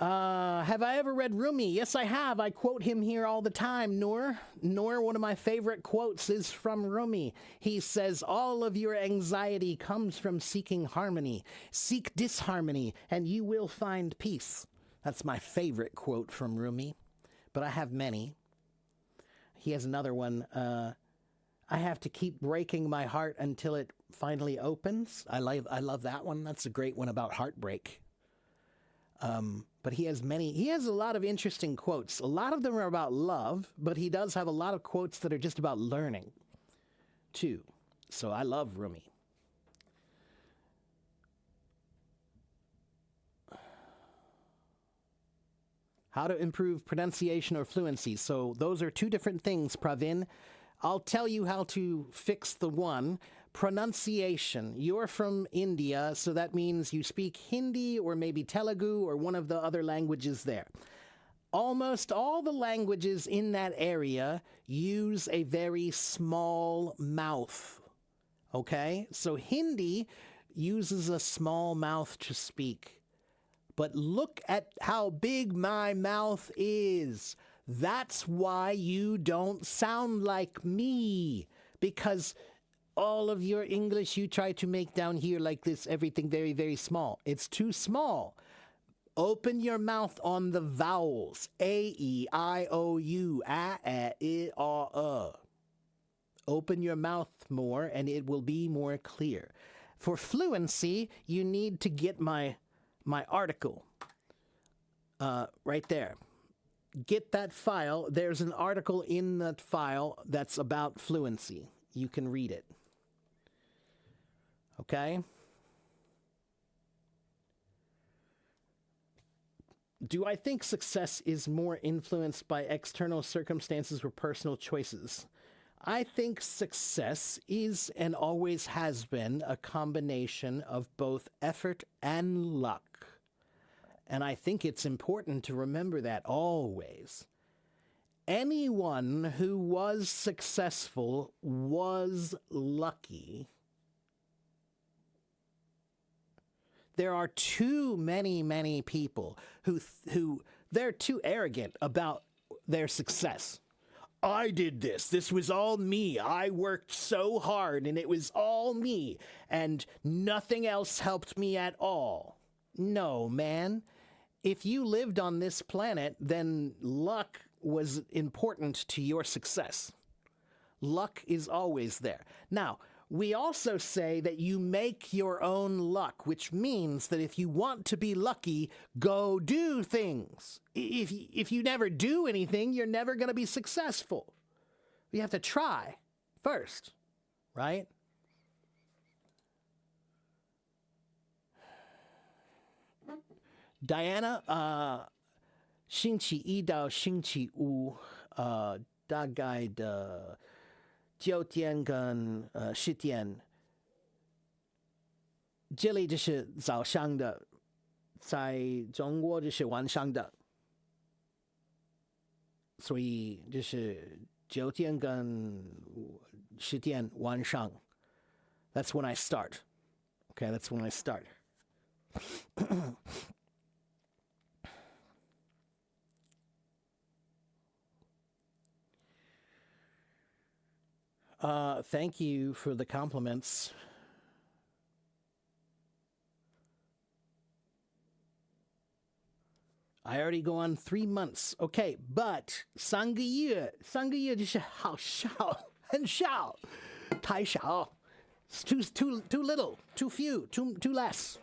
A: Have I ever read Rumi? Yes, I have. I quote him here all the time, Noor. Noor, one of my favorite quotes is from Rumi. He says, all of your anxiety comes from seeking harmony. Seek disharmony, and you will find peace. That's my favorite quote from Rumi, but I have many. He has another one. I have to keep breaking my heart until it finally opens. I love that one. That's a great one about heartbreak. But he has a lot of interesting quotes. A lot of them are about love, but he does have a lot of quotes that are just about learning, too. So I love Rumi. How to improve pronunciation or fluency. So those are two different things, Pravin. I'll tell you how to fix the one. Pronunciation. You're from India, so that means you speak Hindi or maybe Telugu or one of the other languages there. Almost all the languages in that area use a very small mouth. Okay? So Hindi uses a small mouth to speak. But look at how big my mouth is. That's why you don't sound like me. Because all of your English you try to make down here like this, everything very, very small. It's too small. Open your mouth on the vowels. A, E, I, O, U, A, E, I, O. Open your mouth more and it will be more clear. For fluency, you need to get my article right there. Get that file. There's an article in that file that's about fluency. You can read it. Okay? Do I think success is more influenced by external circumstances or personal choices? I think success is and always has been a combination of both effort and luck. And I think it's important to remember that always. Anyone who was successful was lucky. There are too many people who they're too arrogant about their success. I did this. This was all me. I worked so hard and it was all me. And nothing else helped me at all. No, man. If you lived on this planet, then luck was important to your success. Luck is always there. Now, we also say that you make your own luck, which means that if you want to be lucky, go do things. If you never do anything, you're never going to be successful. You have to try first, right? Diana, 星期一到星期五，大概的9点跟10点，这里就是早上的，在中国就是晚上的，所以就是9点跟10点晚上。That's when I start. Okay, that's when I start. Thank you for the compliments. I already go on 3 months. Okay, but 3个月就是好少，很少，太少。It's too little, too few, too less.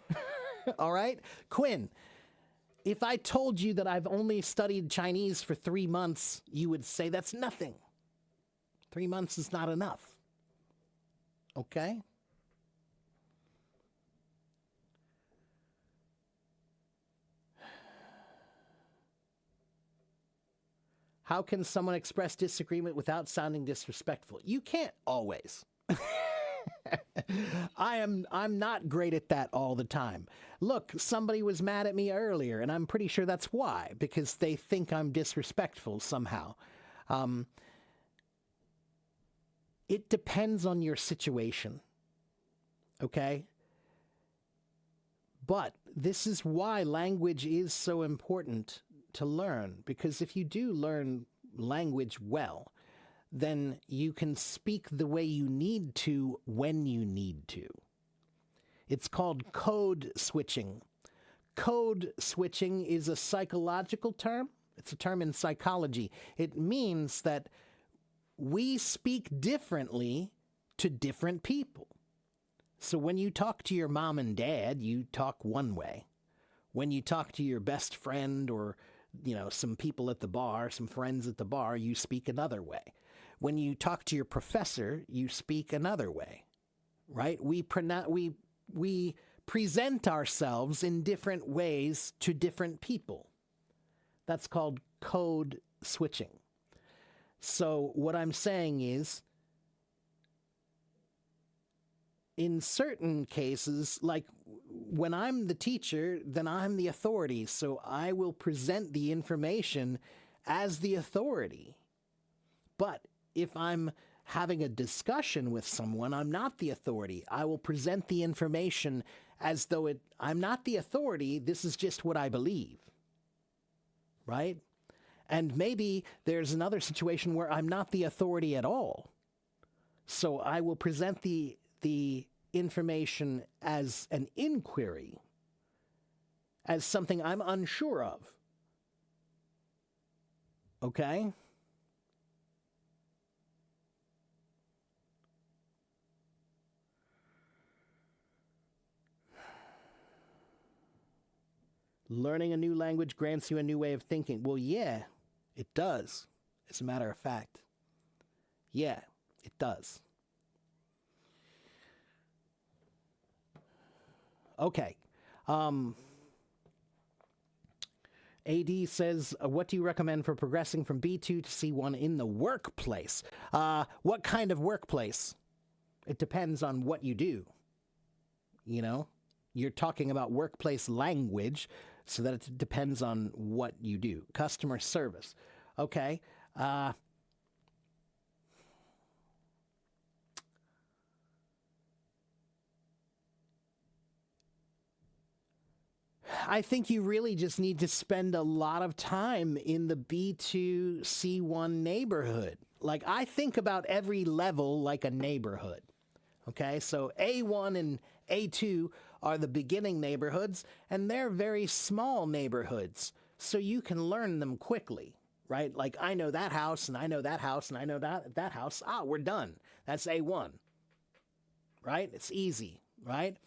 A: All right? Quinn, if I told you that I've only studied Chinese for 3 months, you would say that's nothing. 3 months is not enough. Okay? How can someone express disagreement without sounding disrespectful? You can't always. I'm not great at that all the time. Look, somebody was mad at me earlier, and I'm pretty sure that's why, because they think I'm disrespectful somehow. It depends on your situation, okay? But this is why language is so important to learn, because if you do learn language well, then you can speak the way you need to when you need to. It's called code switching. Code switching is a psychological term. It's a term in psychology. It means that we speak differently to different people. So when you talk to your mom and dad, you talk one way. When you talk to your best friend or, some people at the bar, some friends at the bar, you speak another way. When you talk to your professor, you speak another way, right? We present ourselves in different ways to different people. That's called code switching. So what I'm saying is, in certain cases, like when I'm the teacher, then I'm the authority. So I will present the information as the authority. But if I'm having a discussion with someone, I'm not the authority. I will present the information as though I'm not the authority. This is just what I believe. Right? And maybe there's another situation where I'm not the authority at all. So I will present the information as an inquiry, as something I'm unsure of. Okay? Learning a new language grants you a new way of thinking. Well, yeah, it does, as a matter of fact. Yeah, it does. Okay. AD says, what do you recommend for progressing from B2 to C1 in the workplace? What kind of workplace? It depends on what you do. You know? You're talking about workplace language, so that it depends on what you do. Customer service. Okay. I think you really just need to spend a lot of time in the B2 C1 neighborhood. Like, I think about every level like a neighborhood. Okay, so A1 and A2 are the beginning neighborhoods, and they're very small neighborhoods, so you can learn them quickly, right? Like, I know that house, and I know that house, and I know that house. Ah, we're done. That's A1, right? It's easy, right?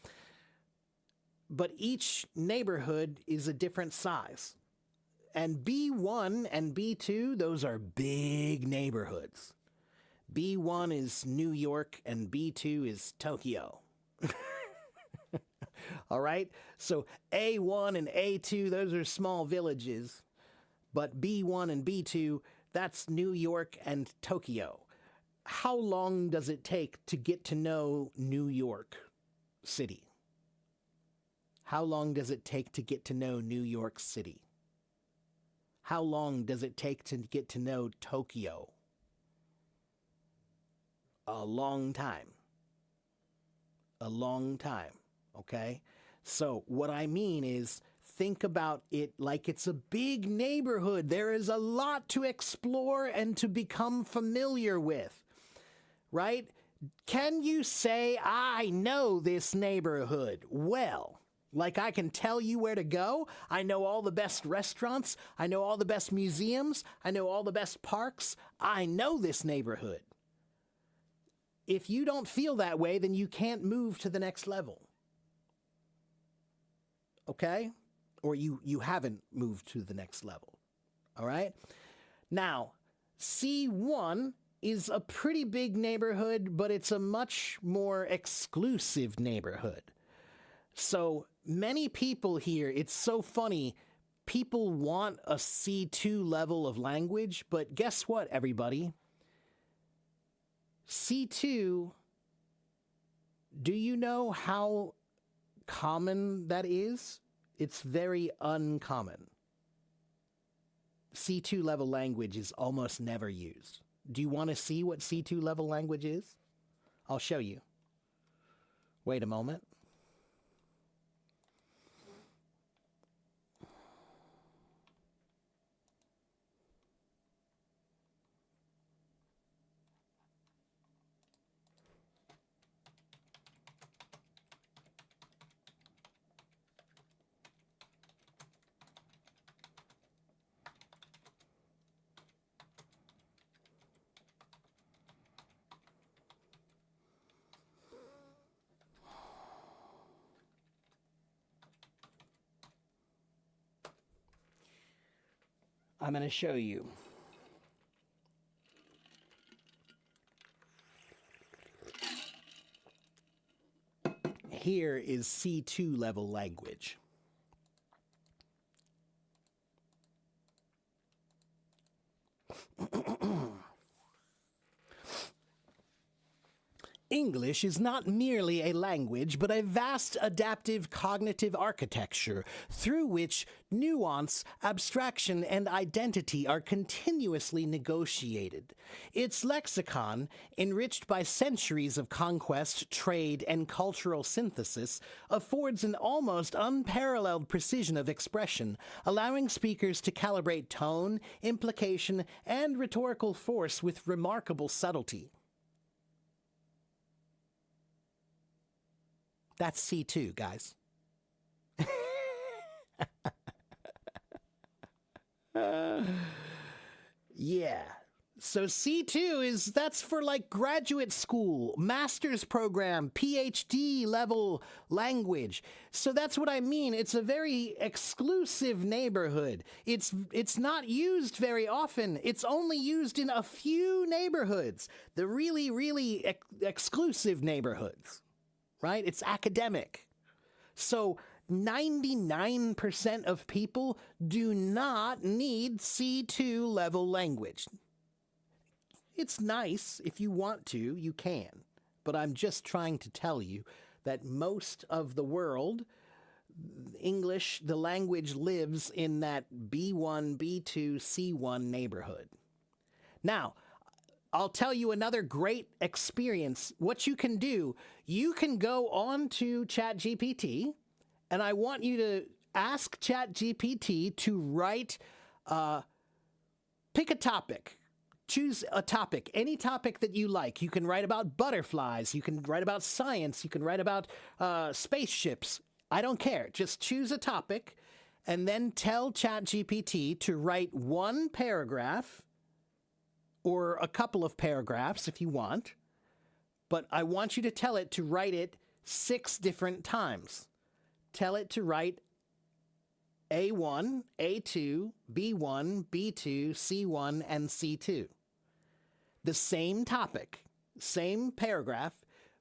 A: But each neighborhood is a different size. And B1 and B2, those are big neighborhoods. B1 is New York and B2 is Tokyo. All right? So A1 and A2, those are small villages. But B1 and B2, that's New York and Tokyo. How long does it take to get to know New York City? How long does it take to get to know New York City? How long does it take to get to know Tokyo? A long time. A long time, okay? So what I mean is, think about it like it's a big neighborhood. There is a lot to explore and to become familiar with, right? Can you say, I know this neighborhood well? Like, I can tell you where to go. I know all the best restaurants. I know all the best museums. I know all the best parks. I know this neighborhood. If you don't feel that way, then you can't move to the next level. Okay? Or you haven't moved to the next level. All right? Now, C1 is a pretty big neighborhood, but it's a much more exclusive neighborhood. So many people here, it's so funny, people want a C2 level of language, but guess what, everybody? C2, do you know how common that is? It's very uncommon. C2 level language is almost never used. Do you want to see what C2 level language is? I'll show you. Wait a moment. I'm going to show you. Here is C2 level language. English is not merely a language, but a vast adaptive cognitive architecture through which nuance, abstraction, and identity are continuously negotiated. Its lexicon, enriched by centuries of conquest, trade, and cultural synthesis, affords an almost unparalleled precision of expression, allowing speakers to calibrate tone, implication, and rhetorical force with remarkable subtlety. That's C2, guys. Yeah. So C2 that's for like graduate school, master's program, PhD level language. So that's what I mean. It's a very exclusive neighborhood. It's not used very often. It's only used in a few neighborhoods, the really, really exclusive neighborhoods, right? It's academic. So 99% of people do not need C2 level language. It's nice. If you want to, you can. But I'm just trying to tell you that most of the world, English, the language, lives in that B1, B2, C1 neighborhood. Now, I'll tell you another great experience. What you can do, you can go on to ChatGPT, and I want you to ask ChatGPT to write, pick a topic. Choose a topic, any topic that you like. You can write about butterflies. You can write about science. You can write about spaceships. I don't care. Just choose a topic and then tell ChatGPT to write one paragraph or a couple of paragraphs if you want. But I want you to tell it to write it 6 different times. Tell it to write A1, A2, B1, B2, C1, and C2. The same topic, same paragraph,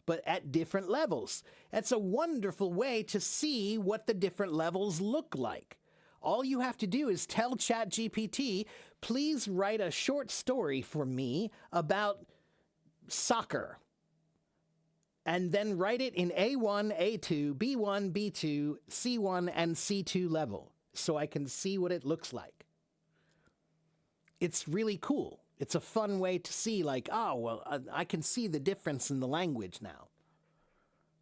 A: but at different levels. That's a wonderful way to see what the different levels look like. All you have to do is tell ChatGPT, please write a short story for me about soccer. And then write it in A1, A2, B1, B2, C1, and C2 level so I can see what it looks like. It's really cool. It's a fun way to see, like, oh, well, I can see the difference in the language now.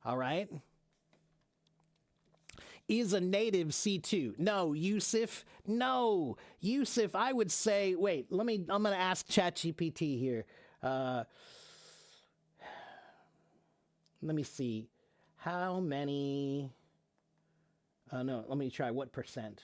A: All right? Is a native C2? No. Yusuf? No. Yusuf, I would say, wait, I'm going to ask ChatGPT here. Let me see. How many, no, let me try. What percent?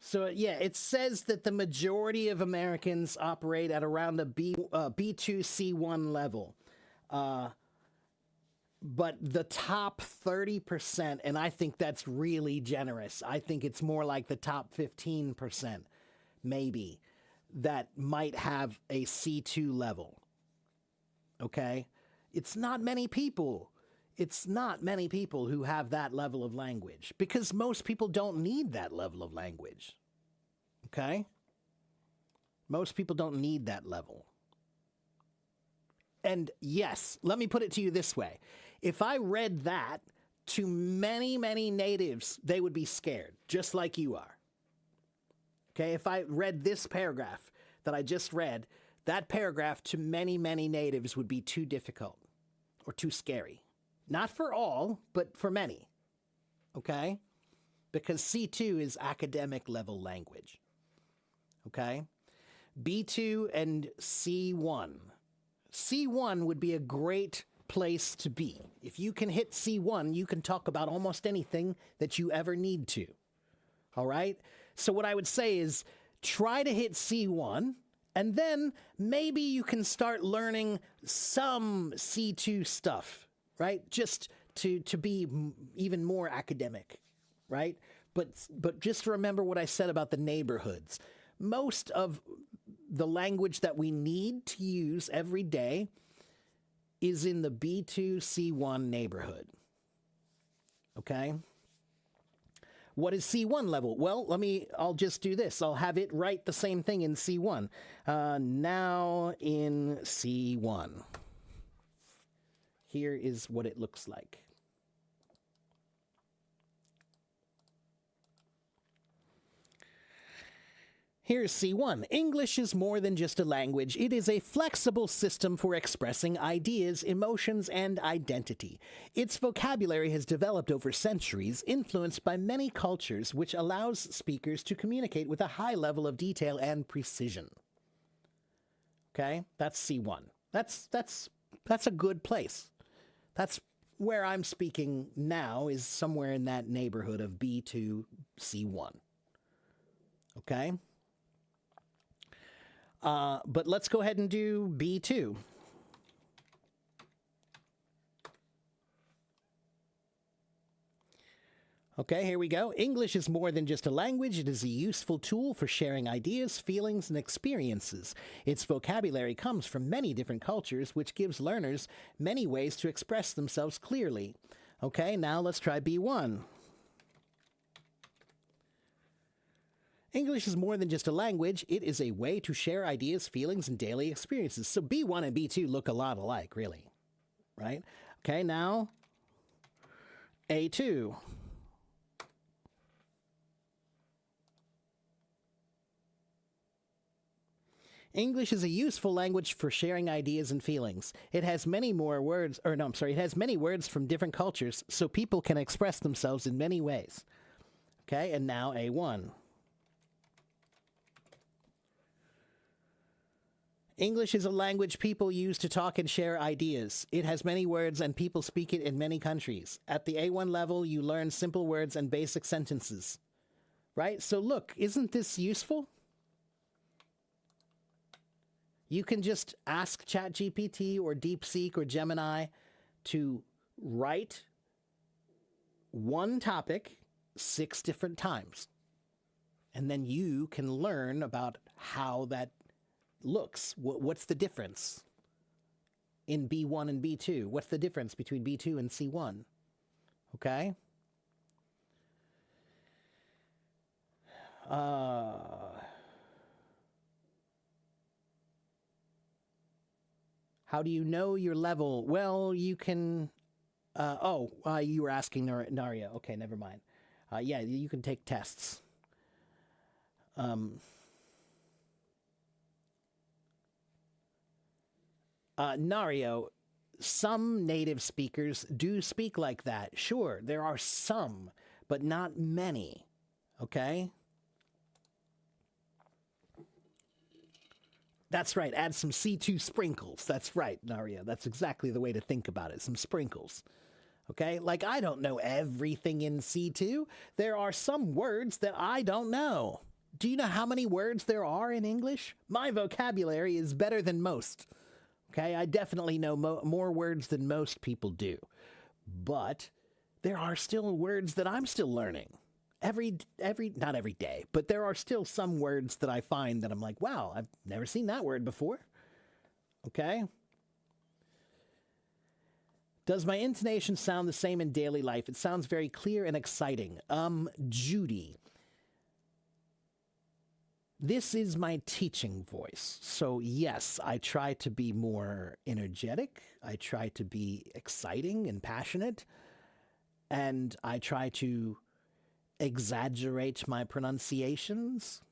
A: So, yeah, it says that the majority of Americans operate at around a B2, C1 level. But the top 30%, and I think that's really generous. I think it's more like the top 15%, maybe, that might have a C2 level. Okay? It's not many people. It's not many people who have that level of language because most people don't need that level of language. Okay? Most people don't need that level. And yes, let me put it to you this way. If I read that to many, many natives, they would be scared, just like you are. Okay? If I read this paragraph that I just read, that paragraph to many, many natives would be too difficult or too scary. Not for all, but for many. Okay? Because C2 is academic level language. Okay? B2 and C1. C1 would be a great place to be. If you can hit C1, you can talk about almost anything that you ever need to. All right? So what I would say is try to hit C1, and then maybe you can start learning some C2 stuff, right? Just to be even more academic, right? But just remember what I said about the neighborhoods. Most of the language that we need to use every day is in the B2, C1 neighborhood. Okay? What is C1 level? Well, I'll just do this. I'll have it write the same thing in C1. Now in C1. Here is what it looks like. Here's C1. English is more than just a language. It is a flexible system for expressing ideas, emotions, and identity. Its vocabulary has developed over centuries, influenced by many cultures, which allows speakers to communicate with a high level of detail and precision. Okay? That's C1. That's a good place. That's where I'm speaking now, is somewhere in that neighborhood of B2, C1. Okay? But let's go ahead and do B2. Okay, here we go. English is more than just a language. It is a useful tool for sharing ideas, feelings, and experiences. Its vocabulary comes from many different cultures, which gives learners many ways to express themselves clearly. Okay, now let's try B1. English is more than just a language. It is a way to share ideas, feelings, and daily experiences. So B1 and B2 look a lot alike, really. Right? Okay, now A2. English is a useful language for sharing ideas and feelings. It has many words from different cultures, so people can express themselves in many ways. Okay, and now A1. English is a language people use to talk and share ideas. It has many words and people speak it in many countries. At the A1 level, you learn simple words and basic sentences. Right? So look, isn't this useful? You can just ask ChatGPT or DeepSeek or Gemini to write one topic 6 different times. And then you can learn about how that looks. What's the difference in B1 and B2? What's the difference between B2 and C1? Okay? How do you know your level? Well, you can... you were asking Naria. Okay, never mind. Yeah, you can take tests. Nario, some native speakers do speak like that. Sure, there are some, but not many. Okay? That's right, add some C2 sprinkles. That's right, Nario. That's exactly the way to think about it, some sprinkles. Okay? Like, I don't know everything in C2. There are some words that I don't know. Do you know how many words there are in English? My vocabulary is better than most. Okay, I definitely know more words than most people do. But there are still words that I'm still learning. Not every day, but there are still some words that I find that I'm like, wow, I've never seen that word before. Okay? Does my intonation sound the same in daily life? It sounds very clear and exciting. Judy. This is my teaching voice. So yes, I try to be more energetic. I try to be exciting and passionate. And I try to exaggerate my pronunciations.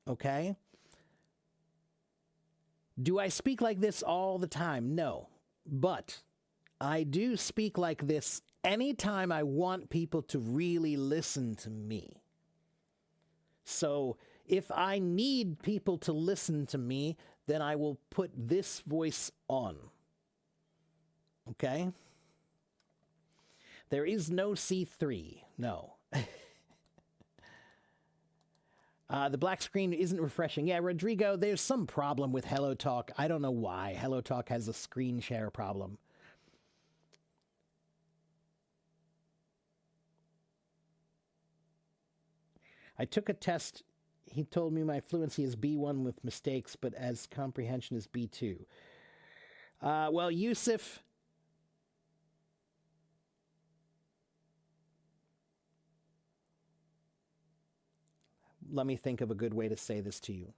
A: Okay? Do I speak like this all the time? No. But I do speak like this anytime I want people to really listen to me. So if I need people to listen to me, then I will put this voice on. Okay? There is no C3. No. The black screen isn't refreshing. Yeah, Rodrigo, there's some problem with HelloTalk. I don't know why. HelloTalk has a screen share problem. I took a test. He told me my fluency is B1 with mistakes, but as comprehension is B2. Well, Yusuf, let me think of a good way to say this to you.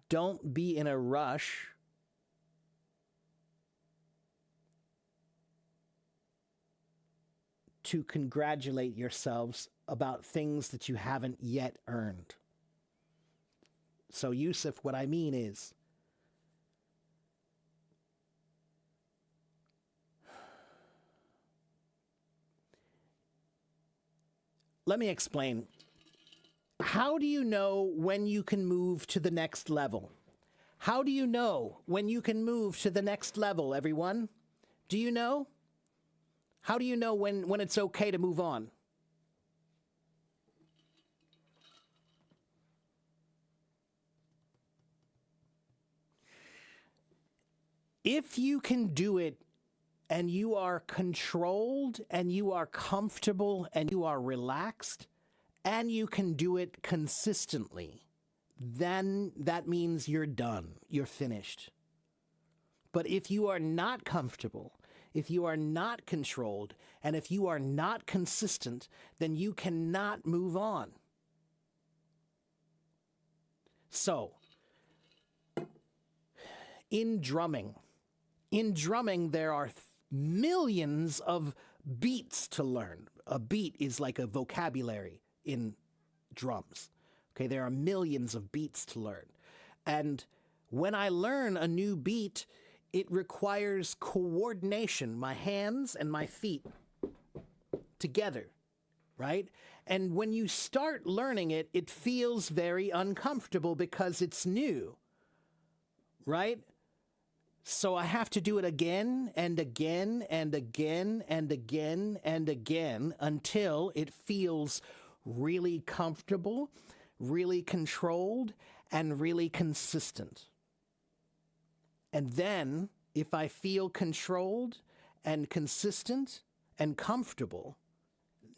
A: Don't be in a rush to congratulate yourselves about things that you haven't yet earned. So, Yusuf, what I mean is, let me explain. How do you know when you can move to the next level? How do you know when you can move to the next level, everyone? Do you know? How do you know when it's okay to move on? If you can do it and you are controlled and you are comfortable and you are relaxed and you can do it consistently, then that means you're done. You're finished. But if you are not comfortable, if you are not controlled, and if you are not consistent, then you cannot move on. So, in drumming, there are millions of beats to learn. A beat is like a vocabulary in drums. Okay, there are millions of beats to learn. And when I learn a new beat, it requires coordination, my hands and my feet together, right? And when you start learning it, it feels very uncomfortable because it's new, right? So I have to do it again and again and again and again and again until it feels really comfortable, really controlled, and really consistent. And then, if I feel controlled and consistent and comfortable,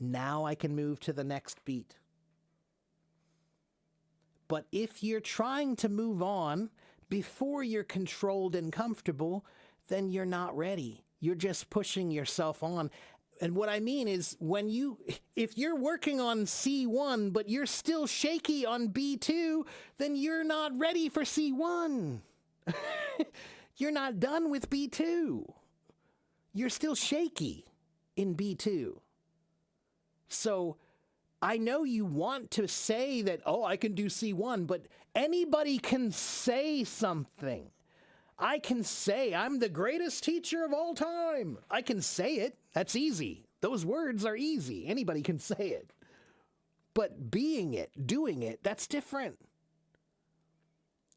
A: now I can move to the next beat. But if you're trying to move on before you're controlled and comfortable, then you're not ready. You're just pushing yourself on. And what I mean is, if you're working on C1, but you're still shaky on B2, then you're not ready for C1. You're not done with B2. You're still shaky in B2. So I know you want to say that, oh, I can do C1, but anybody can say something. I can say I'm the greatest teacher of all time. I can say it. That's easy. Those words are easy. Anybody can say it. But being it, doing it, that's different.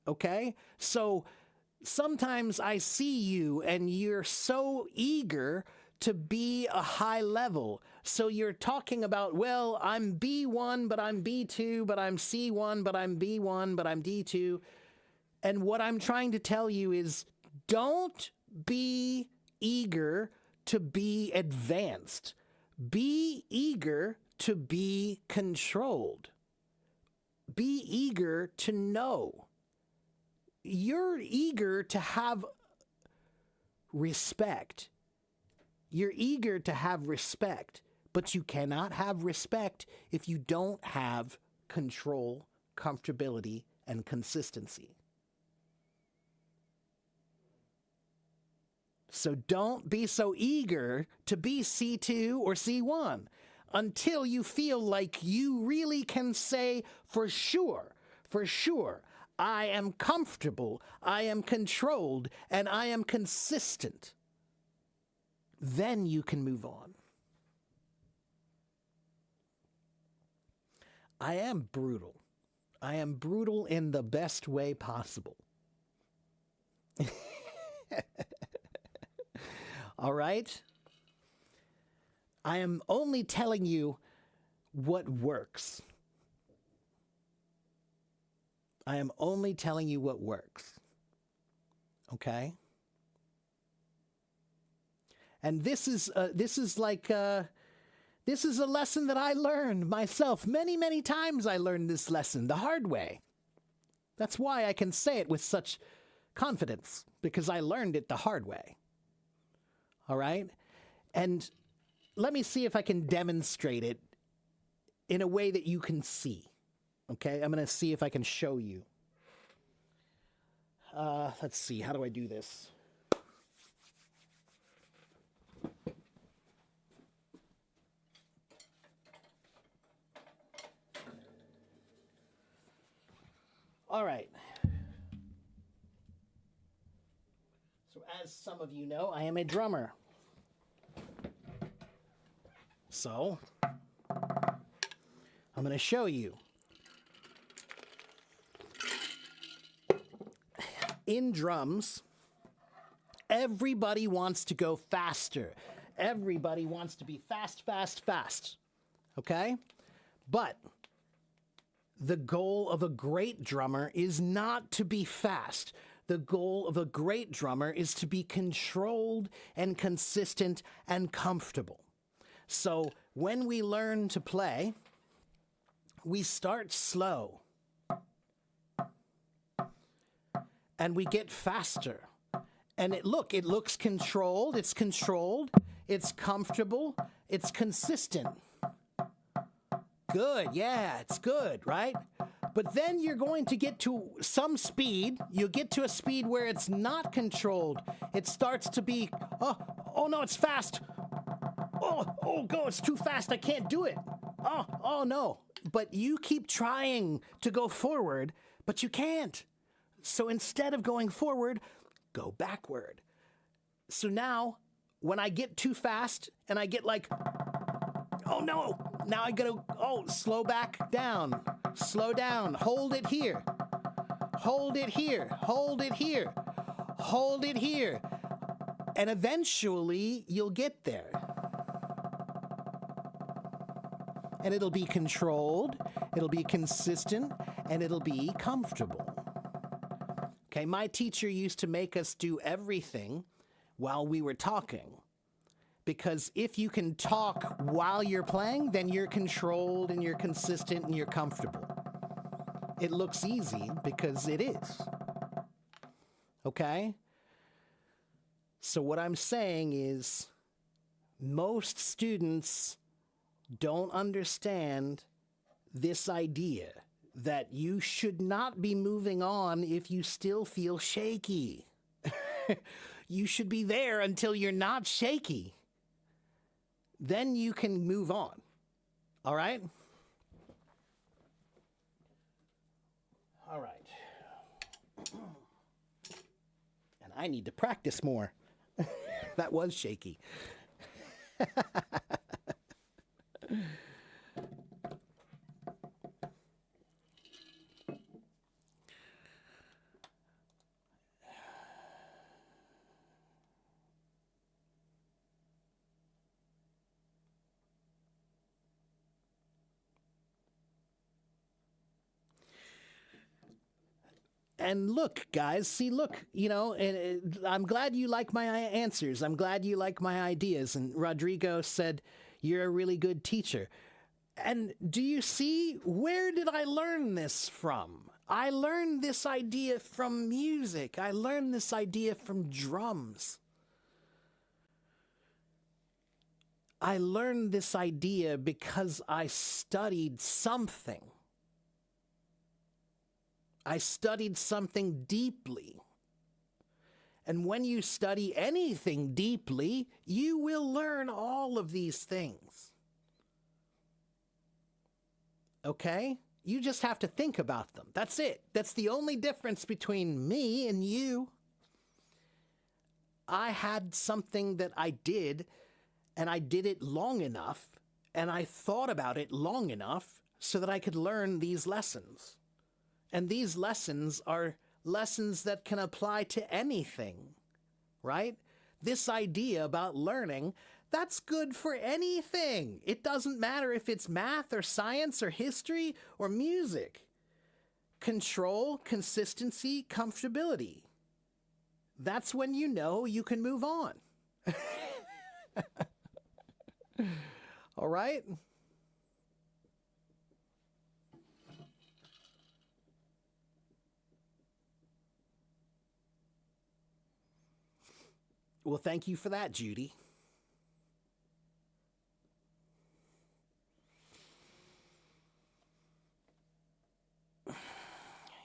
A: Okay? So sometimes I see you and you're so eager to be a high level. So you're talking about, well, I'm B1, but I'm B2, but I'm C1, but I'm B1, but I'm D2. And what I'm trying to tell you is, don't be eager to be advanced. Be eager to be controlled. Be eager to know. You're eager to have respect. You're eager to have respect, but you cannot have respect if you don't have control, comfortability, and consistency. So don't be so eager to be C2 or C1 until you feel like you really can say for sure, I am comfortable, I am controlled, and I am consistent. Then you can move on. I am brutal. I am brutal in the best way possible. All right? I am only telling you what works. I am only telling you what works. Okay? And this is like this is a lesson that I learned myself. Many, many times I learned this lesson the hard way. That's why I can say it with such confidence, because I learned it the hard way. All right? And let me see if I can demonstrate it in a way that you can see. Okay? I'm going to see if I can show you. Let's see. How do I do this? All right. So as some of you know, I am a drummer. So I'm going to show you. In drums, everybody wants to go faster. Everybody wants to be fast, fast, fast. Okay? But the goal of a great drummer is not to be fast. The goal of a great drummer is to be controlled and consistent and comfortable. So when we learn to play, we start slow. And we get faster. And it looks controlled, it's comfortable, it's consistent. Good, yeah, it's good, right? But then you're going to get to some speed. You'll get to a speed where it's not controlled. It starts to be, oh no, it's fast. Oh, go, it's too fast, I can't do it. Oh no. But you keep trying to go forward, but you can't. So instead of going forward, go backward. So now, when I get too fast and I get like, oh no, now I gotta, slow back down, slow down, hold it here, hold it here, hold it here, hold it here. And eventually you'll get there. And it'll be controlled, it'll be consistent, and it'll be comfortable. Okay, my teacher used to make us do everything while we were talking. Because if you can talk while you're playing, then you're controlled and you're consistent and you're comfortable. It looks easy because it is. Okay? So what I'm saying is most students don't understand this idea that you should not be moving on if you still feel shaky. You should be there until you're not shaky. Then you can move on. All right? All right. And I need to practice more. That was shaky. And look, guys, I'm glad you like my answers. I'm glad you like my ideas. And Rodrigo said, you're a really good teacher. And do you see, where did I learn this from? I learned this idea from music. I learned this idea from drums. I learned this idea because I studied something. I studied something deeply. And when you study anything deeply, you will learn all of these things. Okay? You just have to think about them. That's it. That's the only difference between me and you. I had something that I did, and I did it long enough, and I thought about it long enough, so that I could learn these lessons. And these lessons are lessons that can apply to anything, right? This idea about learning, that's good for anything. It doesn't matter if it's math or science or history or music. Control, consistency, comfortability. That's when you know you can move on. All right? Well, thank you for that, Judy.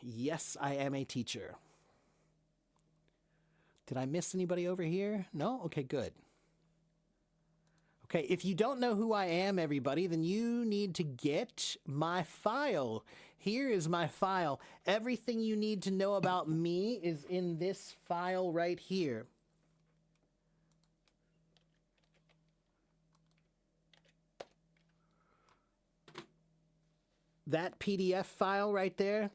A: Yes, I am a teacher. Did I miss anybody over here? No? Okay, good. Okay, if you don't know who I am, everybody, then you need to get my file. Here is my file. Everything you need to know about me is in this file right here. That PDF file right there.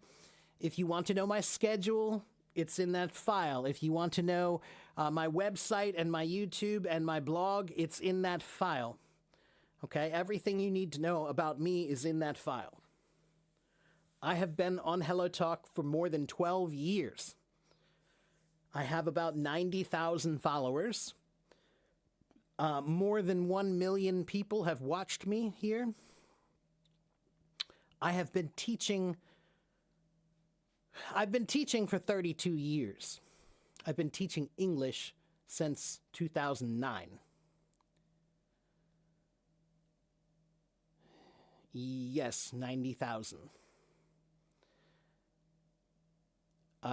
A: If you want to know my schedule, it's in that file. If you want to know my website and my YouTube and my blog, it's in that file. Okay, everything you need to know about me is in that file. I have been on Hello Talk for more than 12 years. I have about 90,000 followers. More than 1 million people have watched me here. I've been teaching for 32 years. I've been teaching English since 2009. Yes, 90,000.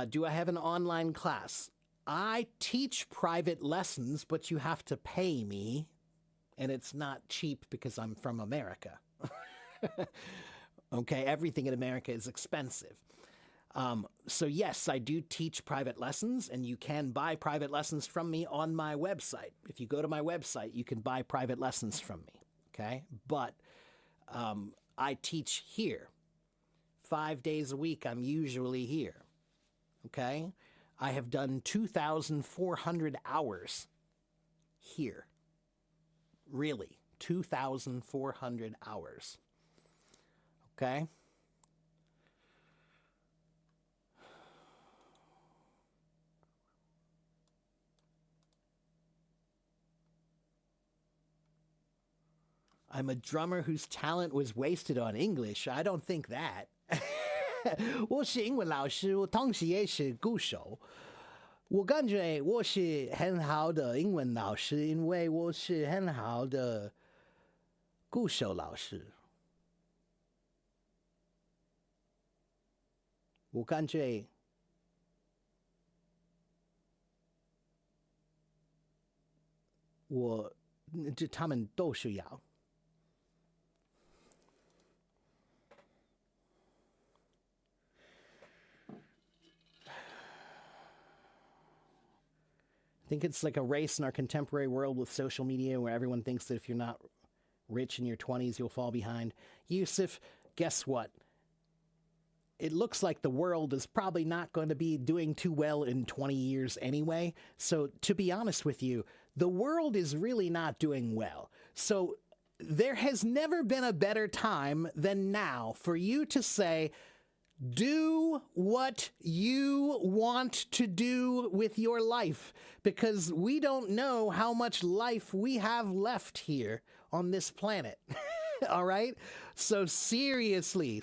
A: Do I have an online class? I teach private lessons, but you have to pay me, and it's not cheap because I'm from America. Okay, everything in America is expensive. So yes, I do teach private lessons, and you can buy private lessons from me on my website. If you go to my website, you can buy private lessons from me, okay? But I teach here. 5 days a week, I'm usually here, okay? I have done 2,400 hours here. Really, 2,400 hours, okay? I'm a drummer whose talent was wasted on English. I don't think that. 我是英文老师，我同时也是鼓手。我感觉我是很好的英文老师，因为我是很好的鼓手老师。我感觉他们都需要。I think it's like a race in our contemporary world with social media where everyone thinks that if you're not rich in your 20s, you'll fall behind. Yusuf, guess what? It looks like the world is probably not going to be doing too well in 20 years anyway. So to be honest with you, the world is really not doing well. So there has never been a better time than now for you to say, do what you want to do with your life, because we don't know how much life we have left here on this planet. All right? So seriously,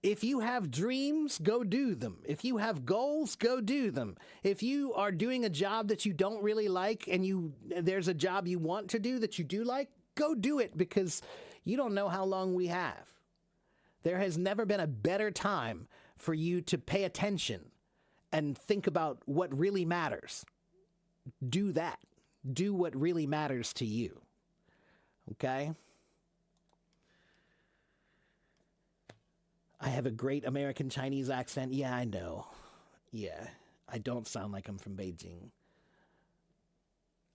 A: if you have dreams, go do them. If you have goals, go do them. If you are doing a job that you don't really like and there's a job you want to do that you do like, go do it, because you don't know how long we have. There has never been a better time for you to pay attention and think about what really matters. Do that. Do what really matters to you. Okay? I have a great American Chinese accent. Yeah, I know. Yeah, I don't sound like I'm from Beijing.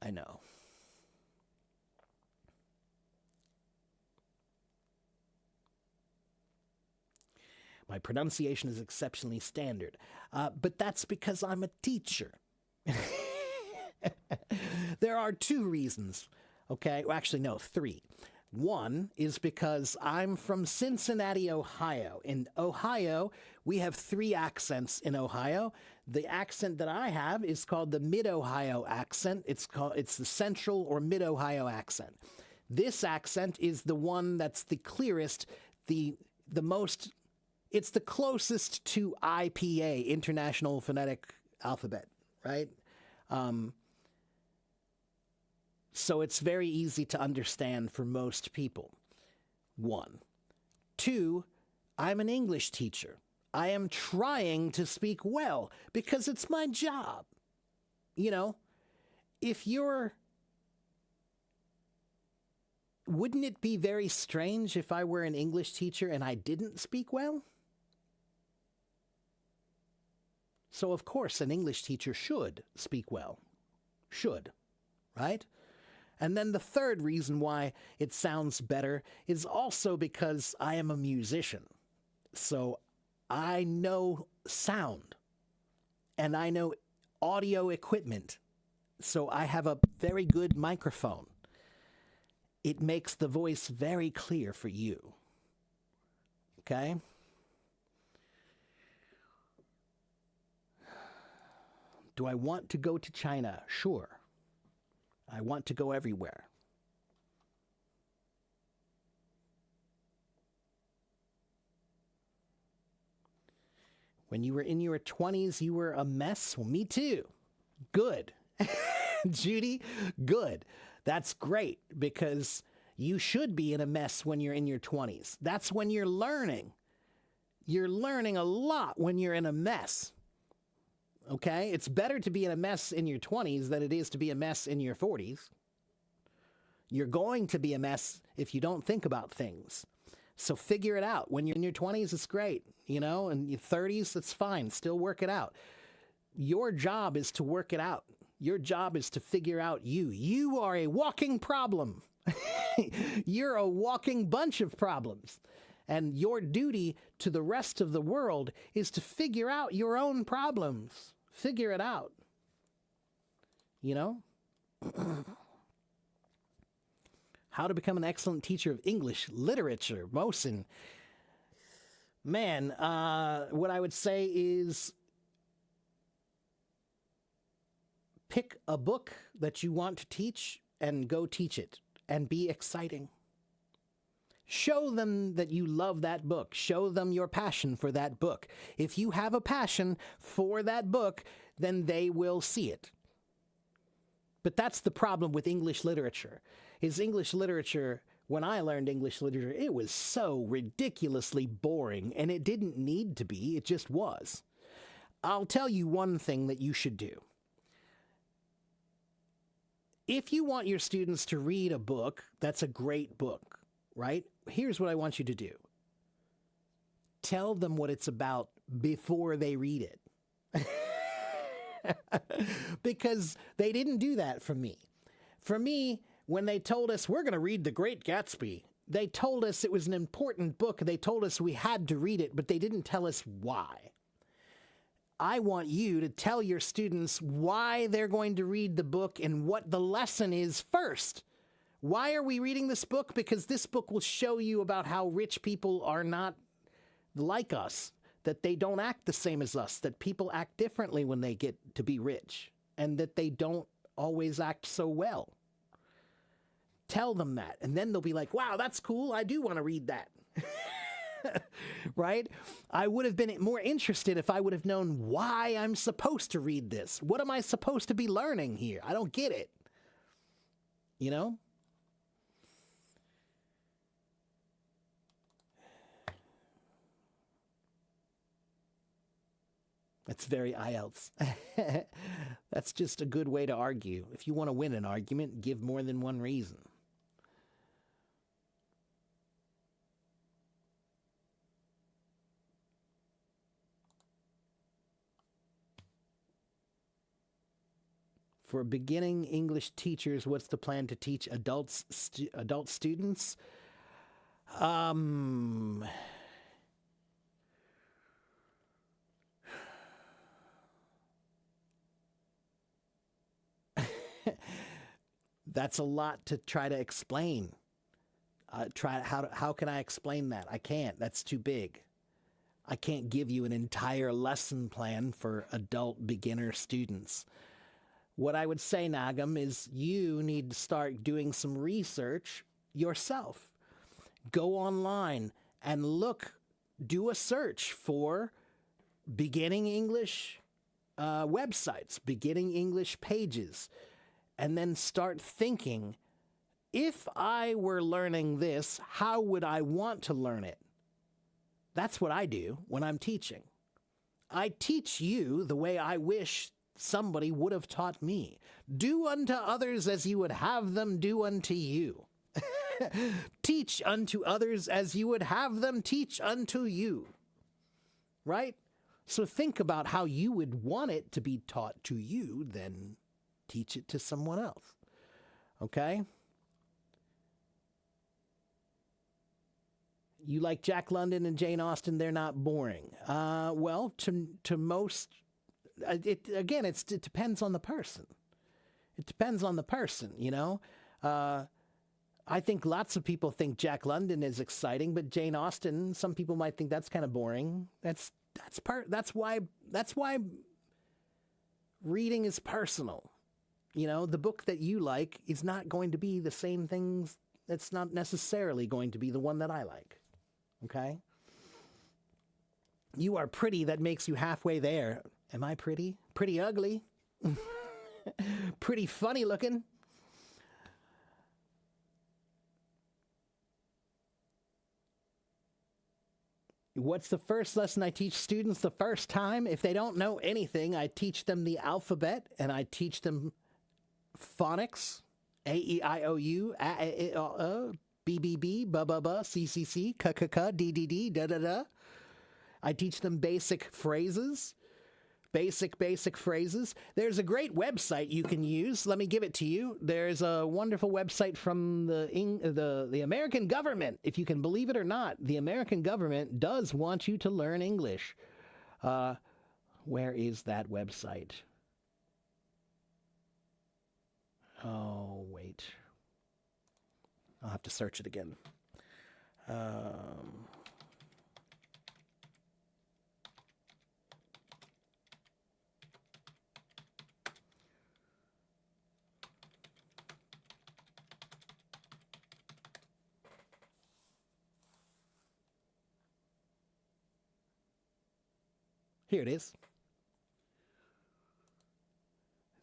A: I know. My pronunciation is exceptionally standard. But that's because I'm a teacher. There are two reasons, okay? Well, actually, no, three. One is because I'm from Cincinnati, Ohio. In Ohio, we have three accents in Ohio. The accent that I have is called the Mid-Ohio accent. It's the Central or Mid-Ohio accent. This accent is the one that's the clearest, the most, it's the closest to IPA, International Phonetic Alphabet, right? So it's very easy to understand for most people. One. Two, I'm an English teacher. I am trying to speak well because it's my job. You know, wouldn't it be very strange if I were an English teacher and I didn't speak well? So of course an English teacher should speak well. Should, right? And then the third reason why it sounds better is also because I am a musician. So I know sound and I know audio equipment. So I have a very good microphone. It makes the voice very clear for you. Okay? Do I want to go to China? Sure. I want to go everywhere. When you were in your 20s, you were a mess? Well, me too. Good. Judy, good. That's great because you should be in a mess when you're in your 20s. That's when you're learning. You're learning a lot when you're in a mess. Okay? It's better to be in a mess in your 20s than it is to be a mess in your 40s. You're going to be a mess if you don't think about things. So figure it out. When you're in your 20s, it's great. You know, in your 30s, it's fine. Still work it out. Your job is to work it out. Your job is to figure out you. You are a walking problem. You're a walking bunch of problems. And your duty to the rest of the world is to figure out your own problems. Figure it out. You know? How to become an excellent teacher of English literature. Mosin. Man, what I would say is pick a book that you want to teach and go teach it and be exciting. Show them that you love that book. Show them your passion for that book. If you have a passion for that book, then they will see it. But that's the problem with English literature. Is English literature, when I learned English literature, it was so ridiculously boring, and it didn't need to be. It just was. I'll tell you one thing that you should do. If you want your students to read a book, that's a great book, right? Here's what I want you to do. Tell them what it's about before they read it. Because they didn't do that for me. For me, when they told us we're going to read The Great Gatsby, they told us it was an important book. They told us we had to read it, but they didn't tell us why. I want you to tell your students why they're going to read the book and what the lesson is first. Why are we reading this book? Because this book will show you about how rich people are not like us, that they don't act the same as us, that people act differently when they get to be rich, and that they don't always act so well. Tell them that, and then they'll be like, wow, that's cool. I do want to read that. Right? I would have been more interested if I would have known why I'm supposed to read this. What am I supposed to be learning here? I don't get it. You know? That's very IELTS. That's just a good way to argue. If you want to win an argument, give more than one reason. For beginning English teachers, what's the plan to teach adult students? That's a lot to try to explain. How can I explain that? I can't. That's too big. I can't give you an entire lesson plan for adult beginner students. What I would say, Nagam, is you need to start doing some research yourself. Go online and look, do a search for beginning English websites, beginning English pages, and then start thinking, if I were learning this, how would I want to learn it? That's what I do when I'm teaching. I teach you the way I wish somebody would have taught me. Do unto others as you would have them do unto you. Teach unto others as you would have them teach unto you. Right? So think about how you would want it to be taught to you, then teach it to someone else. Okay? You like Jack London and Jane Austen, they're not boring. Well, to most, it depends on the person. It depends on the person, you know? I think lots of people think Jack London is exciting, but Jane Austen, some people might think that's kind of boring. That's why reading is personal. You know, the book that you like is not going to be the same things. It's not necessarily going to be the one that I like. Okay? You are pretty, that makes you halfway there. Am I pretty? Pretty ugly. Pretty funny looking. What's the first lesson I teach students the first time? If they don't know anything, I teach them the alphabet and I teach them phonics. A, E, I, O, U, A, E, I, O, B, B, B, B, B, B, C, C, C, K, K, K, D, D, D, da, da, da. I teach them basic phrases. Basic phrases. There's a great website you can use. Let me give it to you. There's a wonderful website from the American government. If you can believe it or not, the American government does want you to learn English. Where is that website? Oh, wait. I'll have to search it again. Here it is.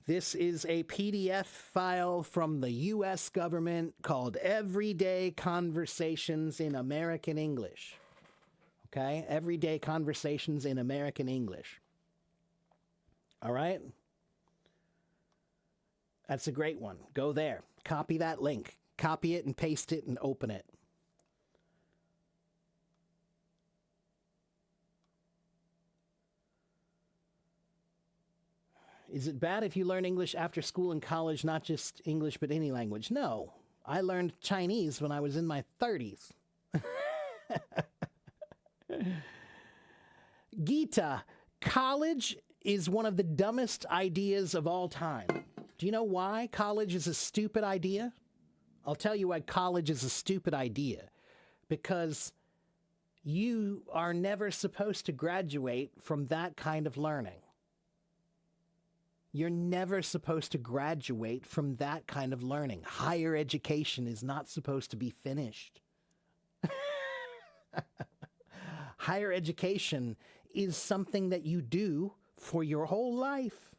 A: This is a PDF file from the U.S. government called Everyday Conversations in American English. Okay? Everyday Conversations in American English. All right? That's a great one. Go there. Copy that link. Copy it and paste it and open it. Is it bad if you learn English after school and college, not just English, but any language? No. I learned Chinese when I was in my 30s. Gita, college is one of the dumbest ideas of all time. Do you know why college is a stupid idea? I'll tell you why college is a stupid idea. Because you are never supposed to graduate from that kind of learning. You're never supposed to graduate from that kind of learning. Higher education is not supposed to be finished. Higher education is something that you do for your whole life.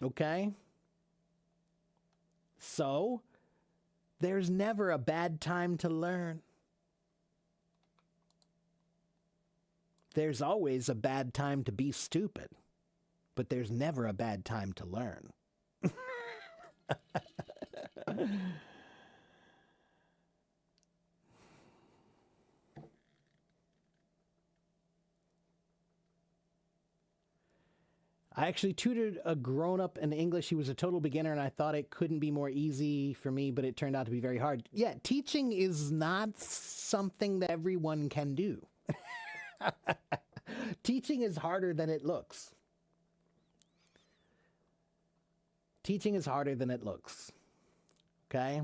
A: Okay? So, there's never a bad time to learn. There's always a bad time to be stupid. But there's never a bad time to learn. I actually tutored a grown-up in English. He was a total beginner, and I thought it couldn't be more easy for me, but it turned out to be very hard. Yeah, teaching is not something that everyone can do. Teaching is harder than it looks. Teaching is harder than it looks. Okay?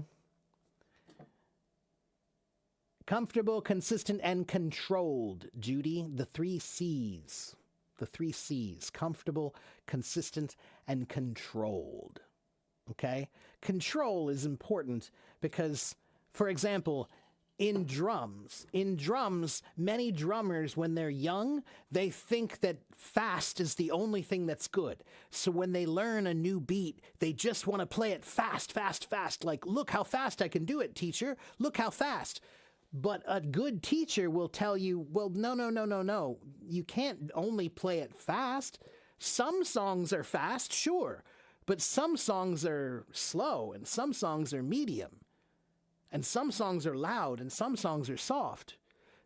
A: Comfortable, consistent, and controlled, Judy. The 3 C's. The 3 C's. Comfortable, consistent, and controlled. Okay? Control is important because, for example, in drums, many drummers, when they're young, they think that fast is the only thing that's good. So when they learn a new beat, they just want to play it fast, fast, fast. Like, look how fast I can do it, teacher. Look how fast. But a good teacher will tell you, well, no. You can't only play it fast. Some songs are fast, sure. But some songs are slow, and some songs are medium. And some songs are loud, and some songs are soft.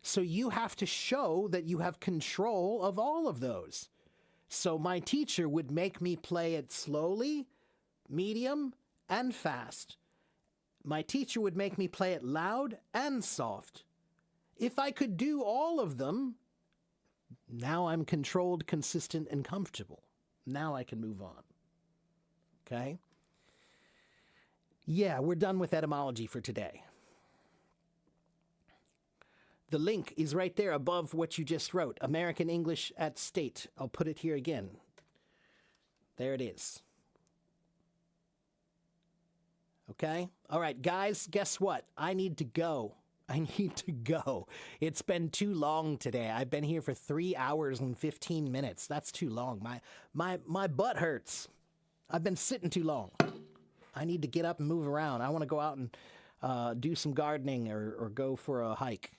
A: So you have to show that you have control of all of those. So my teacher would make me play it slowly, medium, and fast. My teacher would make me play it loud and soft. If I could do all of them, now I'm controlled, consistent, and comfortable. Now I can move on. Okay? Yeah, we're done with etymology for today. The link is right there above what you just wrote. American English at State. I'll put it here again. There it is. Okay? All right, guys, guess what? I need to go. It's been too long today. I've been here for 3 hours and 15 minutes. That's too long. My butt hurts. I've been sitting too long. I need to get up and move around. I want to go out and do some gardening or go for a hike.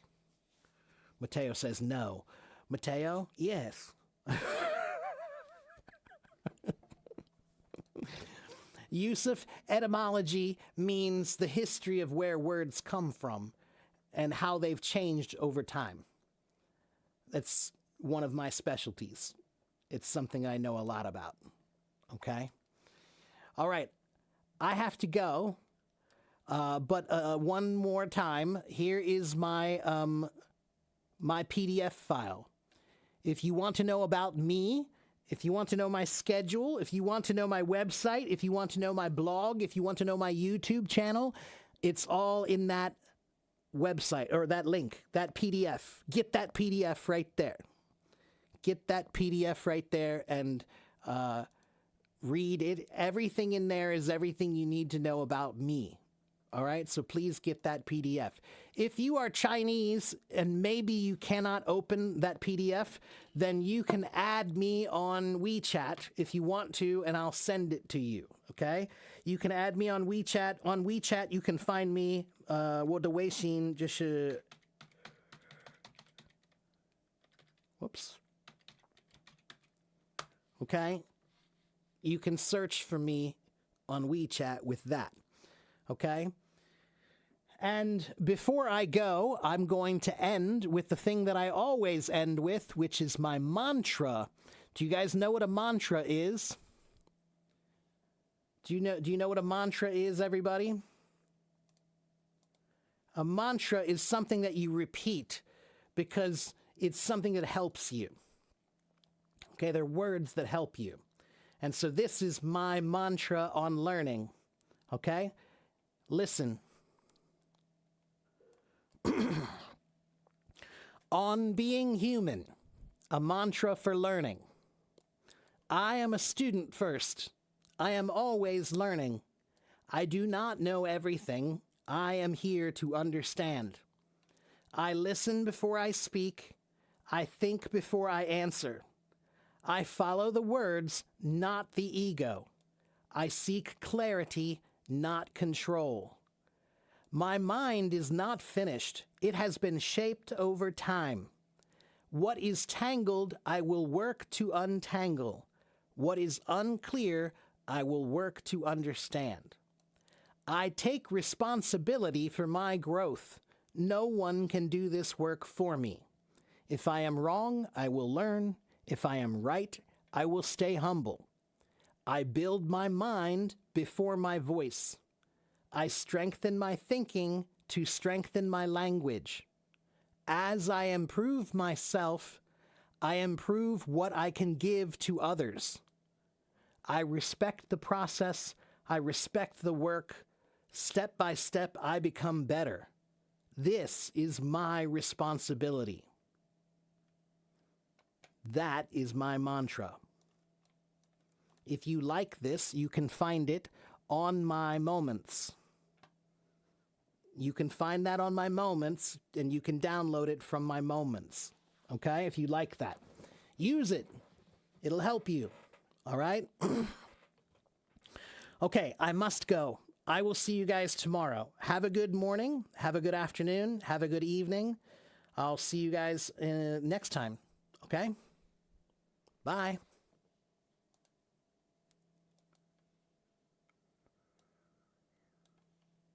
A: Mateo says no. Mateo? Yes. Yusuf, etymology means the history of where words come from and how they've changed over time. That's one of my specialties. It's something I know a lot about. Okay? All right. I have to go, but one more time, here is my my PDF file. If you want to know about me, if you want to know my schedule, if you want to know my website, if you want to know my blog, if you want to know my YouTube channel, it's all in that website, or that link, that PDF. Get that PDF right there. Get that PDF right there and read it. Everything in there is everything you need to know about me. All right, so please get that PDF. If you are Chinese and maybe you cannot open that PDF, then you can add me on WeChat if you want to, and I'll send it to you, okay? You can add me on WeChat. On WeChat, you can find me, 我的微信就是 whoops. Okay? You can search for me on WeChat with that, okay? And before I go, I'm going to end with the thing that I always end with, which is my mantra. Do you guys know what a mantra is? Do you know what a mantra is, everybody? A mantra is something that you repeat because it's something that helps you. Okay, they're words that help you. And so this is my mantra on learning. Okay? Listen. On being human, a mantra for learning. I am a student first. I am always learning. I do not know everything. I am here to understand. I listen before I speak. I think before I answer. I follow the words, not the ego. I seek clarity, not control. My mind is not finished. It has been shaped over time. What is tangled, I will work to untangle. What is unclear, I will work to understand. I take responsibility for my growth. No one can do this work for me. If I am wrong, I will learn. If I am right, I will stay humble. I build my mind before my voice. I strengthen my thinking to strengthen my language. As I improve myself, I improve what I can give to others. I respect the process. I respect the work. Step by step, I become better. This is my responsibility. That is my mantra. If you like this, you can find it on my moments. You can find that on my moments, and you can download it from my moments. Okay? If you like that. Use it. It'll help you. All right? Okay, I must go. I will see you guys tomorrow. Have a good morning. Have a good afternoon. Have a good evening. I'll see you guys next time. Okay? Bye.